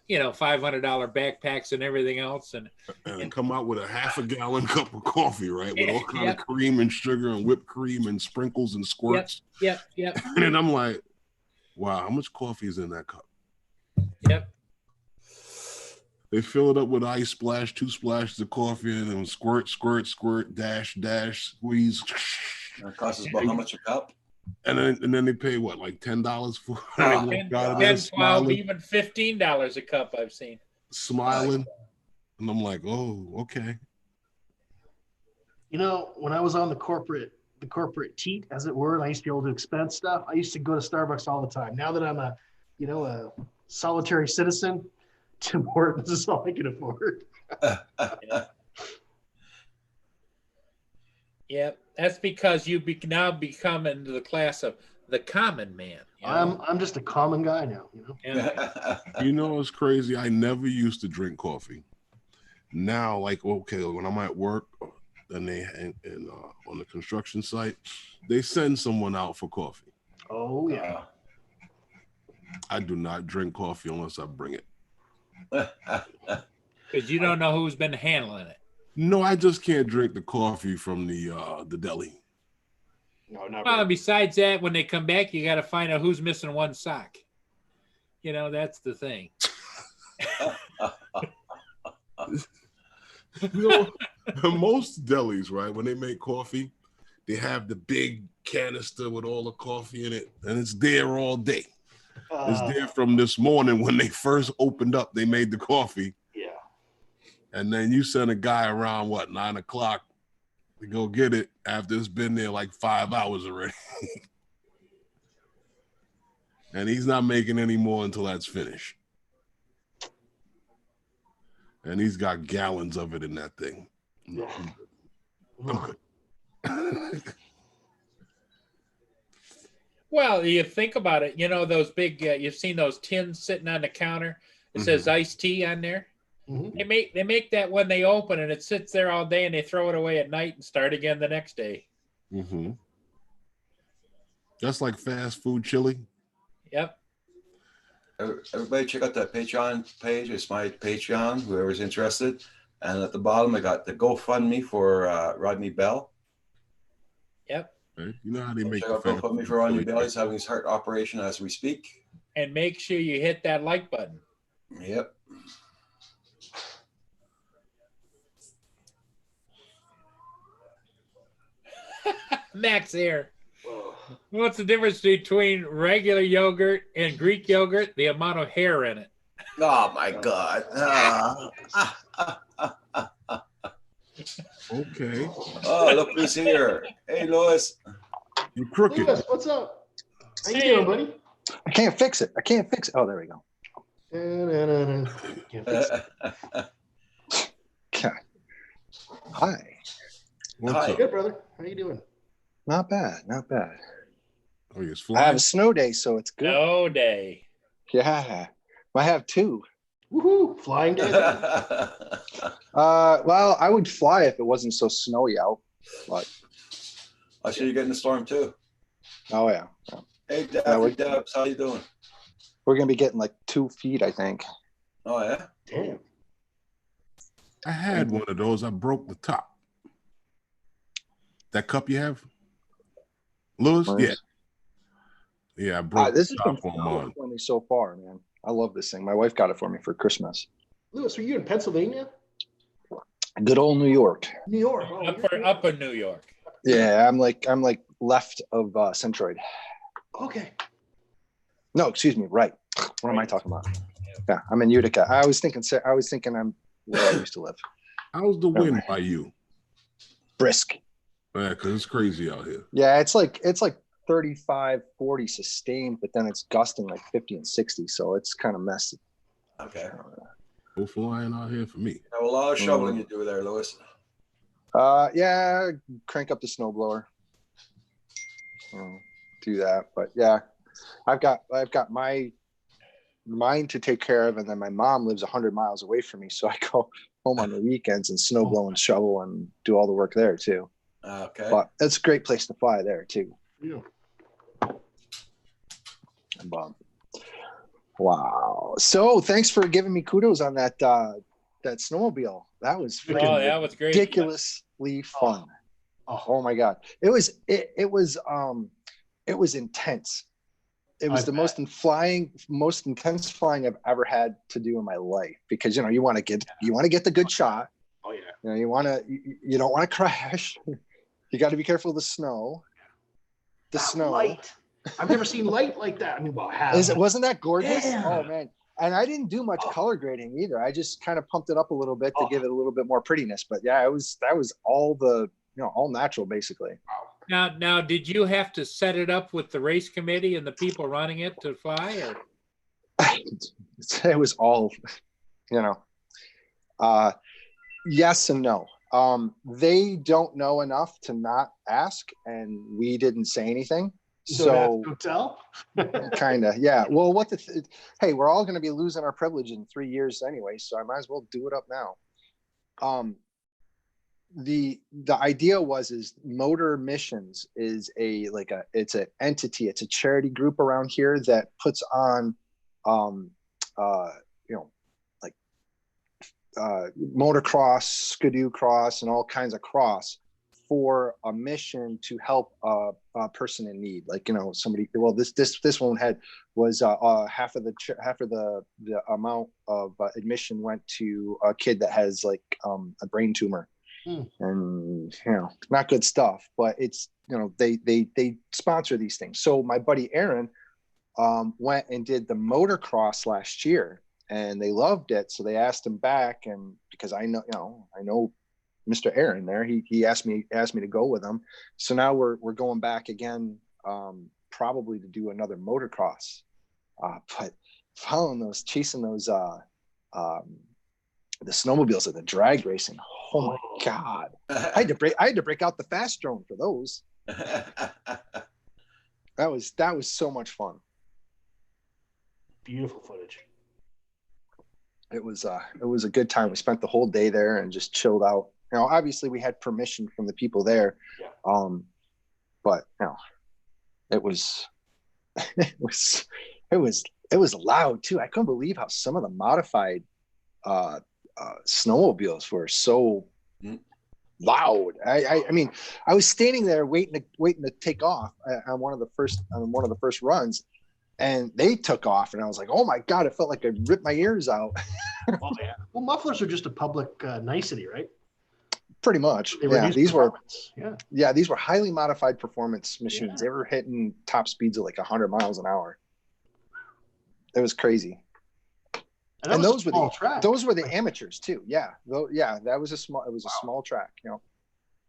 you know, $500 backpacks and everything else. And And come out with a half a gallon cup of coffee, right? With all kind Yep. of cream and sugar and whipped cream and sprinkles and squirts. yep. And I'm like, wow, how much coffee is in that cup? Yep. They fill it up with ice, splash 2 splashes of coffee, and then squirt, squirt, squirt, dash, dash, squeeze. That costs us about how much a cup? And then they pay what, like $10 for it? Ah. And they 10, walk out of there 10, 12, smiling, even $15 a cup I've seen. smiling. And I'm like, oh, okay. You know, when I was on the corporate teat, as it were, and I used to be able to expense stuff, I used to go to Starbucks all the time. Now that I'm a solitary citizen, Tim Hortons is all I can afford. Yep. That's because you now become into the class of the common man. You know? I'm just a common guy now, you know. Yeah. You know what's crazy? I never used to drink coffee. Now, like, okay, when I'm at work and on the construction site, they send someone out for coffee. Oh yeah. I do not drink coffee unless I bring it. Because you don't know who's been handling it. No, I just can't drink the coffee from the deli. No, not Well, really. besides that, when they come back, you got to find out who's missing one sock. You know, that's the thing. You know, most delis, right, when they make coffee, they have the big canister with all the coffee in it, and it's there all day. It's there from this morning when they first opened up. They made the coffee, Yeah. And then you send a guy around, 9 o'clock to go get it after it's been there like 5 hours already. And he's not making any more until that's finished. And he's got gallons of it in that thing. No, I'm good. Well, you think about it, those big, you've seen those tins sitting on the counter. It says iced tea on there. Mhm. They make that when they open and it sits there all day and they throw it away at night and start again the next day. Mm-hmm. Just like fast food chili. Yep. Everybody check out that Patreon page. It's my Patreon, whoever's interested. And at the bottom, I got the GoFundMe for Rodney Bell. Yep. Okay. You know how they make Check out the fast GoFundMe food for Rodney chili. Bell. He's having his heart operation as we speak. And make sure you hit that like button. Yep. Max here. What's the difference between regular yogurt and Greek yogurt? The amount of hair in it. Oh my God. Okay. Oh, look who's here. Hey, Louis. You're crooked. Lewis, what's up? How you Hey. doing, buddy? I can't fix it. Oh, there we go. Can't fix it. Okay. Hi. What's Hi. up? Good, brother. How you doing? Not bad. Not bad. Oh, it's I have flying. a snow day, so it's good. No day. Yeah. I have two. Woohoo! Flying day. Well, I would fly if it wasn't so snowy out. But I see you getting the storm too. oh yeah. Hey, Yeah, we're- Debs, how you doing? We're gonna be getting like 2 feet, I think. Oh, yeah? Damn. I had one of those. I broke the top. That cup you have? Lewis? Nice. Yeah. Yeah, I broke This the has been top on phenomenal mine. for me so far, man. I love this thing. My wife got it for me for Christmas. Lewis, are you in Pennsylvania? Good old New York. New York. Oh, you're- Up in New York. Yeah, I'm like left of Centroid. Okay. No, excuse me, right. What am I talking about? Yeah, I'm in Utica. I was thinking I'm where I used to live. How's the wind by you? Brisk. Yeah, because it's crazy out here. Yeah, it's like 35, 40 sustained, but then it's gusting like 50 and 60. So it's kind of messy. Okay. Go flying out here for me. Have a lot of shoveling you do there, Louis. Yeah, crank up the snowblower. Do that. But yeah, I've got mine to take care of, and then my mom lives 100 miles away from me, so I go home on the weekends and snow blow and shovel and do all the work there too. Okay. But it's a great place to fly there too. Yeah. Wow. So thanks for giving me kudos on that snowmobile. That was Oh, freaking that was great. ridiculously fun. Oh my God. It was intense. It was I the bet. most intense flying I've ever had to do in my life, because you want to get the good shot. Oh yeah. You don't want to crash. You got to be careful of the snow. The That snow. light. I've never seen light like that. I mean, well, I have. Wasn't that gorgeous? Yeah. Oh man. And I didn't do much color grading either. I just kind of pumped it up a little bit to give it a little bit more prettiness. But yeah, that was all all natural basically. Now, did you have to set it up with the race committee and the people running it to fly, or? It was all, yes and no. They don't know enough to not ask, and we didn't say anything. So hotel. kind of, yeah. Well, hey, we're all going to be losing our privilege in 3 years anyway, so I might as well do it up now. The idea is Motor Missions is it's an entity, it's a charity group around here that puts on motocross, skidoo cross, and all kinds of cross for a mission to help a person in need. Somebody. Well, this one was half of the amount of admission went to a kid that has a brain tumor. And not good stuff, but it's they sponsor these things. So my buddy Aaron went and did the motocross last year, and they loved it. So they asked him back, and because I know Mr. Aaron there, he asked me to go with him. So now we're going back again, probably to do another motocross. But chasing those the snowmobiles at the drag racing. Oh my God. I had to break out the fast drone for those. That was so much fun. Beautiful footage. It was a good time. We spent the whole day there and just chilled out. Obviously we had permission from the people there. Yeah. But it was loud too. I couldn't believe how some of the modified snowmobiles were so loud. I mean, I was standing there waiting to take off on one of the first runs, and they took off, and I was like, oh my God, it felt like I ripped my ears out. Oh yeah. Well, mufflers are just a public nicety, right? Pretty much. These were highly modified performance machines. Yeah. They were hitting top speeds of like 100 miles an hour. It was crazy. And those were the amateurs too. Yeah. That was a small track,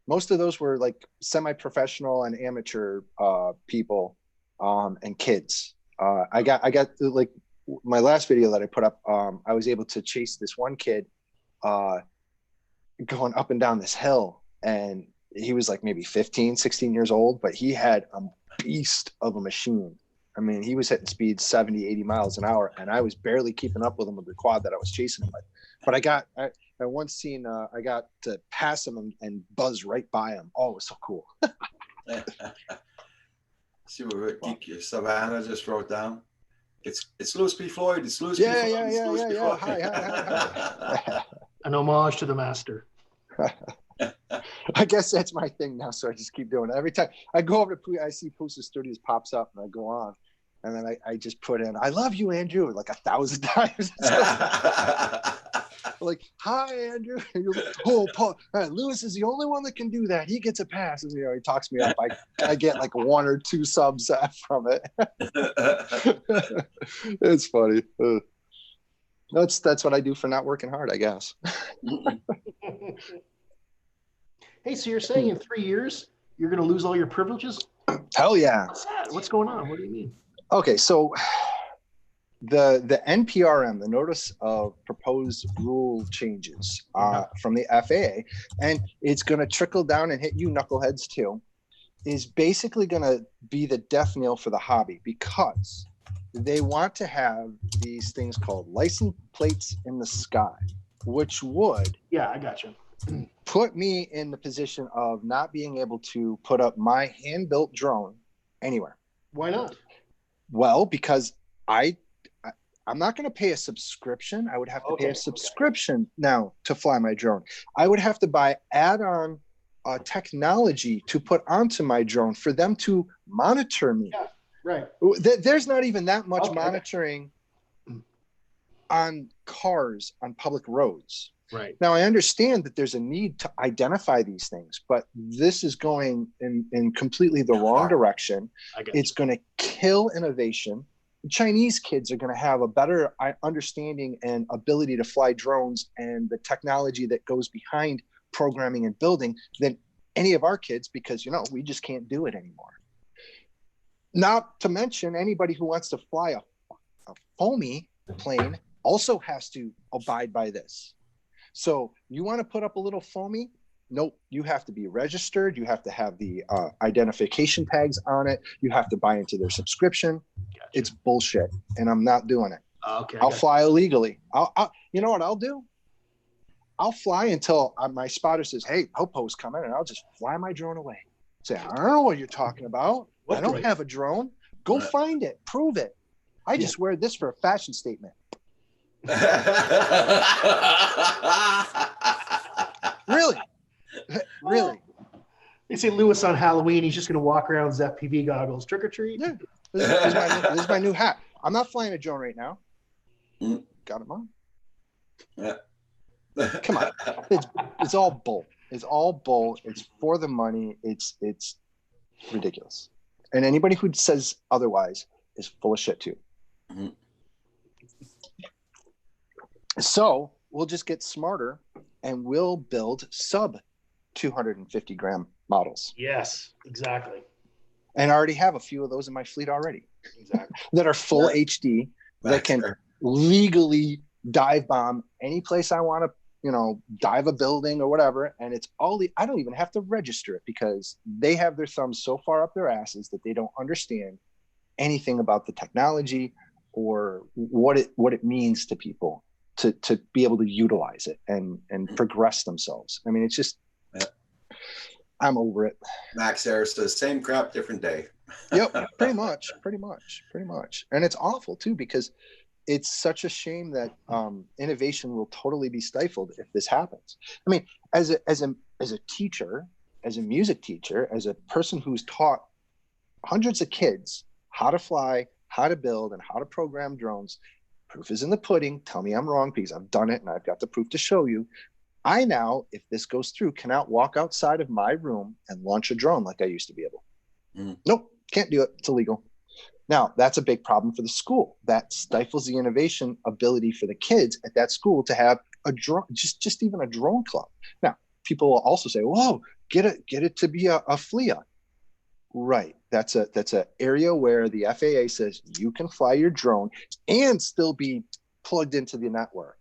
Most of those were like semi-professional and amateur people and kids. I got like my last video that I put up, I was able to chase this one kid going up and down this hill, and he was like maybe 15, 16 years old, but he had a beast of a machine. I mean, he was hitting speeds 70, 80 miles an hour, and I was barely keeping up with him with the quad that I was chasing him with. But I got to pass him and buzz right by him. Oh, it was so cool. See what Geek Savannah just wrote down? It's Louis P. Floyd. It's Louis P. Floyd. Yeah. Hi. An homage to the master. I guess that's my thing now, so I just keep doing it. Every time I go over to I see Poosa Studios pops up, and I go on, and then I just put in, I love you, Andrew, like 1,000 times. Like, hi, Andrew. Oh, Paul, Lewis is the only one that can do that. He gets a pass. And, he talks me up. I get like 1 or 2 subs from it. It's funny. That's what I do for not working hard, I guess. Hey, so you're saying in 3 years you're going to lose all your privileges? Hell yeah. What's going on? What do you mean? Okay, so the NPRM, the Notice of Proposed Rule Changes from the FAA, and it's going to trickle down and hit you knuckleheads too, is basically going to be the death knell for the hobby, because they want to have these things called license plates in the sky, which would I got you. Put me in the position of not being able to put up my hand-built drone anywhere. Why not? Well, because I'm not going to pay a subscription. I would have to pay a subscription now to fly my drone. I would have to buy add-on technology to put onto my drone for them to monitor me. Yeah, right. There's not even that much monitoring on cars on public roads. Right. Now, I understand that there's a need to identify these things, but this is going in completely the wrong direction. It's going to kill innovation. Chinese kids are going to have a better understanding and ability to fly drones and the technology that goes behind programming and building than any of our kids, because, we just can't do it anymore. Not to mention anybody who wants to fly a foamy plane also has to abide by this. So you want to put up a little foamy? Nope. You have to be registered. You have to have the identification tags on it. You have to buy into their subscription. Gotcha. It's bullshit, and I'm not doing it. Okay. I'll fly illegally. You know what I'll do? I'll fly until my spotter says, "Hey, Popo's coming," and I'll just fly my drone away. Say, "I don't know what you're talking about. I don't have a drone. Go find it. Prove it. I just wear this for a fashion statement." Really. They say Lewis on Halloween, he's just going to walk around with FPV goggles. Trick or treat? Yeah. This is my new hat. I'm not flying a drone right now. Got it on. Yeah. Come on. It's all bull. It's all bull. It's for the money. It's ridiculous. And anybody who says otherwise is full of shit too. So we'll just get smarter and we'll build sub 250 gram models. Yes, exactly. And I already have a few of those in my fleet already Exactly. that are full Yeah. HD that Back can there. legally dive bomb any place I want to, dive a building or whatever. And it's I don't even have to register it because they have their thumbs so far up their asses that they don't understand anything about the technology or what it means to people to be able to utilize it and progress themselves. I mean, it's just, Yeah. I'm over it. Max there says same crap, different day. Yep, pretty much. And it's awful too, because it's such a shame that innovation will totally be stifled if this happens. I mean, as a teacher, as a music teacher, as a person who's taught hundreds of kids how to fly, how to build, and how to program drones, proof is in the pudding. Tell me I'm wrong, because I've done it and I've got the proof to show you. I now, if this goes through, cannot walk outside of my room and launch a drone like I used to be able. Nope, can't do it. It's illegal. Now, that's a big problem for the school. That stifles the innovation ability for the kids at that school to have a drone, just even a drone club. Now, people will also say, "Whoa, get it to be a FLIA." Right. That's a area where the FAA says you can fly your drone and still be plugged into the network.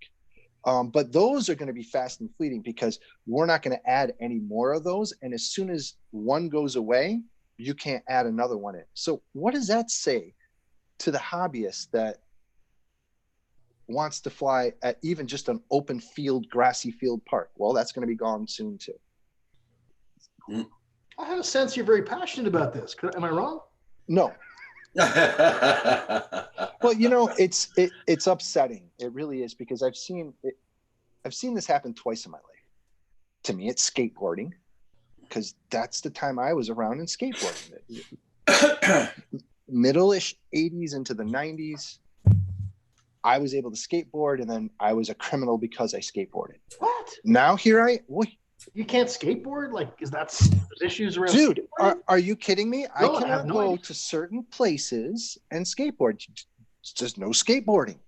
But those are going to be fast and fleeting because we're not going to add any more of those. And as soon as one goes away, you can't add another one in. So what does that say to the hobbyist that wants to fly at even just an open field, grassy field park? Well, that's going to be gone soon too. I have a sense you're very passionate about this. Am I wrong? No. Well, it's upsetting. It really is, because I've seen this happen twice in my life. To me, it's skateboarding, because that's the time I was around in skateboarding. Middle-ish 80s into the 90s, I was able to skateboard, and then I was a criminal because I skateboarded. What? Now here You can't skateboard? Like, there's issues around dude, skateboarding? are you kidding me? No, I I have cannot no go idea. to certain places and skateboard. It's just no skateboarding.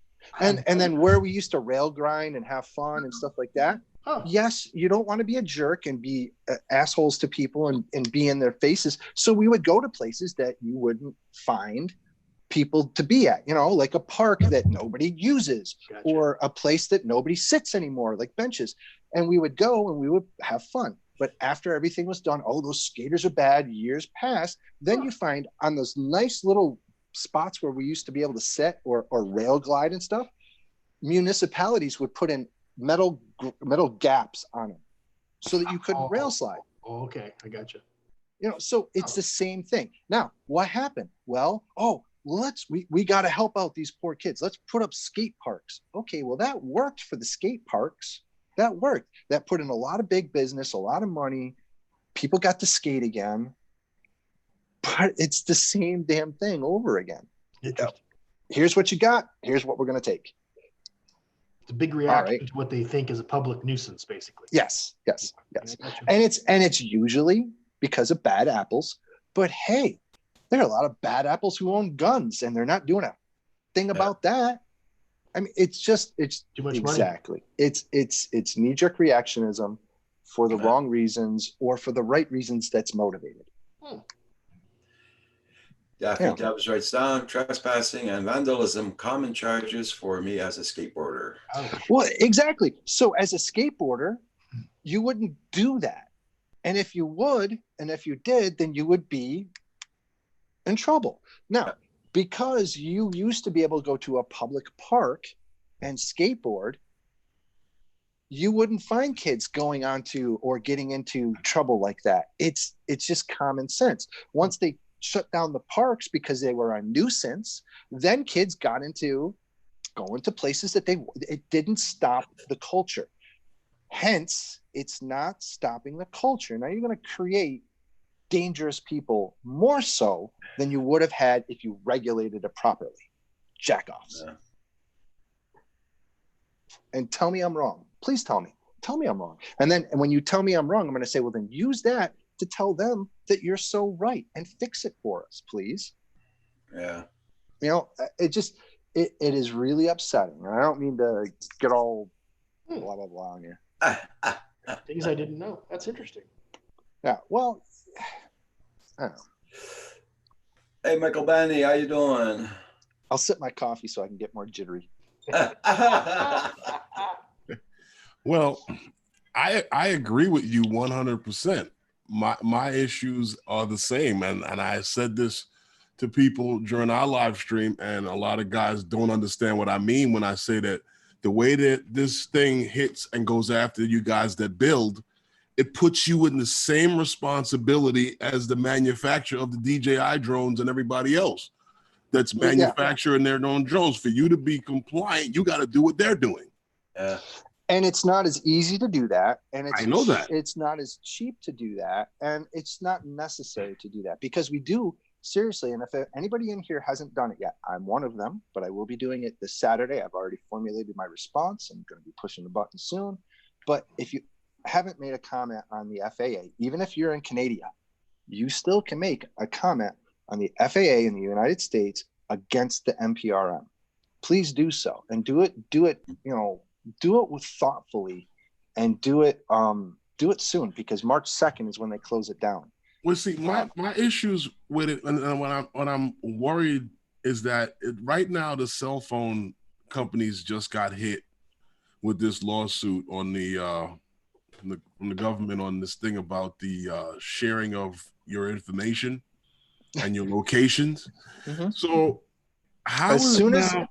And then where we used to rail grind and have fun and stuff like that. Huh. Yes, you don't want to be a jerk and be assholes to people and be in their faces. So we would go to places that you wouldn't find people to be at, like a park that nobody uses. Gotcha. Or a place that nobody sits anymore, like benches. And we would go and we would have fun. But after everything was done, those skaters are bad, years passed. Then you find on those nice little spots where we used to be able to sit or rail glide and stuff, municipalities would put in metal gaps on them so that you couldn't rail slide. Oh, okay. I got you. So it's the same thing. Now, what happened? Well, we got to help out these poor kids. Let's put up skate parks. Okay, well, that worked for the skate parks. That worked. That put in a lot of big business, a lot of money. People got to skate again. But it's the same damn thing over again. Interesting. Here's what you got. Here's what we're going to take. It's a big reaction to what they think is a public nuisance, basically. Yes. I got you. And it's usually because of bad apples. But hey, there are a lot of bad apples who own guns, and they're not doing a thing about that. I mean, it's too much exactly. Money. It's knee-jerk reactionism for the wrong reasons or for the right reasons that's motivated. Daffy Dubs writes down trespassing and vandalism, common charges for me as a skateboarder. Well, exactly. So as a skateboarder, you wouldn't do that. And if you would, and if you did, then you would be in trouble. Now, because you used to be able to go to a public park and skateboard, you wouldn't find kids going onto or getting into trouble like that. It's just common sense. Once they shut down the parks because they were a nuisance, then kids got into going to places that it didn't stop the culture. Hence, it's not stopping the culture. Now you're going to create dangerous people more so than you would have had if you regulated it properly. Jackoffs. Yeah. And tell me I'm wrong. Please tell me. Tell me I'm wrong. And when you tell me I'm wrong, I'm going to say, well, then use that to tell them that you're so right and fix it for us, please. Yeah. it is really upsetting. And I don't mean to get all blah blah blah on you. Things I didn't know. That's interesting. Yeah. Well, I don't know. Hey, Michael Bandy, how you doing? I'll sip my coffee so I can get more jittery. Well, I agree with you 100%. My issues are the same, and I said this to people during our live stream, and a lot of guys don't understand what I mean when I say that the way that this thing hits and goes after you guys that build, it puts you in the same responsibility as the manufacturer of the DJI drones and everybody else that's manufacturing their own drones. For you to be compliant, you got to do what they're doing. Yeah. And it's not as easy to do that. And I know that. It's not as cheap to do that. And it's not necessary to do that because we do seriously. And if anybody in here hasn't done it yet, I'm one of them, but I will be doing it this Saturday. I've already formulated my response. I'm going to be pushing the button soon. But if you haven't made a comment on the FAA, even if you're in Canada, you still can make a comment on the FAA in the United States against the NPRM. Please do so, and do it, with thoughtfully, and do it soon, because March 2nd is when they close it down. Well, see, my issues with it, and what I'm worried is that right now the cell phone companies just got hit with this lawsuit on from the government on this thing about the sharing of your information and your locations. Mm-hmm. So how is the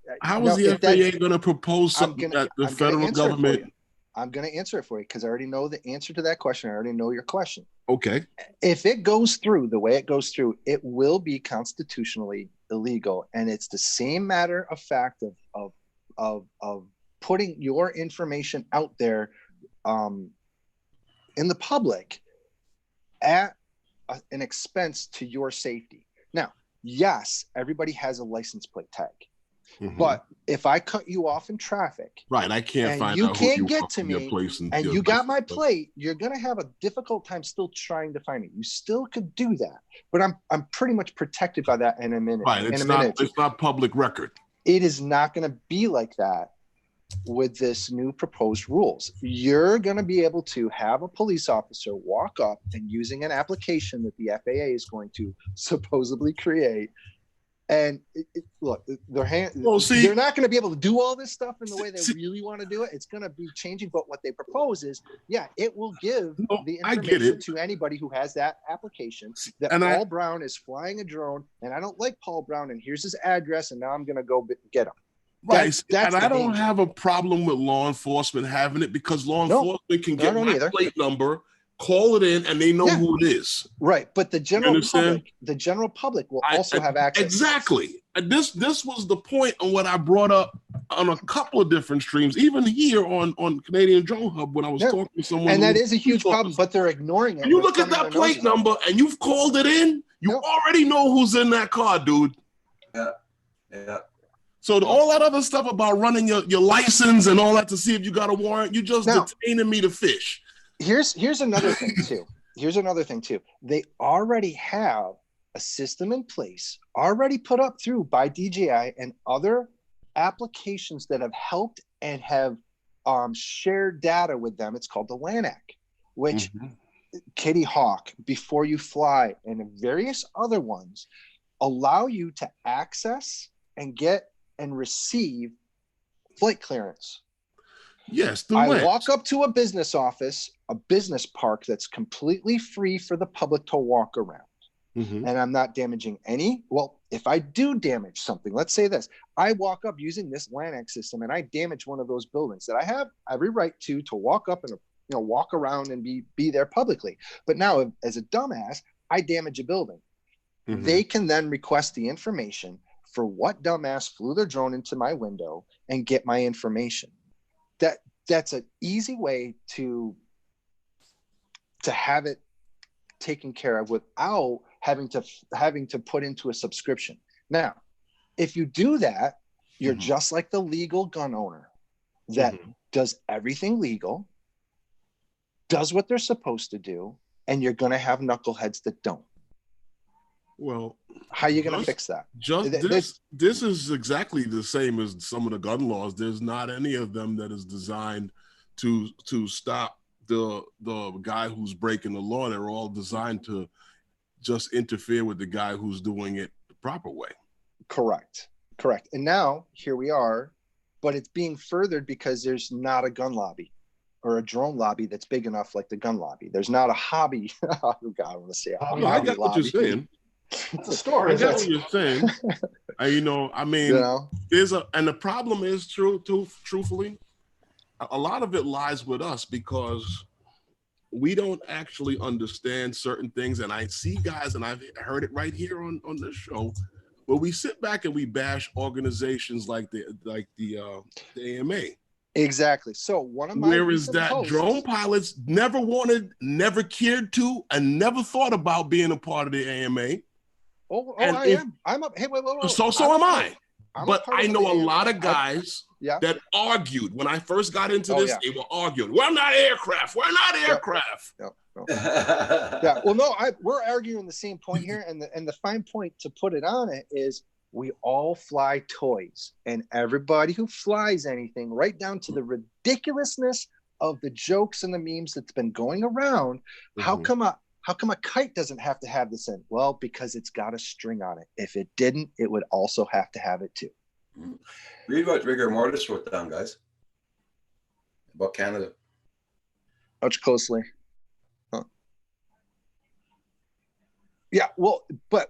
FAA going to propose something that the federal government? I'm going to answer it for you because I already know the answer to that question. I already know your question. Okay. If it goes through the way it goes through, it will be constitutionally illegal, and it's the same matter of fact of putting your information out there in the public at an expense to your safety. Now, yes, everybody has a license plate tag. Mm-hmm. But if I cut you off in traffic, right, I can't find out you get to me, and you got my plate, you're gonna have a difficult time still trying to find me. You still could do that, but I'm pretty much protected by that in a minute. Right, it's not public record. It is not gonna be like that with this new proposed rules. You're gonna be able to have a police officer walk up and using an application that the FAA is going to supposedly create. And look, they're not going to be able to do all this stuff in the way they really want to do it. It's going to be changing. But what they propose is, it will give the information to anybody who has that application that Paul Brown is flying a drone, and I don't like Paul Brown, and here's his address, and now I'm going to go get him. Right. And I don't have a problem with law enforcement having it because law enforcement can get my plate number, call it in, and they know who it is. Right. But the general public will also have access. Exactly. And this was the point on what I brought up on a couple of different streams, even here on Canadian Drone Hub when I was talking to someone. And that is a huge problem, but they're ignoring it. When you look at that plate number and you've called it in, you already know who's in that car, dude. Yeah. Yeah. So all that other stuff about running your license and all that to see if you got a warrant, you just detaining me to fish. Here's another thing too. They already have a system in place, already put up through by DJI and other applications that have helped and have shared data with them. It's called the LANAC, which Kitty Hawk, Before You Fly, and various other ones allow you to access and get and receive flight clearance. Yes, I walk up to a business office, a business park that's completely free for the public to walk around. Mm-hmm. And I'm not damaging any. Well, if I do damage something, let's say this, I walk up using this LANAC system and I damage one of those buildings that I have every right to walk up and walk around and be there publicly. But now, as a dumbass, I damage a building. Mm-hmm. They can then request the information for what dumbass flew their drone into my window and get my information. That's an easy way to have it taken care of without having to put into a subscription. Now, if you do that, you're just like the legal gun owner that does everything legal, does what they're supposed to do, and you're going to have knuckleheads that don't. Well, How are you going to Just- fix that? just Th- this is exactly the same as some of the gun laws. There's not any of them that is designed to stop the guy who's breaking the law. They're all designed to just interfere with the guy who's doing it the proper way. Correct. And now here we are, but it's being furthered because there's not a gun lobby or a drone lobby that's big enough like the gun lobby. There's not a hobby. Oh God, I want to say a Hobby No, I hobby get what you're lobby. saying. It's a store. I Is get it? what you're saying. I mean, You know, and the problem is truthfully, a lot of it lies with us because we don't actually understand certain things. And I see guys, and I've heard it right here on this show, where we sit back and we bash organizations like the AMA. exactly. So one of my Whereas recent that posts- drone pilots never wanted, never cared to, and never thought about being a part of the AMA. Oh, and I if- am. I'm up. Hey, wait. So am I. I'm a But part I of know the a AMA. lot of guys Yeah. that argued when I first got into Oh, this. yeah. They were arguing, "We're not aircraft. We're not Yep. aircraft." Yeah. Well, no, we're arguing the same point here, and the fine point to put it on it is we all fly toys, and everybody who flies anything, right down to the ridiculousness of the jokes and the memes that's been going around. How Mhm. come a kite doesn't have to have this in? Well, because it's got a string on it. If it didn't, it would also have to have it too. Read what Rigor Mortis wrote down, guys, about Canada. Watch closely. Huh. Yeah, well, but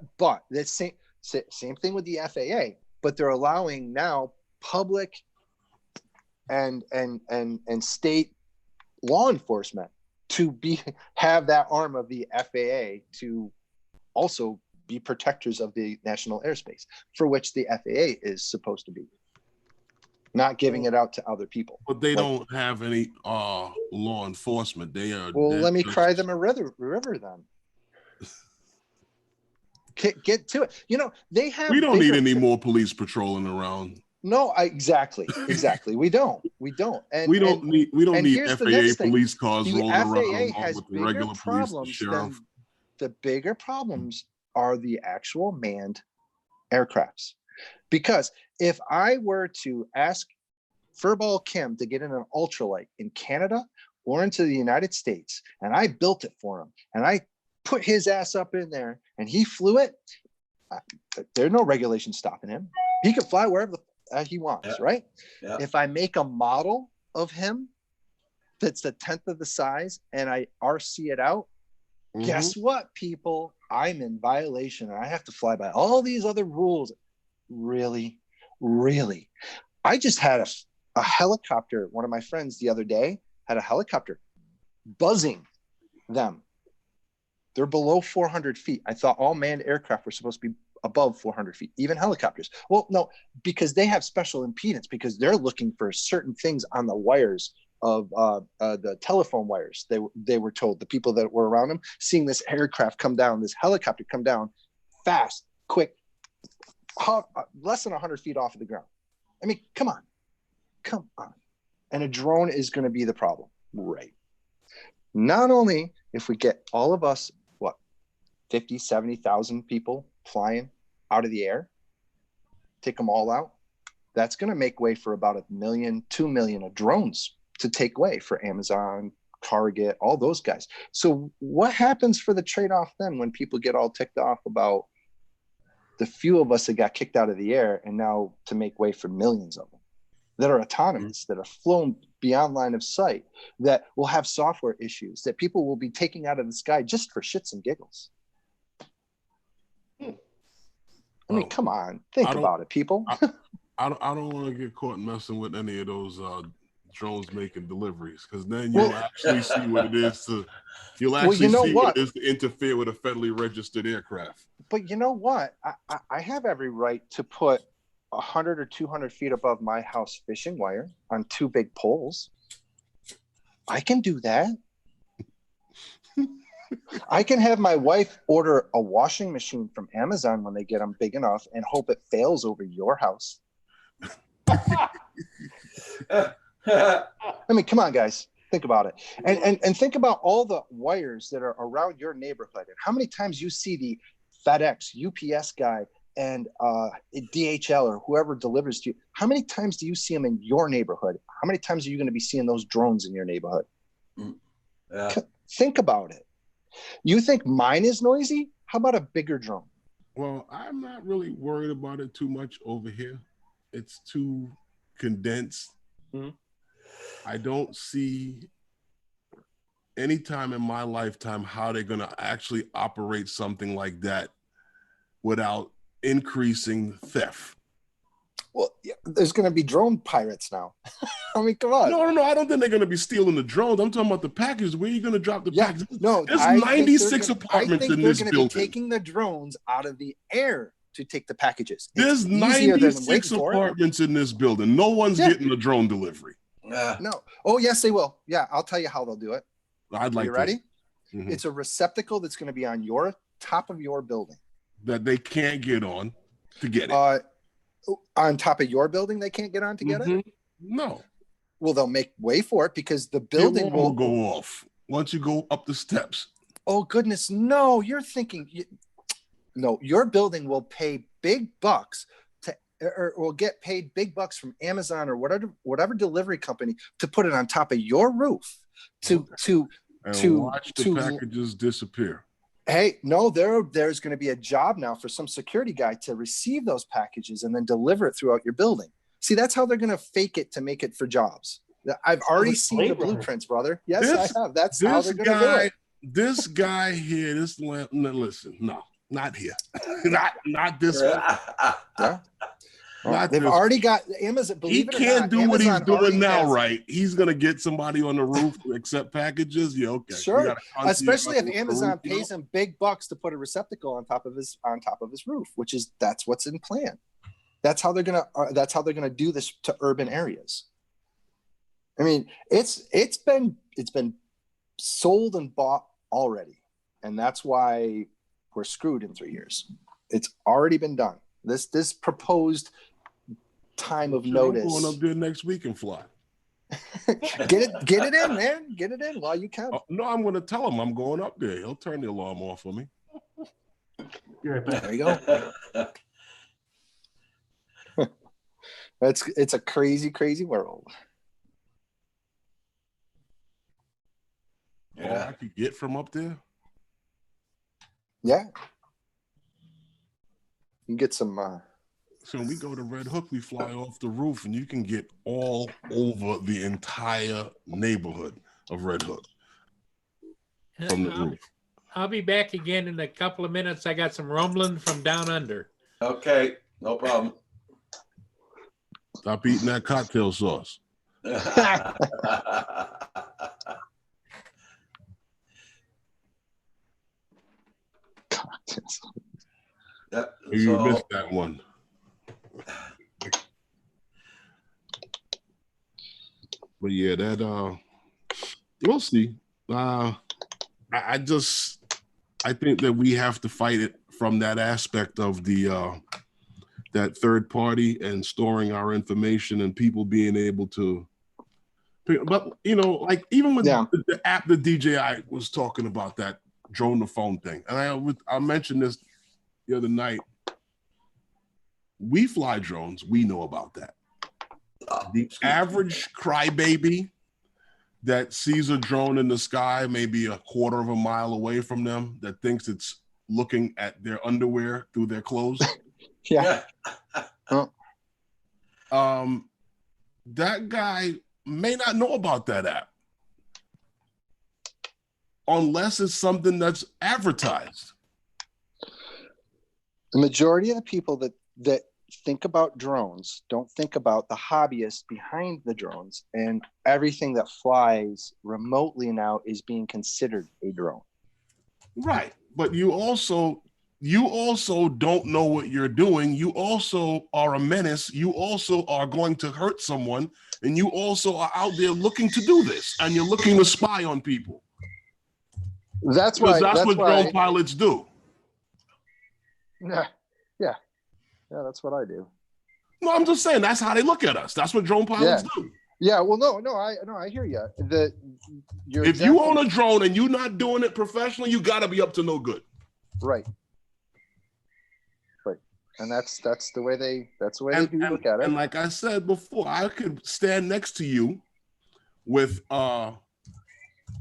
the same thing with the FAA, but they're allowing now public and state law enforcement to have that arm of the FAA to also be protectors of the national airspace, for which the FAA is supposed to be, not giving it out to other people. But they Like- don't have any law enforcement. They are. Well, they're let me just- cry them a river then. Get to it. You know, they have. We don't need bigger- any more police patrolling around. No, exactly. We don't. And We don't need here's the next FAA thing. police cars The rolling FAA around has with the bigger regular police, the problems sheriff. the bigger problems are the actual manned aircrafts. Because if I were to ask Furball Kim to get in an ultralight in Canada or into the United States, and I built it for him, and I put his ass up in there, and he flew it, there's no regulation stopping him. He can fly wherever he wants, Yeah. right? Yeah. If I make a model of him that's a tenth of the size and I RC it out, Mhm. guess what, people? I'm in violation and I have to fly by all these other rules. Really? I just had a helicopter. One of my friends the other day had a helicopter buzzing them. They're below 400 feet. I thought all manned aircraft were supposed to be above 400 feet, even helicopters. Well, no, because they have special impedance, because they're looking for certain things on the wires of the telephone wires. They were told, the people that were around them, seeing this aircraft come down, this helicopter come down fast, quick, less than 100 feet off of the ground. I mean, come on. And a drone is going to be the problem, right? Not only if we get all of us, 50, 70,000 people flying out of the air, take them all out, that's going to make way for about 1 million, 2 million of drones to take way for Amazon, Target, all those guys. So what happens for the trade-off then when people get all ticked off about the few of us that got kicked out of the air, and now to make way for millions of them that are autonomous, that are flown beyond line of sight, that will have software issues, that people will be taking out of the sky just for shits and giggles? I mean, come on, think about it, people. I don't want to get caught messing with any of those drones making deliveries, because then you'll actually see what it is to what it is to interfere with a federally registered aircraft. But you know what? I have every right to put 100 or 200 feet above my house fishing wire on 2 big poles. I can do that. I can have my wife order a washing machine from Amazon when they get them big enough and hope it fails over your house. I mean, come on, guys. Think about it. And think about all the wires that are around your neighborhood and how many times you see the FedEx, UPS guy, and DHL or whoever delivers to you, how many times do you see them in your neighborhood? How many times are you going to be seeing those drones in your neighborhood? Yeah. Think about it. You think mine is noisy? How about a bigger drone? Well, I'm not really worried about it too much over here. It's too condensed. Mhm. I don't see any time in my lifetime how they're going to actually operate something like that without increasing theft. Well, yeah, there's going to be drone pirates now. I mean, come on. No, I don't think they're going to be stealing the drones. I'm talking about the packages. Where are you going to drop the Yeah, packages? no, There's I think 96 they're gonna- apartments I think in they're this gonna building. be taking the drones out of the air to take the packages. There's It's easier than 96 waiting for it. apartments in this building. No one's Yeah. getting a drone delivery. No. Oh, yes, they will. Yeah, I'll tell you how they'll do it. I'd like you ready? Mhm. It's a receptacle that's going to be on your top of your building. that they can't get on to get it. On top of your building, they can't get on to get it. Mhm. No, Well, they'll make way for it because the the building alarm will go off once you go up the steps. Oh goodness, no! You're thinking. No, your building will pay big bucks to, or will get paid big bucks from Amazon or whatever delivery company to put it on top of your roof. And watch the to- packages disappear. Hey, no, there's going to be a job now for some security guy to receive those packages and then deliver it throughout your building. See, that's how they're going to fake it to make it for jobs. I've already it's seen the Blade Runner. blueprints, brother. Yes, This- I have. That's how This they're going to do guy, it. this guy here, no, listen, no, not here, not this one. Yeah. Not They've this- already got Amazon. He Believe it or can't not, do what he's Amazon already doing now, has- right? He's gonna get somebody on the roof to accept packages. Yeah, okay. We Sure. got a concierge Especially if on the Amazon roof, you know? pays him big bucks to put a receptacle on top of his roof, that's what's in plan. That's how they're gonna do this to urban areas. I mean, it's been sold and bought already, and that's why we're screwed in 3 years. It's already been done. This proposed time of I'm notice. going up there next week and fly. Get it in, man. Get it in while you can. Oh, no, I'm gonna tell him I'm going up there. He'll turn the alarm off for me. Be right back. There you go. It's a crazy, crazy world. All I could get from up there. Yeah. You can get some So when we go to Red Hook, we fly off the roof, and you can get all over the entire neighborhood of Red Hook from the roof. I'll be back again in a couple of minutes. I got some rumbling from down under. Okay, no problem. Stop eating that cocktail sauce. Yep, You so- missed that one. But yeah, we'll see. I think that we have to fight it from that aspect of that third party and storing our information and people being able to. But like even with the app that DJI was talking about, that drone to phone thing, and I mentioned this the other night. We fly drones. We know about that. The average crybaby that sees a drone in the sky, maybe a quarter of a mile away from them, that thinks it's looking at their underwear through their clothes. Yeah. That guy may not know about that app unless it's something that's advertised. The majority of the people that think about drones don't think about the hobbyists behind the drones, and everything that flies remotely now is being considered a drone. Right. But you also don't know what you're doing. You also are a menace. You also are going to hurt someone, and you also are out there looking to do this, and you're looking to spy on people. That's Because why. that's what drone pilots do. Yeah, that's what I do. No, I'm just saying that's how they look at us. That's what drone pilots do. Yeah, well, I hear you. If you own a drone and you're not doing it professionally, you got to be up to no good. Right. And that's the way they And, do look at it. and like I said before, I could stand next to you with a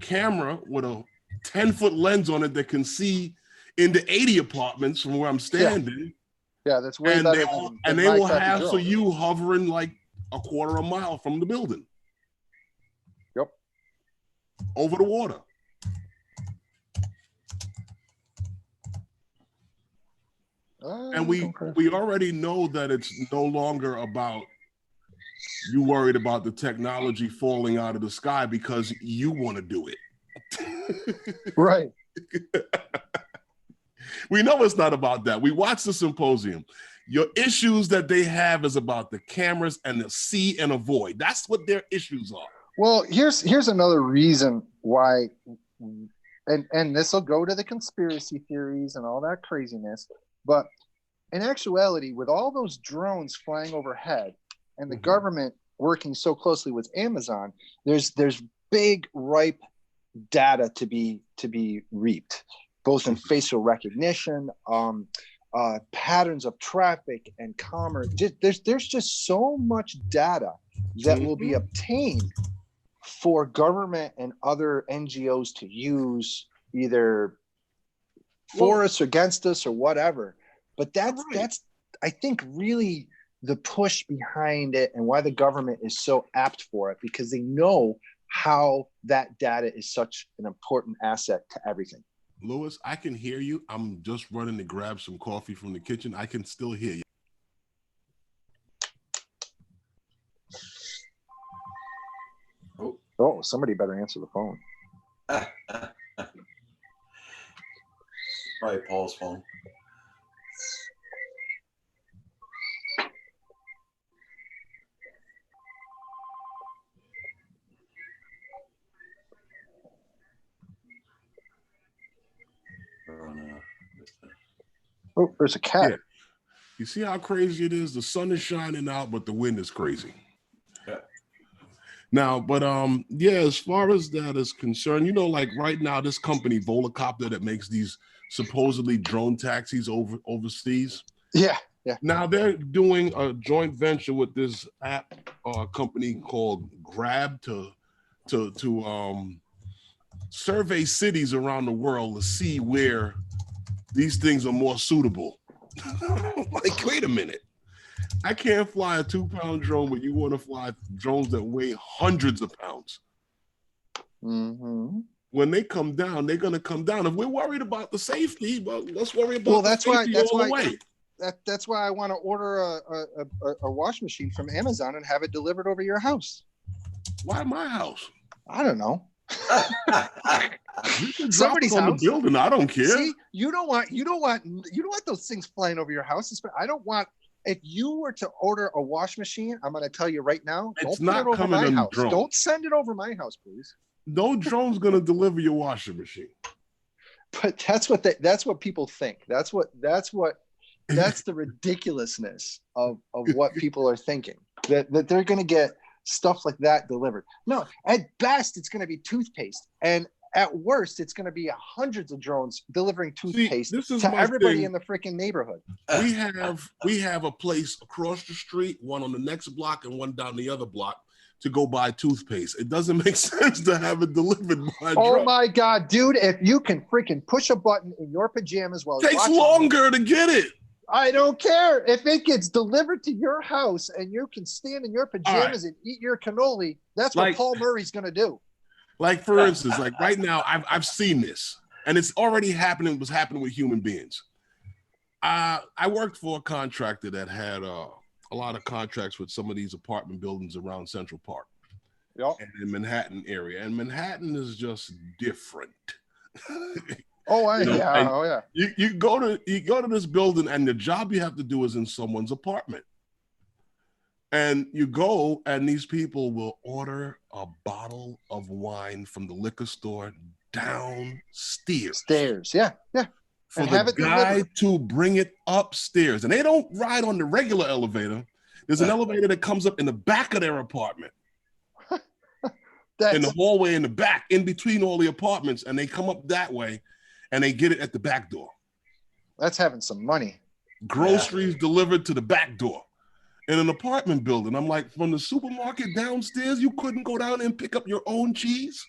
camera with a 10-foot lens on it that can see into 80 apartments from where I'm standing. Yeah, that's way And better. they will have for you hovering like a quarter of a mile from the building. Yep. Over the water. And we already know that it's no longer about you worried about the technology falling out of the sky because you want to do it. Right. We know it's not about that. We watched the symposium. Your issues that they have is about the cameras and the see and avoid. That's what their issues are. Well, here's another reason why, and this will go to the conspiracy theories and all that craziness, but in actuality, with all those drones flying overhead and the government working so closely with Amazon, there's big ripe data to be reaped, both in facial recognition, patterns of traffic and commerce. There's just so much data that will be obtained for government and other NGOs to use, either for us, against us, or whatever. But that's I think really the push behind it and why the government is so apt for it, because they know how that data is such an important asset to everything. Lewis, I can hear you. I'm just running to grab some coffee from the kitchen. I can still hear you. Oh, somebody better answer the phone. Probably Paul's phone. Oh, there's a cat. Yeah. You see how crazy it is? The sun is shining out, but the wind is crazy. Yeah. Now, but yeah, as far as that is concerned, you know, like right now, this company Volocopter that makes these supposedly drone taxis overseas. Yeah. Now they're doing a joint venture with this app company called Grab to survey cities around the world to see where these things are more suitable. Like, wait a minute. I can't fly a 2-pound drone, but you want to fly drones that weigh hundreds of pounds. Mm-hmm. When they come down, they're going to come down. If we're worried about the safety, well, let's worry about that's the safety all the way. That's why I want to order a wash machine from Amazon and have it delivered over your house. Why my house? I don't know. You can drop Somebody's it on house. the building. I don't care. See, you don't want those things flying over your house. I don't want. If you were to order a wash machine, I'm going to tell you right now, It's don't not put it over coming my on house. drone. Don't send it over my house, please. No drone's going to deliver your washing machine. But that's what people think. That's the ridiculousness of what people are thinking, that they're going to get stuff like that delivered. No, at best it's going to be toothpaste, and at worst it's going to be hundreds of drones delivering toothpaste to everybody in the freaking neighborhood. We have a place across the street, one on the next block and one down the other block, to go buy toothpaste. It doesn't make sense to have it delivered by drone. My God, dude, if you can freaking push a button in your pajamas while it takes longer to get it. I don't care. If it gets delivered to your house and you can stand in your pajamas and eat your cannoli, that's what Paul Murray's going to do. Like, for instance, like right now, I've seen this, and it's already happening. It was happening with human beings. I worked for a contractor that had a lot of contracts with some of these apartment buildings around Central Park, and in Manhattan area. And Manhattan is just different. You go to this building, and the job you have to do is in someone's apartment. And you go, and these people will order a bottle of wine from the liquor store downstairs. Yeah. For the guy to bring it upstairs. And they don't ride on the regular elevator. There's an elevator that comes up in the back of their apartment. In the hallway in the back, in between all the apartments, and they come up that way, and they get it at the back door. That's having some money. groceries delivered to the back door in an apartment building. I'm like, from the supermarket downstairs, you couldn't go down and pick up your own cheese?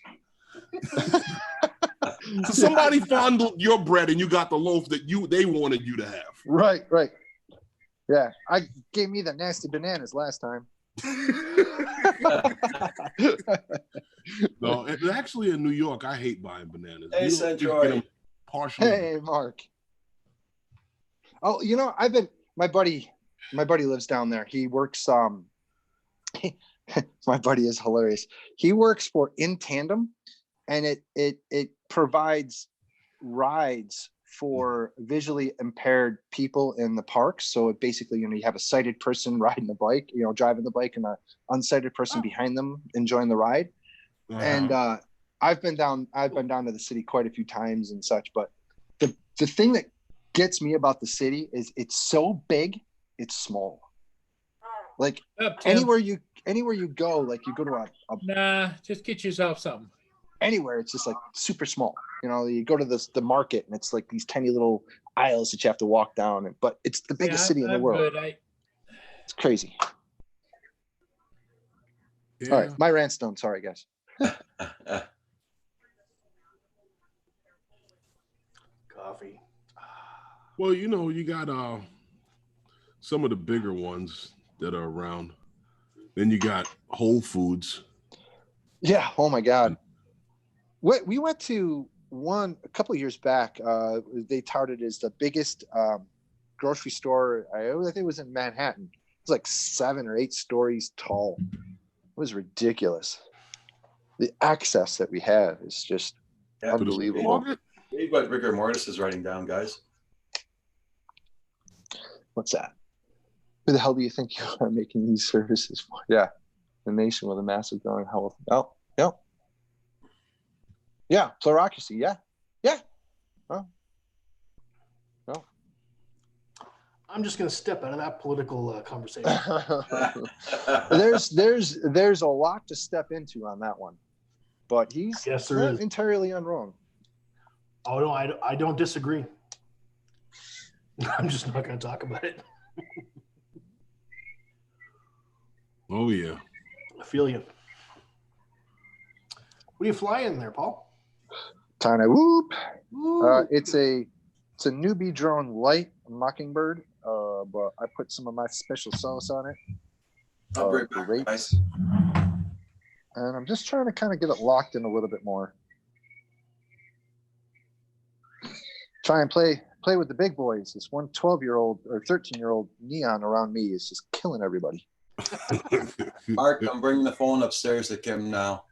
So somebody fondled your bread and you got the loaf that they wanted you to have. Right. Yeah, I gave me the nasty bananas last time. No, actually in New York, I hate buying bananas. Hey, You don't just Centroid. get them partially. Hey, Mark. Oh, my buddy lives down there. He works, my buddy is hilarious. He works for In Tandem, and it provides rides for visually impaired people in the parks. So it basically, you have a sighted person riding the bike, driving the bike, and an unsighted person behind them enjoying the ride. Uh-huh. And I've been down to the city quite a few times and such, but the thing that gets me about the city is it's so big, it's small. Like Up, Tim. anywhere you go, like you go to Nah, just get yourself something. anywhere, it's just like super small. You go to the market and it's like these tiny little aisles that you have to walk down, but it's the biggest city in the I'm world. good. It's crazy. Yeah. All right, my rant's done. Sorry, guys. Coffee. Well, you got some of the bigger ones that are around. Then you got Whole Foods. Yeah. Oh my God. We went to one a couple of years back. They touted as the biggest grocery store. I think it was in Manhattan. It was like 7 or 8 stories tall. It was ridiculous. The access that we have is just Yeah, unbelievable. Supermarket? read what Rigor Mortis is writing down, guys. What's that? Who the hell do you think you are making these services for? Yeah, the nation with a massive growing health. Oh, yep. Yeah, plurocracy. Yeah. Oh. No. I'm just going to step out of that political conversation. there's a lot to step into on that one, but he's Yes, there not is. entirely unwrong. Oh, no, I don't disagree. I'm just not going to talk about it. Oh yeah. I feel you. What are you flying there, Paul? Kind of whoop. Ooh. It's a newbie drone light Mockingbird, but I put some of my special sauce on it. I'll bring it The back, rates. guys. And I'm just trying to kind of get it locked in a little bit more. Try and play with the big boys. This one 12-year-old or 13-year-old neon around me is just killing everybody. Mark, I'm bringing the phone upstairs to Kim now.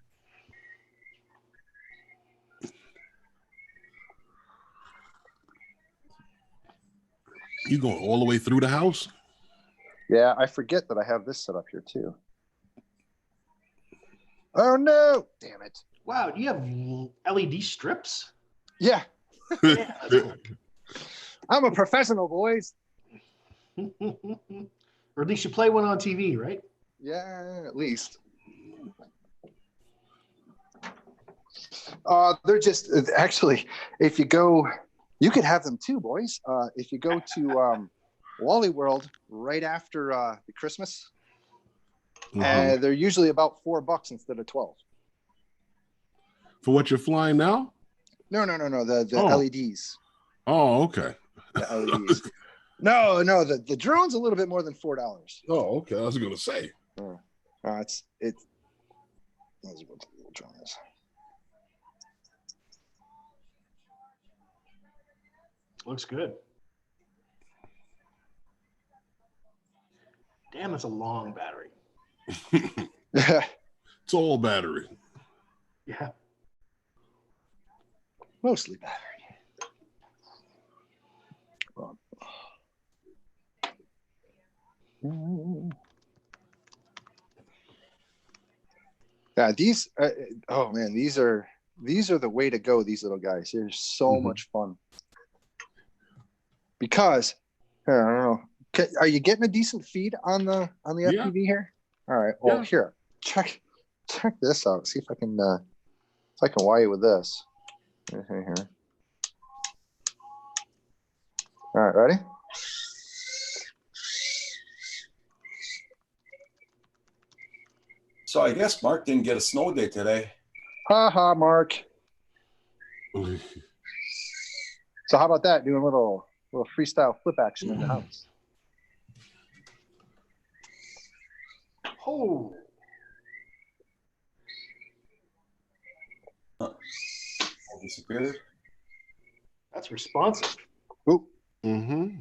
You going all the way through the house? Yeah, I forget that I have this set up here too. Oh no! Damn it. Wow, do you have LED strips? Yeah, Yeah, that's cool. I'm a professional, boys. Or at least you play one on TV, right? Yeah, at least. They're just actually, if you go, you could have them too, boys. If you go to Wally World right after the Christmas, they're usually about $4 instead of 12. For what you're flying now? No. The Oh. LEDs. Oh, okay. The LEDs. No. The drone's a little bit more than $4. Oh, okay. I was gonna say. It's that's what the little drone is. Looks good. Damn, it's a long battery. It's all battery. Yeah. Mostly battery. Yeah, these. Oh man, these are the way to go. These little guys. They're so Mhm. much fun. Because I don't know. Are you getting a decent feed on the Yeah. FPV here? All right. Well, Yeah. here, check this out. See if I can wire you with this. Here. All right, ready? So I guess Mark didn't get a snow day today. Ha ha, Mark. So how about that? Doing a little freestyle flip action in the house. Oh, Disappeared. that's responsive. Oop. Mm-hmm.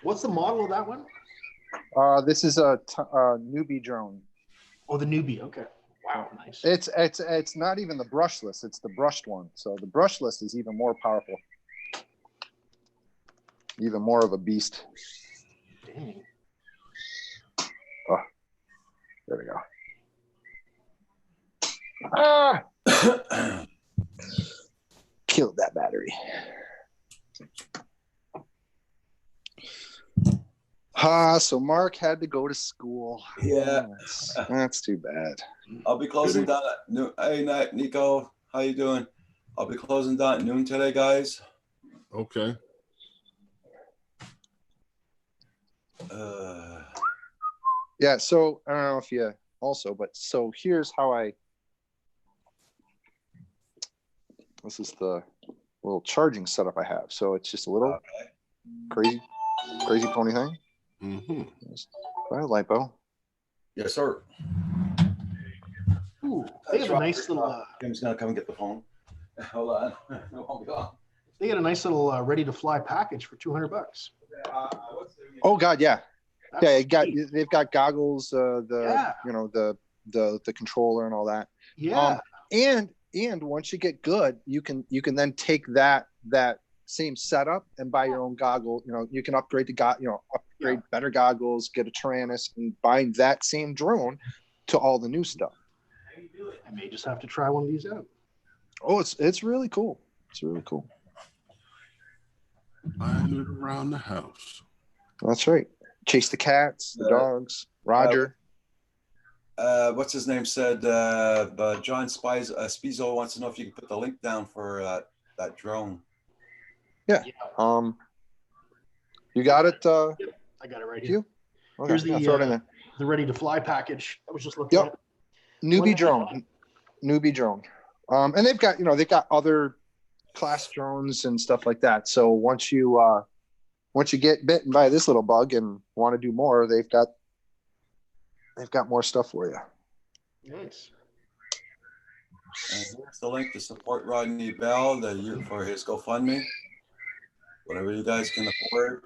What's the model of that one? This is a newbie drone. Oh, the newbie. Okay. Wow, nice. It's not even the brushless, it's the brushed one. So the brushless is even more powerful. Even more of a beast. Dang. Oh, there we go. Ah! Killed that battery. So Mark had to go to school. Yeah. That's too bad. I'll be closing down at noon. Hey, Nico, how you doing? I'll be closing down at noon today, guys. Okay. Yeah, so I don't know if you also, but so here's how this is the little charging setup I have. So it's just a little crazy pony thing. Mm-hmm. Right, lipo. Yes, sir. Ooh, they have a nice little. Kim's gonna come and get the phone. Hold on. No, hold on. They got a nice little ready-to-fly package for $200. Oh God, yeah. That's Yeah, sweet. they've got goggles, Yeah. the controller and all that. Yeah. And once you get good, you can then take that same setup and buy your own goggle. You can upgrade better goggles, get a Taranis, and bind that same drone to all the new stuff. I may just have to try one of these out. Oh, it's really cool. It's really cool. Flying it around the house. That's right. Chase the cats, the dogs. Roger. What's his name said? John Spizo wants to know if you can put the link down for that drone. Yeah. You got it. I got it right here. Okay, Here's yeah, throw it in there. the ready-to-fly package. I was just looking at Yep. it. Newbie drone. And they've got other class drones and stuff like that. So once you get bitten by this little bug and want to do more, they've got more stuff for you. Nice. And here's the link to support Rodney Bell for his GoFundMe. Whatever you guys can afford,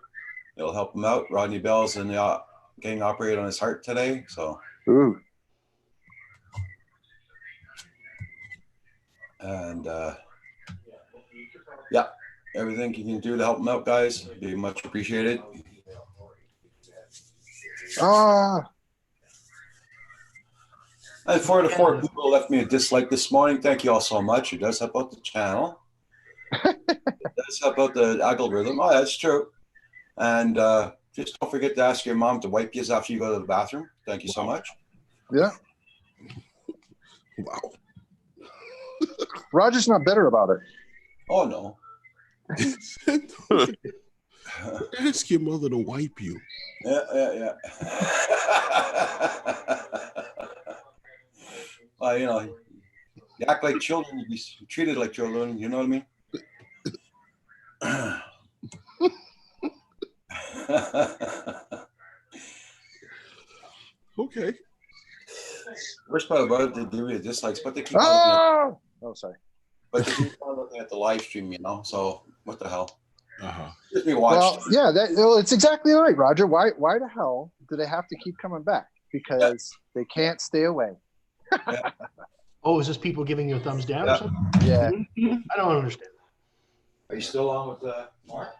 it'll help him out. Rodney Bell's getting operated on his heart today, so. Ooh. And yeah, everything you can do to help him out, guys, be much appreciated. And for the 4 people who left me a dislike this morning, thank you all so much. It does help out the channel. It does help out the algorithm. Oh, that's true. And just don't forget to ask your mom to wipe you after you go to the bathroom. Thank you so much. Yeah. Wow. Roger's not bitter about it. Oh, no. Ask your mother to wipe you. Yeah. Well, you act like children, you be treated like children, you know what I mean? Okay. Worst part about it, they give you dislikes, but they keep Oh, sorry. but they keep on looking at the live stream, so what the hell? Uh-huh. Just me watch. Well, yeah, it's exactly right, Roger. Why the hell do they have to keep coming back? Because they can't stay away. Oh, is this people giving you a thumbs down Yeah. or something? Yeah. I don't understand. Are you still on with Mark?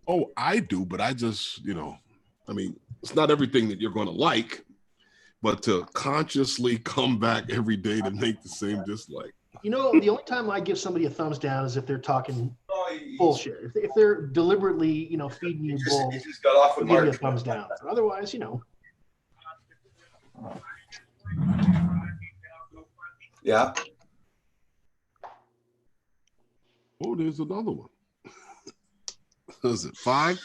Oh, I do, but I just, I mean, it's not everything that you're going to like, but to consciously come back every day to make the same dislike. The only time I give somebody a thumbs down is if they're talking bullshit. If they're deliberately, feeding you bull, He just got off with I'll give you a Mark. thumbs down. But otherwise, Yeah. Oh, there's another one. Is it 5?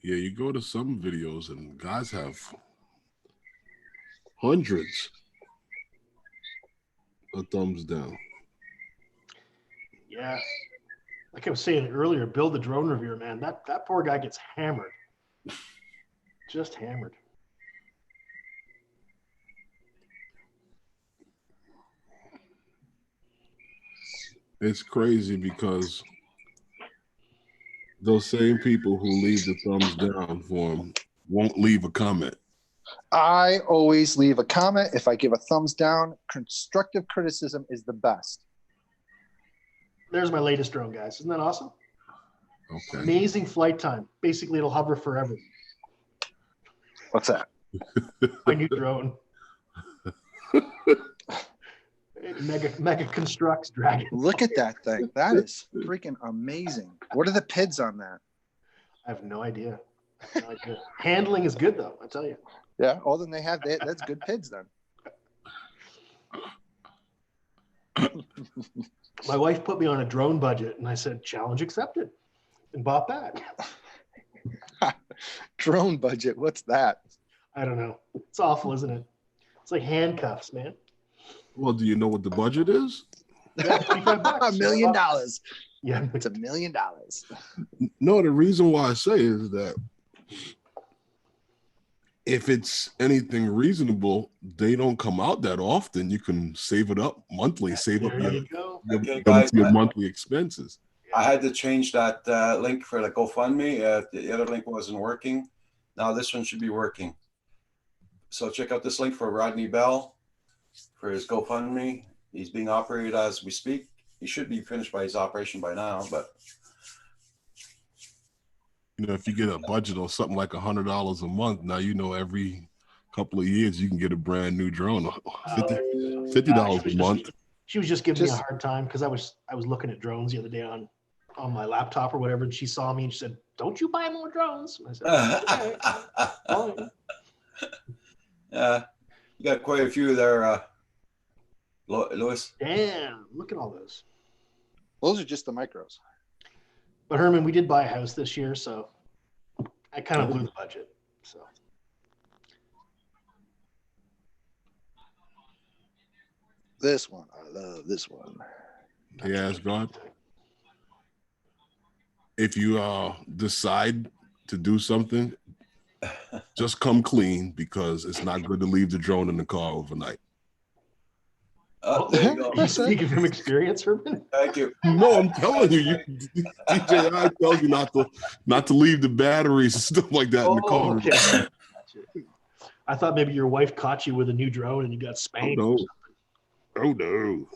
Yeah, you go to some videos and guys have hundreds of thumbs down. Yeah. Like I was saying earlier, Bill the drone reviewer, man, that poor guy gets hammered. Just hammered. It's crazy because those same people who leave the thumbs down for him won't leave a comment. I always leave a comment. If I give a thumbs down, constructive criticism is the best. There's my latest drone, guys. Isn't that awesome? Okay. Amazing flight time. Basically, it'll hover forever. What's that? My new drone. Mega constructs dragon. Look at that thing. That is freaking amazing. What are the PIDs on that? I have no idea. No idea. Handling is good though, I tell you. Yeah. Oh, then that's good PIDs then. My wife put me on a drone budget, and I said, "Challenge accepted," and bought that. Drone budget. What's that? I don't know. It's awful, isn't it? It's like handcuffs, man. Well, do you know what the budget is? Yeah, $25. $1 million. Yeah, It's $1 million. No, the reason why I say is that if it's anything reasonable, they don't come out that often. You can save it up monthly, save up there you go. Okay, guys, your monthly expenses. I had to change that link for the GoFundMe. The other link wasn't working. Now this one should be working. So check out this link for Rodney Bell for his GoFundMe. He's being operated as we speak. He should be finished by his operation by now, but You know, if you get a budget of something like $100 a month, now you know every couple of years you can get a brand new drone. $50 a month. She was just giving me a hard time because I was looking at drones the other day on my laptop or whatever, and she saw me and she said, "Don't you buy more drones?" And I said, "Okay." you got quite a few there, Louis. Damn, look at all those. Those are just the micros. But Herman, we did buy a house this year, so I kind of blew the budget. So This one. I love this one. Yes, God. If you decide to do something, just come clean because it's not good to leave the drone in the car overnight. There you go. are you speaking from experience, Herman? Thank you. No, I'm telling you, DJI tells you not to leave the batteries and stuff like that in the car. Okay. Gotcha. I thought maybe your wife caught you with a new drone and you got spanked. Oh no.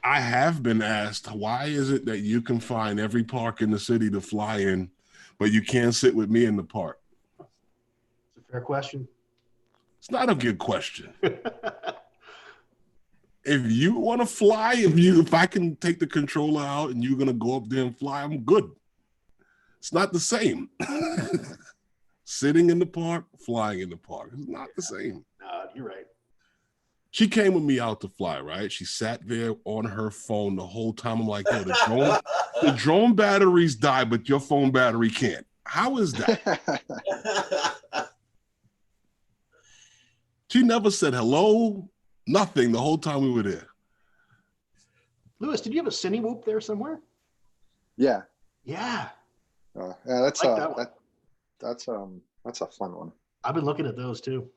I have been asked, why is it that you can find every park in the city to fly in, but you can't sit with me in the park? It's a fair question. It's not a good question. If you want to fly, if I can take the controller out and you're gonna go up there and fly, I'm good. It's not the same. Sitting in the park, flying in the park. It's not the same. You're right. She came with me out to fly, right? She sat there on her phone the whole time. I'm like, yo, the drone batteries die, but your phone battery can't. How is that? She never said hello, nothing the whole time we were there. Lewis, did you have a Cine Whoop there somewhere? Yeah. Yeah. Yeah, that's I like that that's a fun one. I've been looking at those too.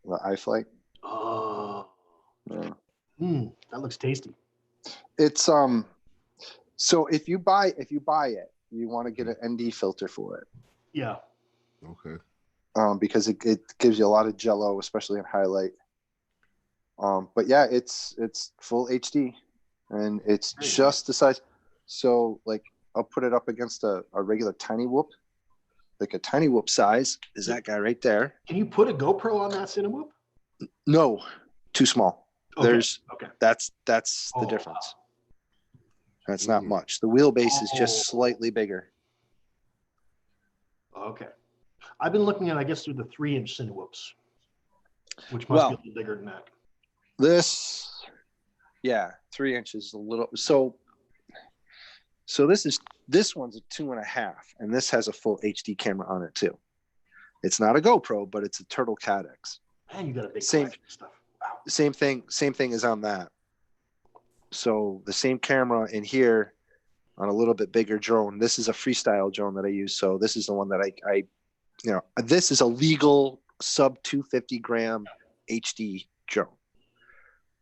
The iFlight. Oh. Yeah. That looks tasty. It's so if you buy it, you want to get an ND filter for it. Yeah. Okay. Because it gives you a lot of jello, especially in highlight. But yeah, it's full HD and it's just the size. So like I'll put it up against a regular Tiny Whoop. Like a Tiny Whoop size is that guy right there. Can you put a GoPro on that Cine Whoop? No, too small. Okay. That's the difference. That's not much. The wheelbase is just slightly bigger. Okay. I've been looking at, I guess, through the 3-inch Cine Whoops, which must be a little bigger than that. This, yeah, 3 inches a little. So So this one's a 2.5, and this has a full HD camera on it too. It's not a GoPro, but it's a Turtle Cadex. Man, you got a big Same- collection of stuff. Wow. Same thing is on that. So the same camera in here on a little bit bigger drone. This is a freestyle drone that I use. So this is the one that I this is a legal sub 250 gram HD drone.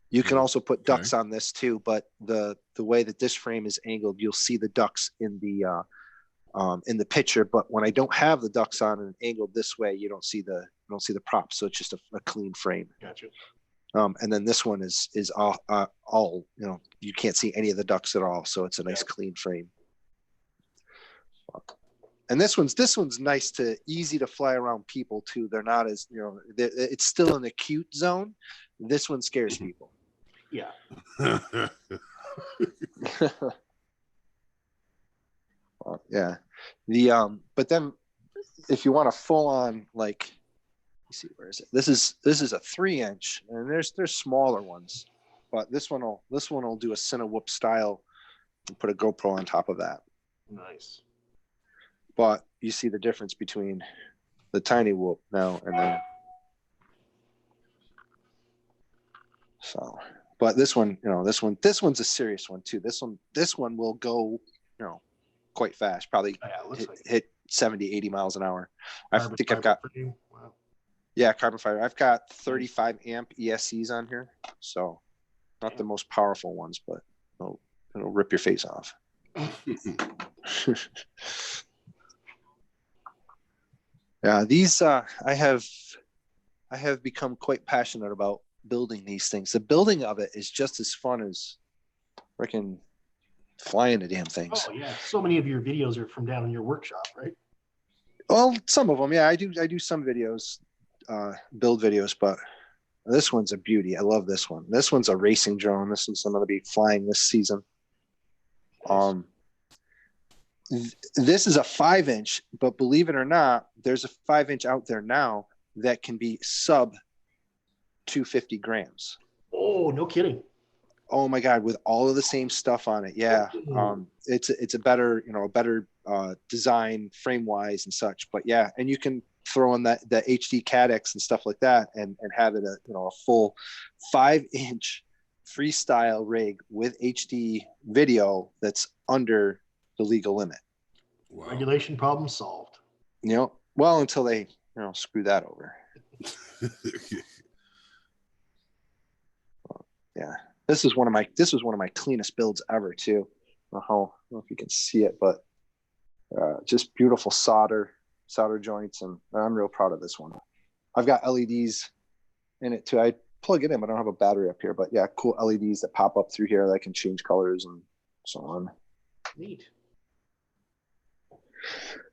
You can also put ducks on this too, but the way that this frame is angled, you'll see the ducks in the picture. But when I don't have the ducks on and angled this way, you don't see the props. So it's just a clean frame. Gotcha. And then this one is all you can't see any of the ducks at all. So it's a nice clean frame. And this one's nice easy to fly around people too. They're not as, it's still in the cute zone. This one scares people. Yeah. Well, yeah. But then if you want a full on, like, let me see, where is it? This is a 3-inch, and there's smaller ones, but this one will do a Cinewhoop style and put a GoPro on top of that. Nice. But you see the difference between the tiny whoop now and then. So, but this one, this one's a serious one too. This one will go, quite fast, probably Yeah, it looks like hit 70, 80 miles an hour. I carbon think I've fiber got, frame. Wow. yeah, carbon fiber. I've got 35 amp ESCs on here. So not the most powerful ones, but it'll rip your face off. Yeah, these I have become quite passionate about building these things. The building of it is just as fun as freaking flying the damn things. Oh yeah, so many of your videos are from down in your workshop, right? Well, some of them, yeah. I do some videos, build videos, but this one's a beauty. I love this one. This one's a racing drone. This one's going to be flying this season. This is a 5-inch, but believe it or not, there's a 5-inch out there now that can be sub 250 grams. Oh, no kidding. Oh my God, with all of the same stuff on it. Yeah. It's a better, design frame wise and such, but yeah. And you can throw in the HD Cadex and stuff like that and have it a full 5-inch freestyle rig with HD video that's under the legal limit. Wow. Regulation problem solved. Well, until they, screw that over. Yeah. This was one of my cleanest builds ever too. I don't know if you can see it, but just beautiful solder joints, and I'm real proud of this one. I've got LEDs in it too. I plug it in, but I don't have a battery up here. But yeah, cool LEDs that pop up through here that can change colors and so on. Neat.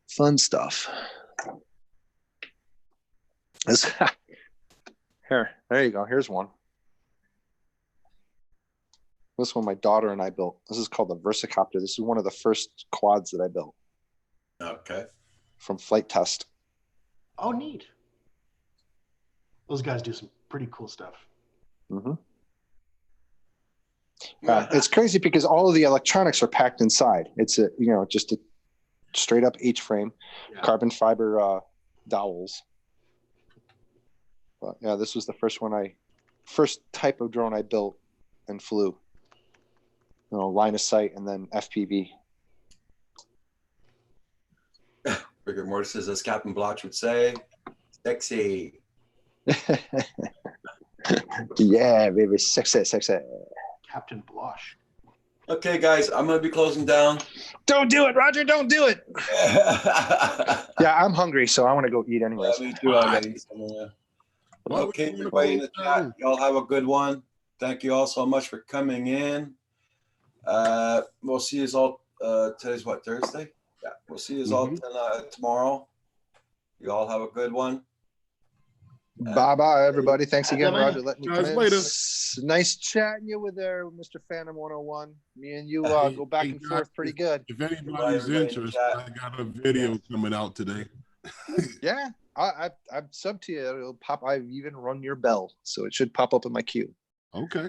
Fun stuff. Here, there you go. Here's one. This one my daughter and I built. This is called the Versacopter. This is one of the first quads that I built. Okay. From Flight Test. Oh, neat. Those guys do some pretty cool stuff. Mm-hmm. It's crazy because all of the electronics are packed inside. It's just a straight up H-frame, carbon fiber dowels. But yeah, this was the first type of drone I built and flew. Line of sight and then FPV. Rigor Mortis, as Captain Blotch would say, sexy. Yeah, baby, sexy. Captain Blush. Okay, guys, I'm going to be closing down. Don't do it, Roger. Don't do it. Yeah, I'm hungry, so I want to go eat anyways. Me too. I gotta eat somewhere. Okay, everybody in the chat, y'all have a good one. Thank you all so much for coming in. We'll see you all. Today's what, Thursday? Yeah, we'll see you all tomorrow. You all have a good one. Bye, everybody. Thanks again, Bye-bye. Roger. Letting me Guys, come in. later. Nice chatting you with there, Mr. Phantom 101. Me and you go back and forth pretty good. If anybody's interested, I got a video coming out today. Yeah, I'm sub to you. It'll pop. I've even rung your bell, so it should pop up in my queue. Okay.